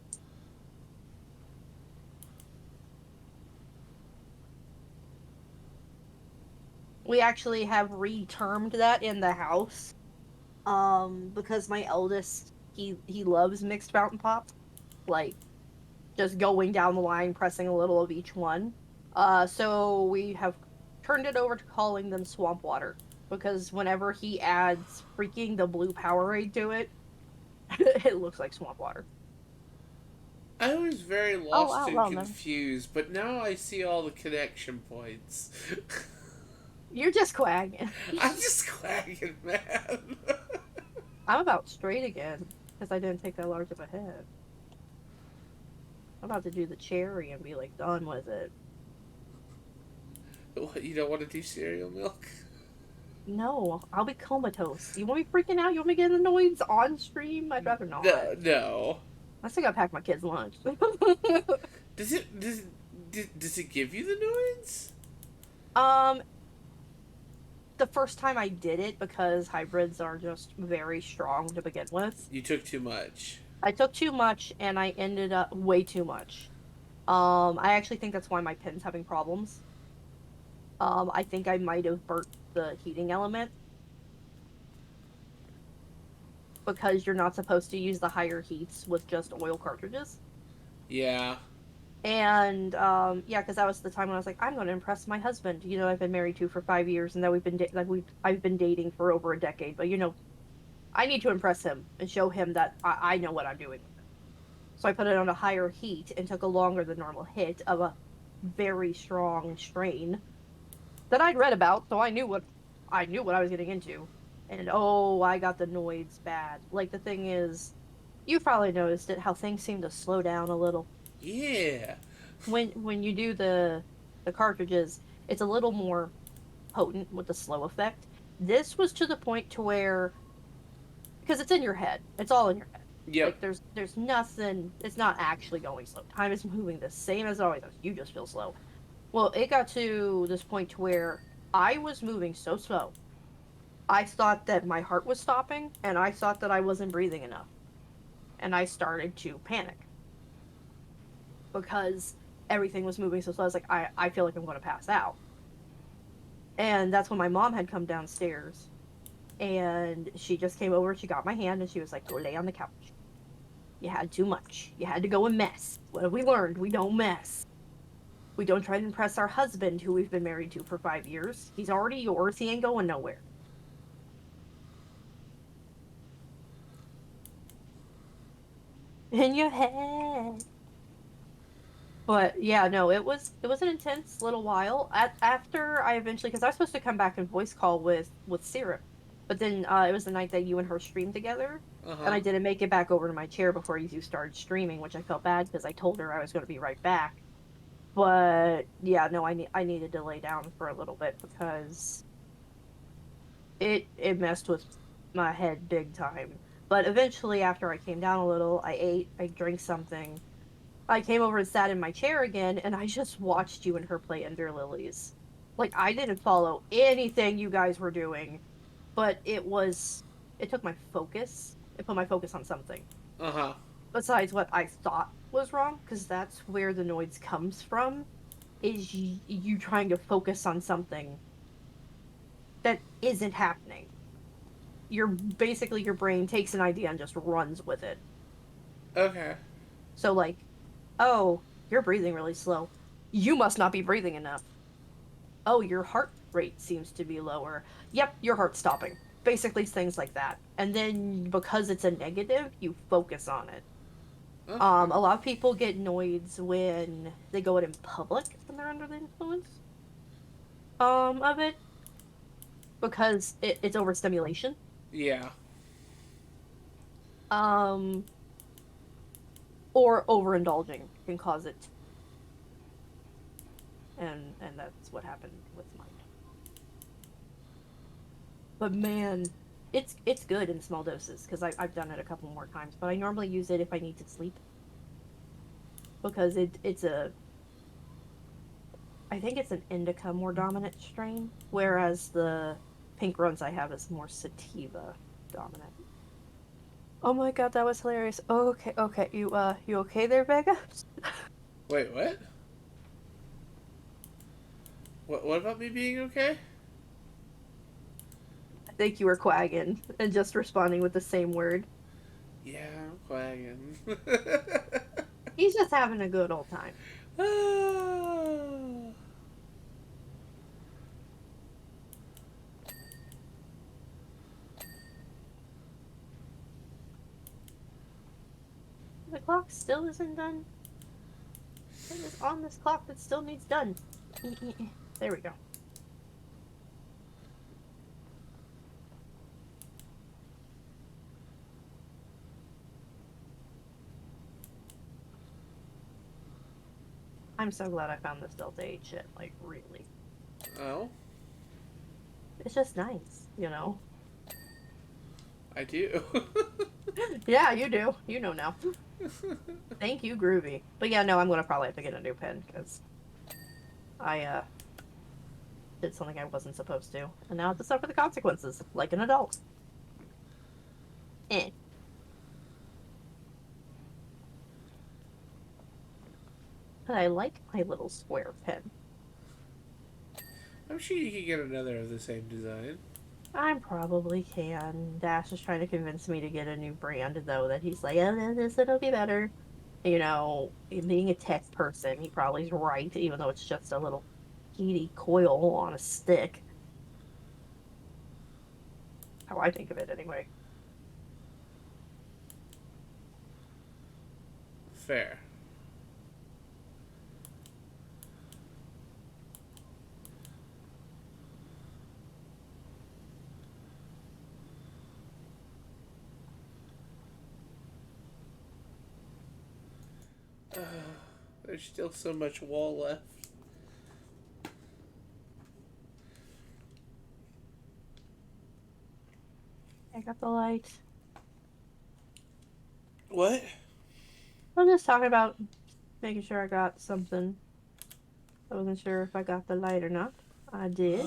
We actually have retermed that in the house. Because my eldest, he loves mixed fountain pop. Like, just going down the line, pressing a little of each one. So we have turned it over to calling them swamp water. Because whenever he adds freaking the blue Powerade to it, it looks like swamp water. I was very Oh, lost wow, and well, no. confused, but now I see all the connection points. You're just quagging. I'm just quacking, man. I'm about straight again, because I didn't take that large of a hit. I'm about to do the cherry and be like done with it. What, you don't want to do cereal milk? No, I'll be comatose. You want me freaking out? You want me getting annoyed on stream? I'd rather not. No, no. I still gotta pack my kids' lunch. Does it does it give you the noise? um, the first time I did it, because hybrids are just very strong to begin with, You took too much. I took too much and I ended up way too much. I actually think that's why my pin's having problems. I think I might have burnt the heating element because you're not supposed to use the higher heats with just oil cartridges. Yeah. And yeah, because that was the time when I was like, I'm going to impress my husband. You know, I've been married to for 5 years, and that I've been dating for over a decade. But you know, I need to impress him and show him that I know what I'm doing with it. So I put it on a higher heat and took a longer than normal hit of a very strong strain that I'd read about, so I knew what I was getting into. And oh, I got the noids bad. Like the thing is, you've probably noticed it, how things seem to slow down a little Yeah. when you do the cartridges. It's a little more potent with the slow effect. This was to the point to where, because it's in your head, it's all in your head. Yep. Like there's nothing. It's not actually going slow. Time is moving the same as it always does. You just feel slow. Well, it got to this point to where I was moving so slow. I thought that my heart was stopping, and I thought that I wasn't breathing enough, and I started to panic because everything was moving so slow. I was like, I feel like I'm going to pass out. And that's when my mom had come downstairs, and she just came over. She got my hand, and she was like, "Go lay on the couch. You had too much. You had to go and mess. What have we learned? We don't mess. We don't try to impress our husband, who we've been married to for 5 years. He's already yours. He ain't going nowhere." In your head. But yeah, no, it was an intense little while. After I eventually, because I was supposed to come back and voice call with Syrup, but then it was the night that you and her streamed together, Uh and huh. I didn't make it back over to my chair before you two started streaming, which I felt bad because I told her I was going to be right back. But yeah, no, I needed to lay down for a little bit because it messed with my head big time. But eventually, after I came down a little, I ate, I drank something. I came over and sat in my chair again, and I just watched you and her play Ender Lilies. Like, I didn't follow anything you guys were doing, but it took my focus. It put my focus on something Uh huh. besides what I thought was wrong, because that's where the noids comes from, is you trying to focus on something that isn't happening. Basically your brain takes an idea and just runs with it. Okay. So like, oh, you're breathing really slow. You must not be breathing enough. Oh, your heart rate seems to be lower. Yep, your heart's stopping. Basically things like that. And then because it's a negative, you focus on it. Okay. A lot of people get noids when they go out in public when they're under the influence of it, because it's overstimulation. Yeah. Um or overindulging can cause it, and that's what happened with mine. But man, it's good in small doses because I've done it a couple more times. But I normally use it if I need to sleep because it's a I think it's an indica more dominant strain, whereas the pink runs I have is more sativa dominant. Oh my god, that was hilarious. Oh, okay, okay. You okay there, Vega? Wait, what? What about me being okay? I think you were quagging and just responding with the same word. Yeah, I'm quagging. He's just having a good old time. Ah. The clock still isn't done. What is on this clock that still needs done? There we go. I'm so glad I found this Delta 8 shit. Like, really. Oh, It's just nice, you know? I do. Yeah, you do. You know now. Thank you, Groovy. But yeah, no, I'm gonna probably have to get a new pen because I did something I wasn't supposed to, and now I have to suffer the consequences like an adult. Eh. But I like my little square pen. I'm sure you could get another of the same design. I probably can. Dash is trying to convince me to get a new brand, though, that he's like, oh, no, this it'll be better. You know, being a tech person, he probably's right, even though it's just a little heaty coil on a stick. How I think of it, anyway. Fair. Uh, there's still so much wall left. I got the light. What? I'm just talking about making sure I got something. I wasn't sure if I got the light or not. I did.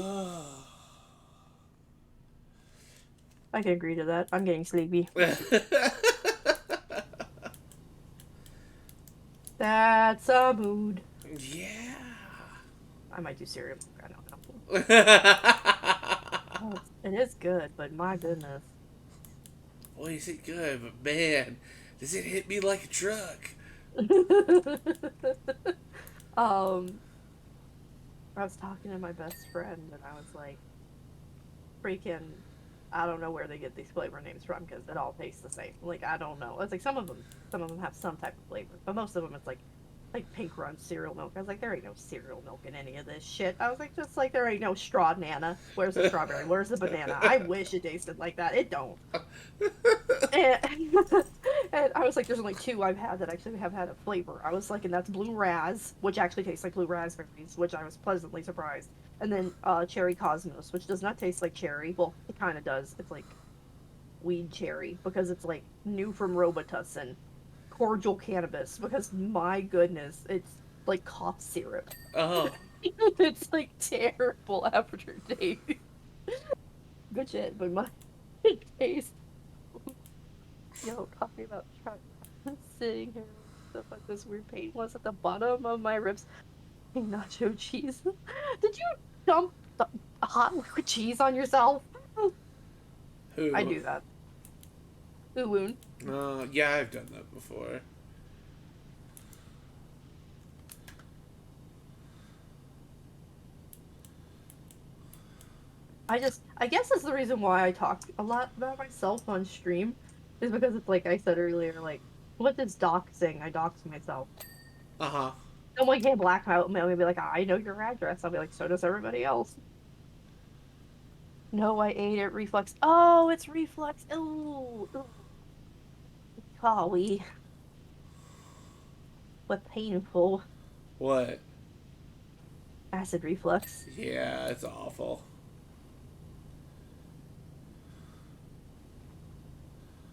I can agree to that. I'm getting sleepy. That's a mood. Yeah. I might do cereal. I don't know. Oh, it is good, but my goodness. Boy, is it good, but man, does it hit me like a truck? um, I was talking to my best friend, and I was like, freaking, I don't know where they get these flavor names from because it all tastes the same. Like, I don't know. It's like some of them have some type of flavor, but most of them it's like pink run cereal milk. I was like, there ain't no cereal milk in any of this shit. I was like, just like there ain't no straw nana. Where's the strawberry? Where's the banana? I wish it tasted like that. It don't. And, and I was like, there's only two I've had that actually have had a flavor. I was like, and that's blue raz, which actually tastes like blue raspberries, which I was pleasantly surprised. And then cherry cosmos, which does not taste like cherry. Well, it kind of does. It's like weed cherry because it's like new from Robitussin. Cordial cannabis because my goodness, it's like cough syrup. Oh. It's like terrible aftertaste. Good shit, but my it tastes. Yo, talking about trying sitting here with stuff like this weird pain was at the bottom of my ribs. Hey, nacho cheese. Did you dump hot liquid cheese on yourself? I Who? do that. Ooh, Yeah, I've done that before. I guess that's the reason why I talk a lot about myself on stream, is because it's like I said earlier, like, what does doxing? I dox myself. Uh huh. Someone can't blackmail me and be like, I know your address. I'll be like, so does everybody else. No, I ate it. Reflux. Oh, it's reflux. Ooh, ooh. Golly, what painful What? acid reflux. Yeah, it's awful.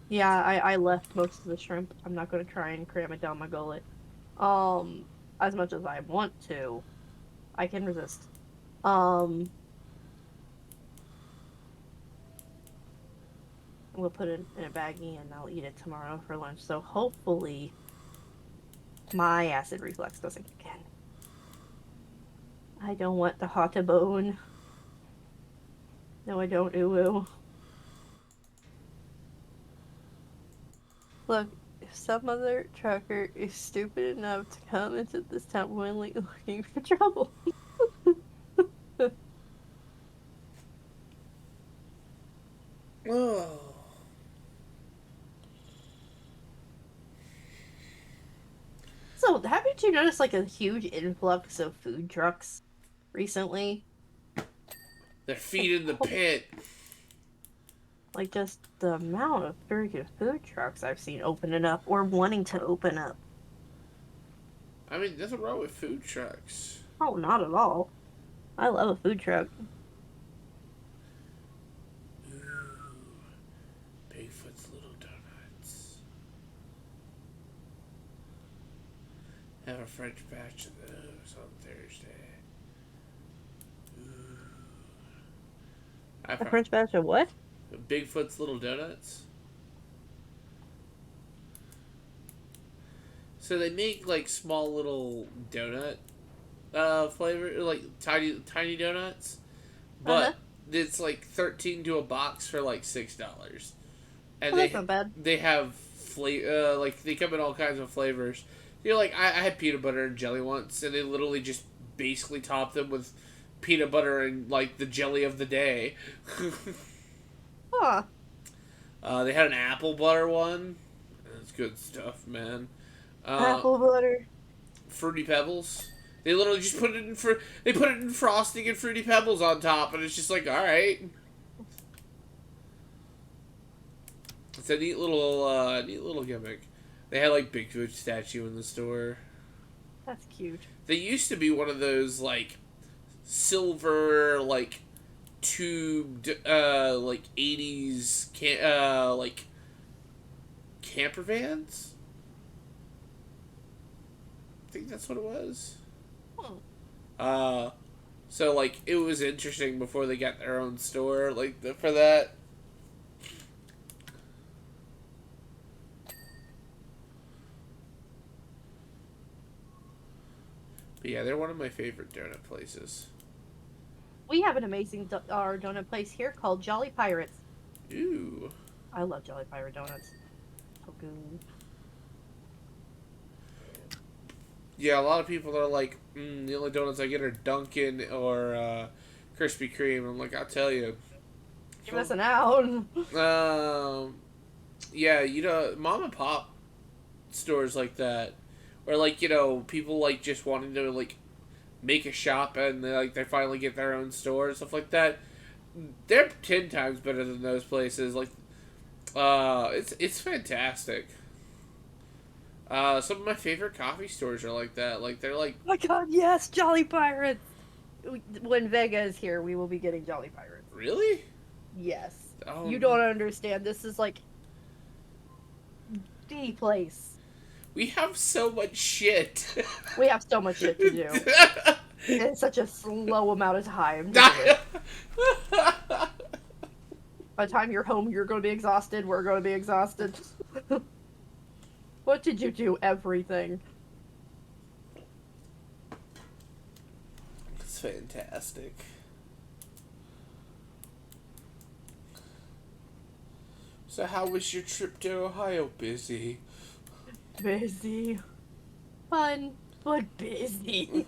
Yeah, I left most of the shrimp. I'm not gonna try and cram it down my gullet. Um, as much as I want to, I can resist. Um, We'll put it in a baggie and I'll eat it tomorrow for lunch. So hopefully my acid reflux doesn't kick in. I don't want the hot bone. No, I don't. Ooh. Look, if some other trucker is stupid enough to come into this town willingly looking for trouble. Oh. So, haven't you noticed like a huge influx of food trucks recently? They're feeding the pit. Like just the amount of freaking food trucks I've seen opening up or wanting to open up. I mean, nothing wrong with food trucks. Oh, not at all. I love a food truck. Ooh, Bigfoot's little donuts. Have a French batch of those on Thursday. Ooh. A French batch of what? Bigfoot's little donuts. So they make like small little donut flavor, like tiny donuts, but it's like 13 to a box for like $6, and Oh, that's not bad. they have like they come in all kinds of flavors. You know, like I had peanut butter and jelly once, and they literally just basically top them with peanut butter and like the jelly of the day. Huh. They had an apple butter one. That's good stuff, man. Apple butter. Fruity Pebbles. They literally just put it in they put it in frosting and Fruity Pebbles on top, and it's just like, all right. It's a neat little gimmick. They had like Bigfoot statue in the store. That's cute. They used to be one of those like silver like tubed like 80s like camper vans. I think that's what it was. So like it was interesting before they got their own store like for that. But yeah, they're one of my favorite donut places. We have an amazing our donut place here called Jolly Pirates. Ooh. I love Jolly Pirate donuts. So good. Yeah, a lot of people are like, the only donuts I get are Dunkin' or Krispy Kreme. I'm like, I'll tell you. You're missing out. Yeah, you know, mom and pop stores like that, or like people like just wanting to like make a shop and they finally get their own store and stuff like that. They're 10 times better than those places. Like, it's fantastic. Some of my favorite coffee stores are like that. Like they're like, Oh my god, yes, Jolly Pirates. When Vega is here, we will be getting Jolly Pirates. really? Yes. Oh, You don't understand. This is like the place. we have so much shit. We have so much shit to do. In such a slow amount of time to do it. By the time you're home, you're going to be exhausted. We're going to be exhausted. What did you do? Everything. It's fantastic. So how was your trip to Ohio? Busy? Busy. Fun, but busy.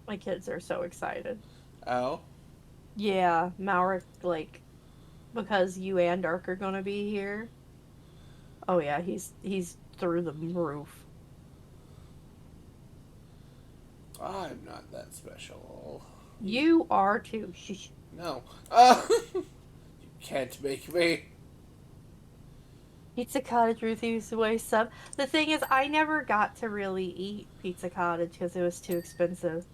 My kids are so excited. Oh? Yeah, Maurik, like, because you and Dark are gonna be here. Oh yeah, he's through the roof. I'm not that special. You are too. Shh. No. You can't make me. Pizza Cottage Ruthie's Way sub. The thing is, I never got to really eat Pizza Cottage because it was too expensive.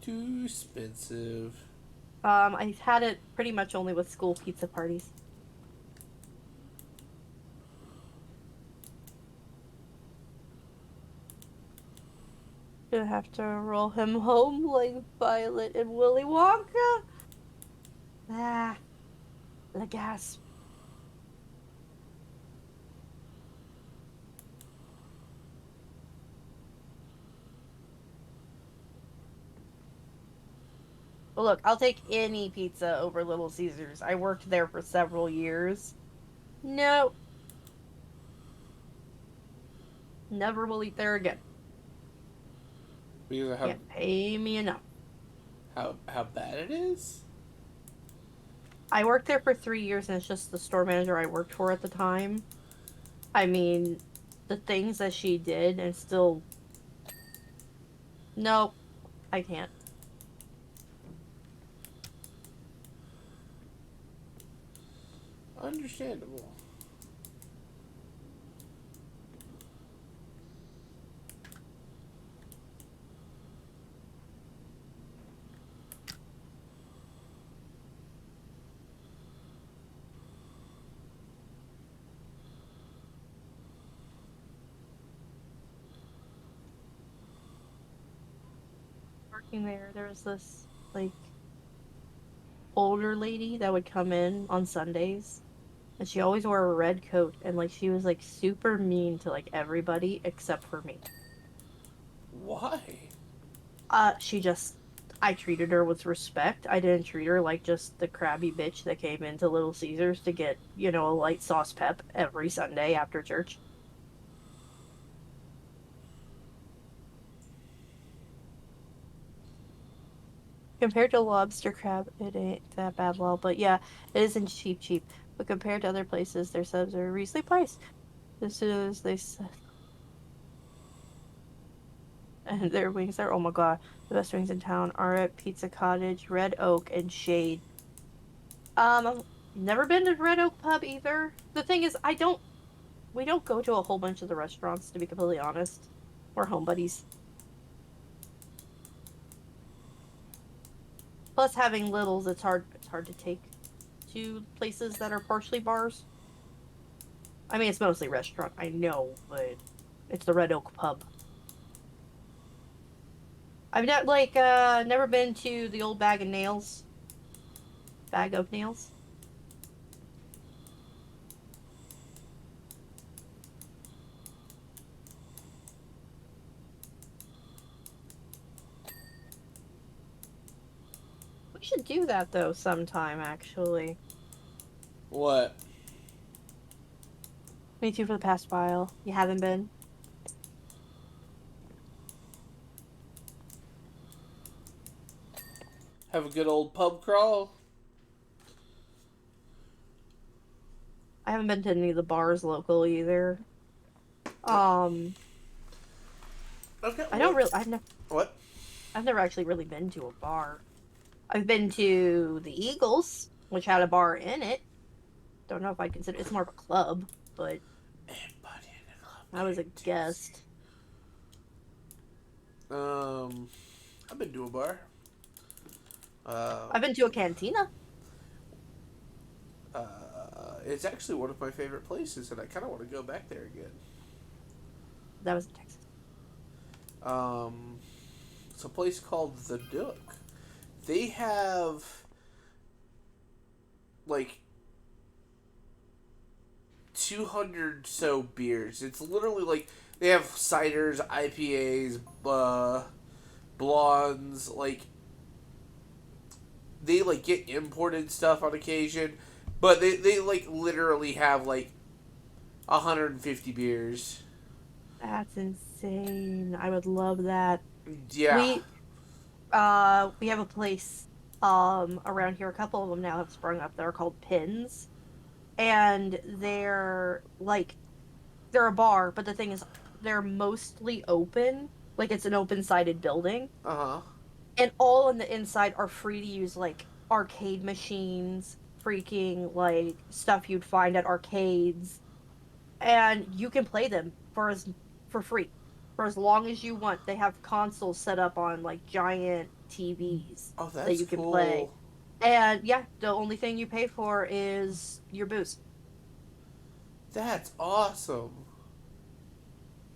Too expensive. I've had it pretty much only with school pizza parties. Gonna have to roll him home like Violet and Willy Wonka. Ah, the gasp. But look, I'll take any pizza over Little Caesars. I worked there for several years. No, never will eat there again. Because of Can't pay me enough. how bad it is. I worked there for 3 years, and it's just the store manager I worked for at the time. I mean, the things that she did, and still, nope, I can't. Understandable. Working there was this, like, older lady that would come in on Sundays, and she always wore a red coat, and, like, she was, like, super mean to, like, everybody except for me. Why? She just, I treated her with respect. I didn't treat her like just the crabby bitch that came into Little Caesars to get, a light sauce pep every Sunday after church. Compared to lobster crab, it ain't that bad, well, but yeah, it isn't cheap. But compared to other places, their subs are reasonably priced. This is, they said, and their wings are, oh my god, the best wings in town are at Pizza Cottage, Red Oak, and Shade. I've never been to Red Oak Pub either. The thing is, we don't go to a whole bunch of the restaurants, to be completely honest. We're home buddies. Plus, having littles, it's hard to take to places that are partially bars. I mean, it's mostly restaurant, I know, but it's the Red Oak Pub. I've not like never been to the old Bag of Nails. Bag of Nails. We should do that though sometime, actually. What? Me too for the past while. You haven't been? Have a good old pub crawl? I haven't been to any of the bars local either. Um, Okay, I don't what? really. What? I've never actually really been to a bar. I've been to the Eagles, which had a bar in it. Don't know if I'd consider it's more of a club, but Anybody in the club I was a getting tipsy? guest. I've been to a bar. Uh, I've been to a cantina. it's actually one of my favorite places, and I kind of want to go back there again. That was in Texas. It's a place called the Duck. They have like 200 so beers. It's literally like they have ciders, IPAs, blondes. Like they like get imported stuff on occasion, but they like literally have like 150 beers. That's insane. I would love that. Yeah. We have a place around here. A couple of them now have sprung up. They're called Pins, and they're a bar, but the thing is, they're mostly open. Like it's an open-sided building, Uh huh. and all on the inside are free to use, like arcade machines, freaking like stuff you'd find at arcades, and you can play them for free for as long as you want. They have consoles set up on like giant TVs Oh, that that's you can play. cool. And yeah, the only thing you pay for is your booze. That's awesome.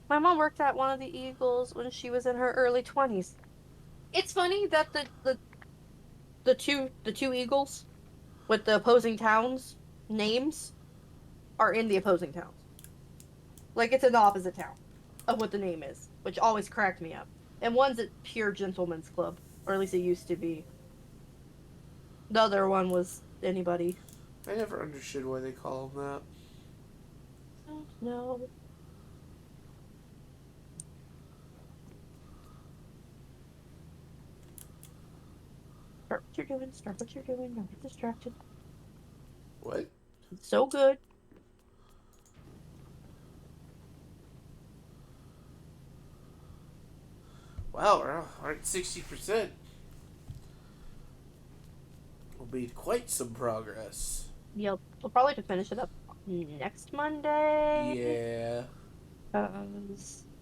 My mom worked at one of the Eagles when she was in her early 20s. It's funny that the two Eagles with the opposing towns names are in the opposing towns. Like it's in the opposite town of what the name is, which always cracked me up. And one's at Pure Gentleman's Club, or at least it used to be. The other one was anybody. I never understood why they call them that. Don't know. Start what you're doing. Start what you're doing. Don't get distracted. What? It's so good. Wow, we're at 60%. Will be quite some progress. Yep. We'll probably have to finish it up next Monday. Yeah.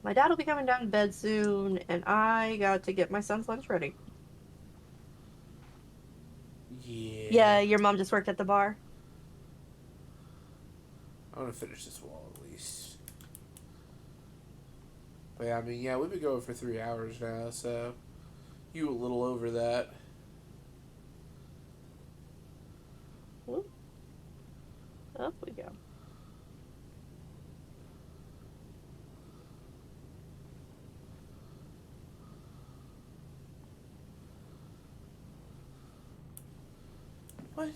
My dad will be coming down to bed soon, and I got to get my son's lunch ready. Yeah. Yeah, your mom just worked at the bar. I want to finish this wall at least. But yeah, I mean, yeah, we've been going for 3 hours now, so you a little over that. Whoop, up we go. What?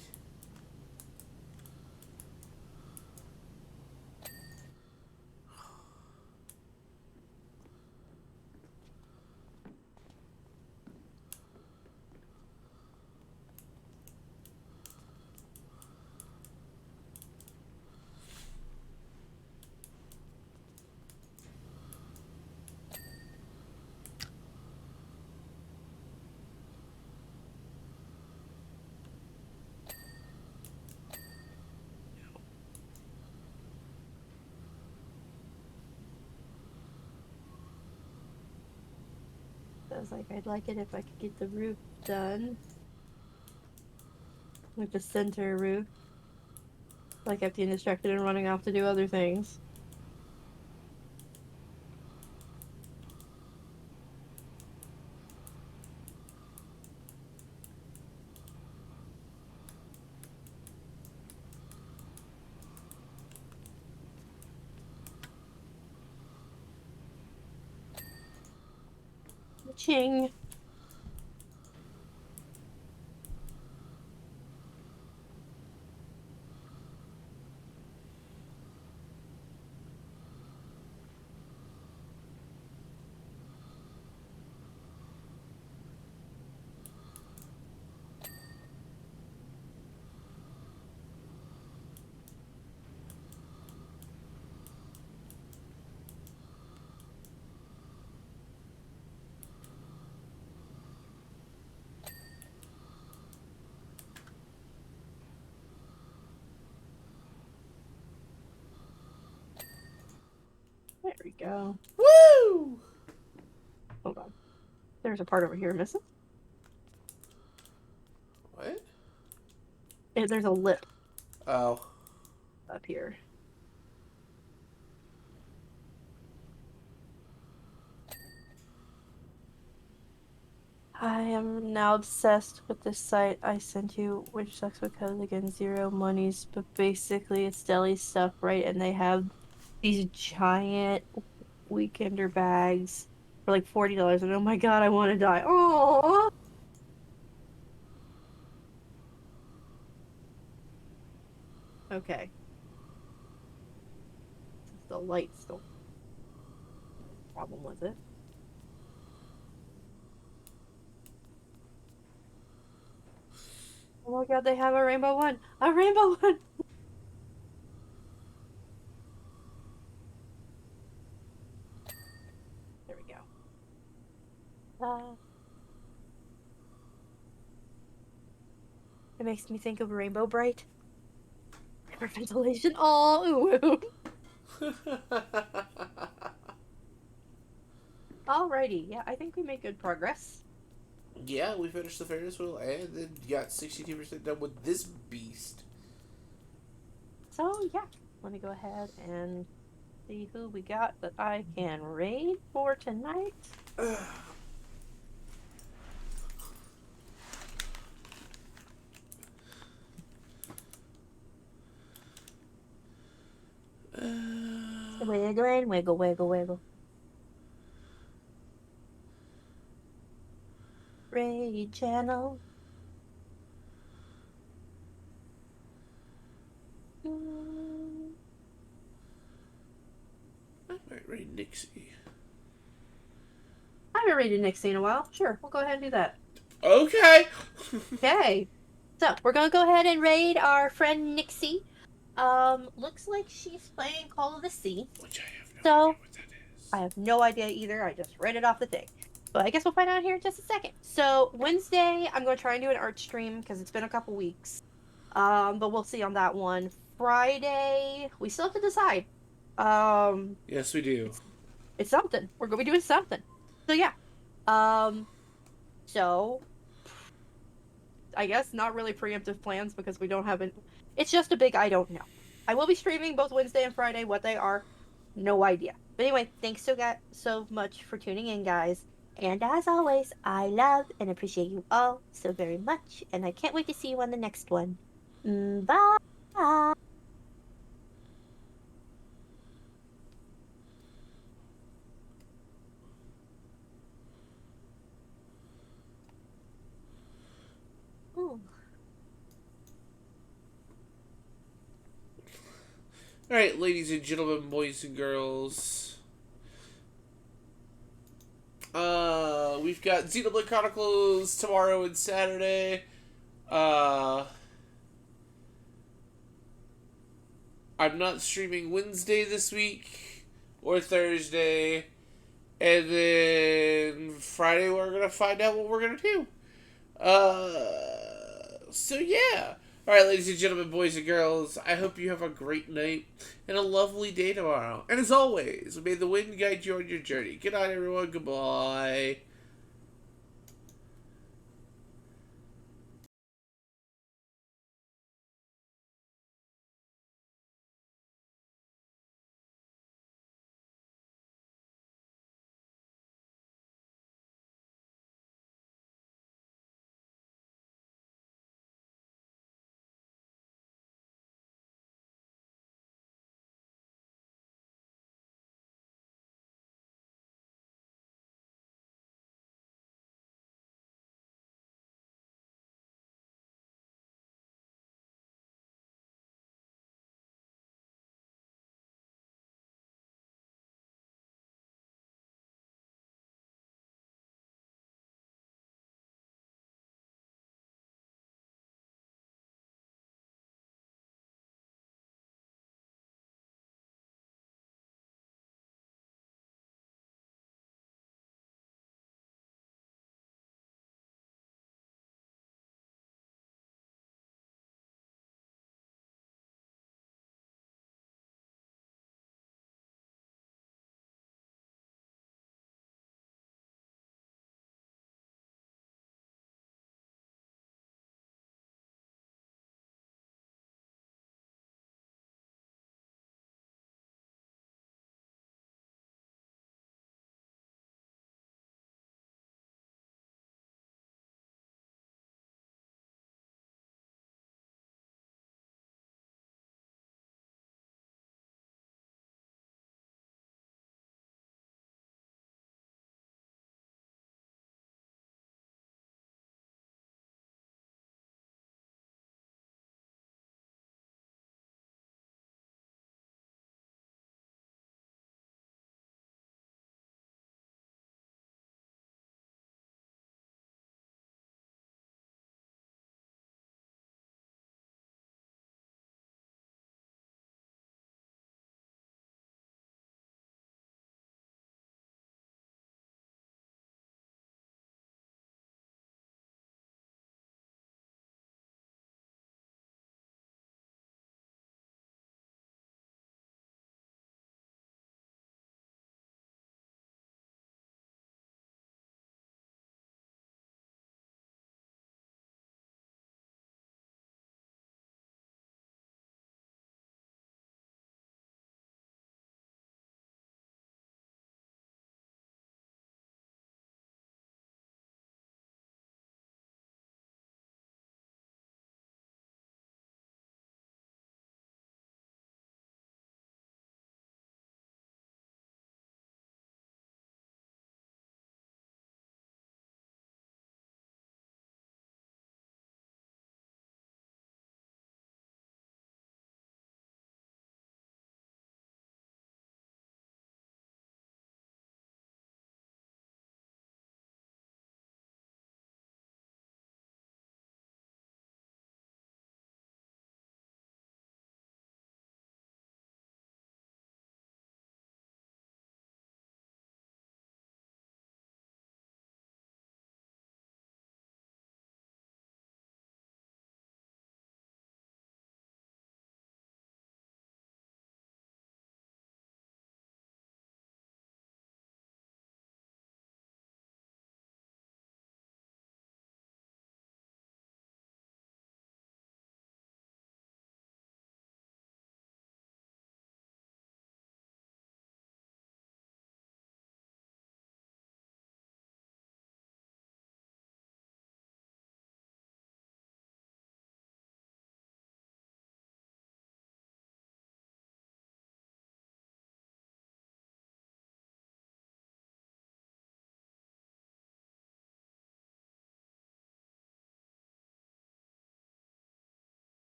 I was like, I'd like it if I could get the roof done. Like the center roof. Like I kept getting distracted and running off to do other things. Ching. There we go. Woo! Hold on. There's a part over here missing. What? There's a lip Oh. up here. I am now obsessed with this site I sent you, which sucks because again, zero monies, but basically it's deli stuff, right? And they have these giant weekender bags for like $40, and oh my god, I want to die. Oh, okay. The light's the problem with it. Oh my god, they have a rainbow one! A rainbow one! There we go. It makes me think of Rainbow Bright. Hyperventilation. Oh, ooh. Alrighty, yeah, I think we made good progress. Yeah, we finished the Ferris wheel and then got 62% done with this beast. So yeah, let me go ahead and see who we got that I can raid for tonight. Wiggling, wiggle, wiggle, wiggle. Raid channel. I might raid Nixie. I haven't raided Nixie in a while. Sure, we'll go ahead and do that. Okay. Okay. So we're gonna go ahead and raid our friend Nixie. Looks like she's playing Call of the Sea. Which I have no So idea what that is. I have no idea either. I just read it off the thing. But I guess we'll find out here in just a second. So Wednesday, I'm going to try and do an art stream because it's been a couple weeks. But we'll see on that one. Friday, we still have to decide. Yes, we do. It's something. We're going to be doing something. So yeah. So I guess not really preemptive plans because we don't have an. It's just a big I don't know. I will be streaming both Wednesday and Friday. What they are, no idea. But anyway, thanks so much for tuning in, guys. And as always, I love and appreciate you all so very much. And I can't wait to see you on the next one. Bye. Ooh. Alright, ladies and gentlemen, boys and girls. We've got Xenoblade Chronicles tomorrow and Saturday. I'm not streaming Wednesday this week or Thursday. And then Friday we're gonna find out what we're gonna do. So yeah. Alright, ladies and gentlemen, boys and girls, I hope you have a great night and a lovely day tomorrow. And as always, may the wind guide you on your journey. Good night, everyone. Goodbye.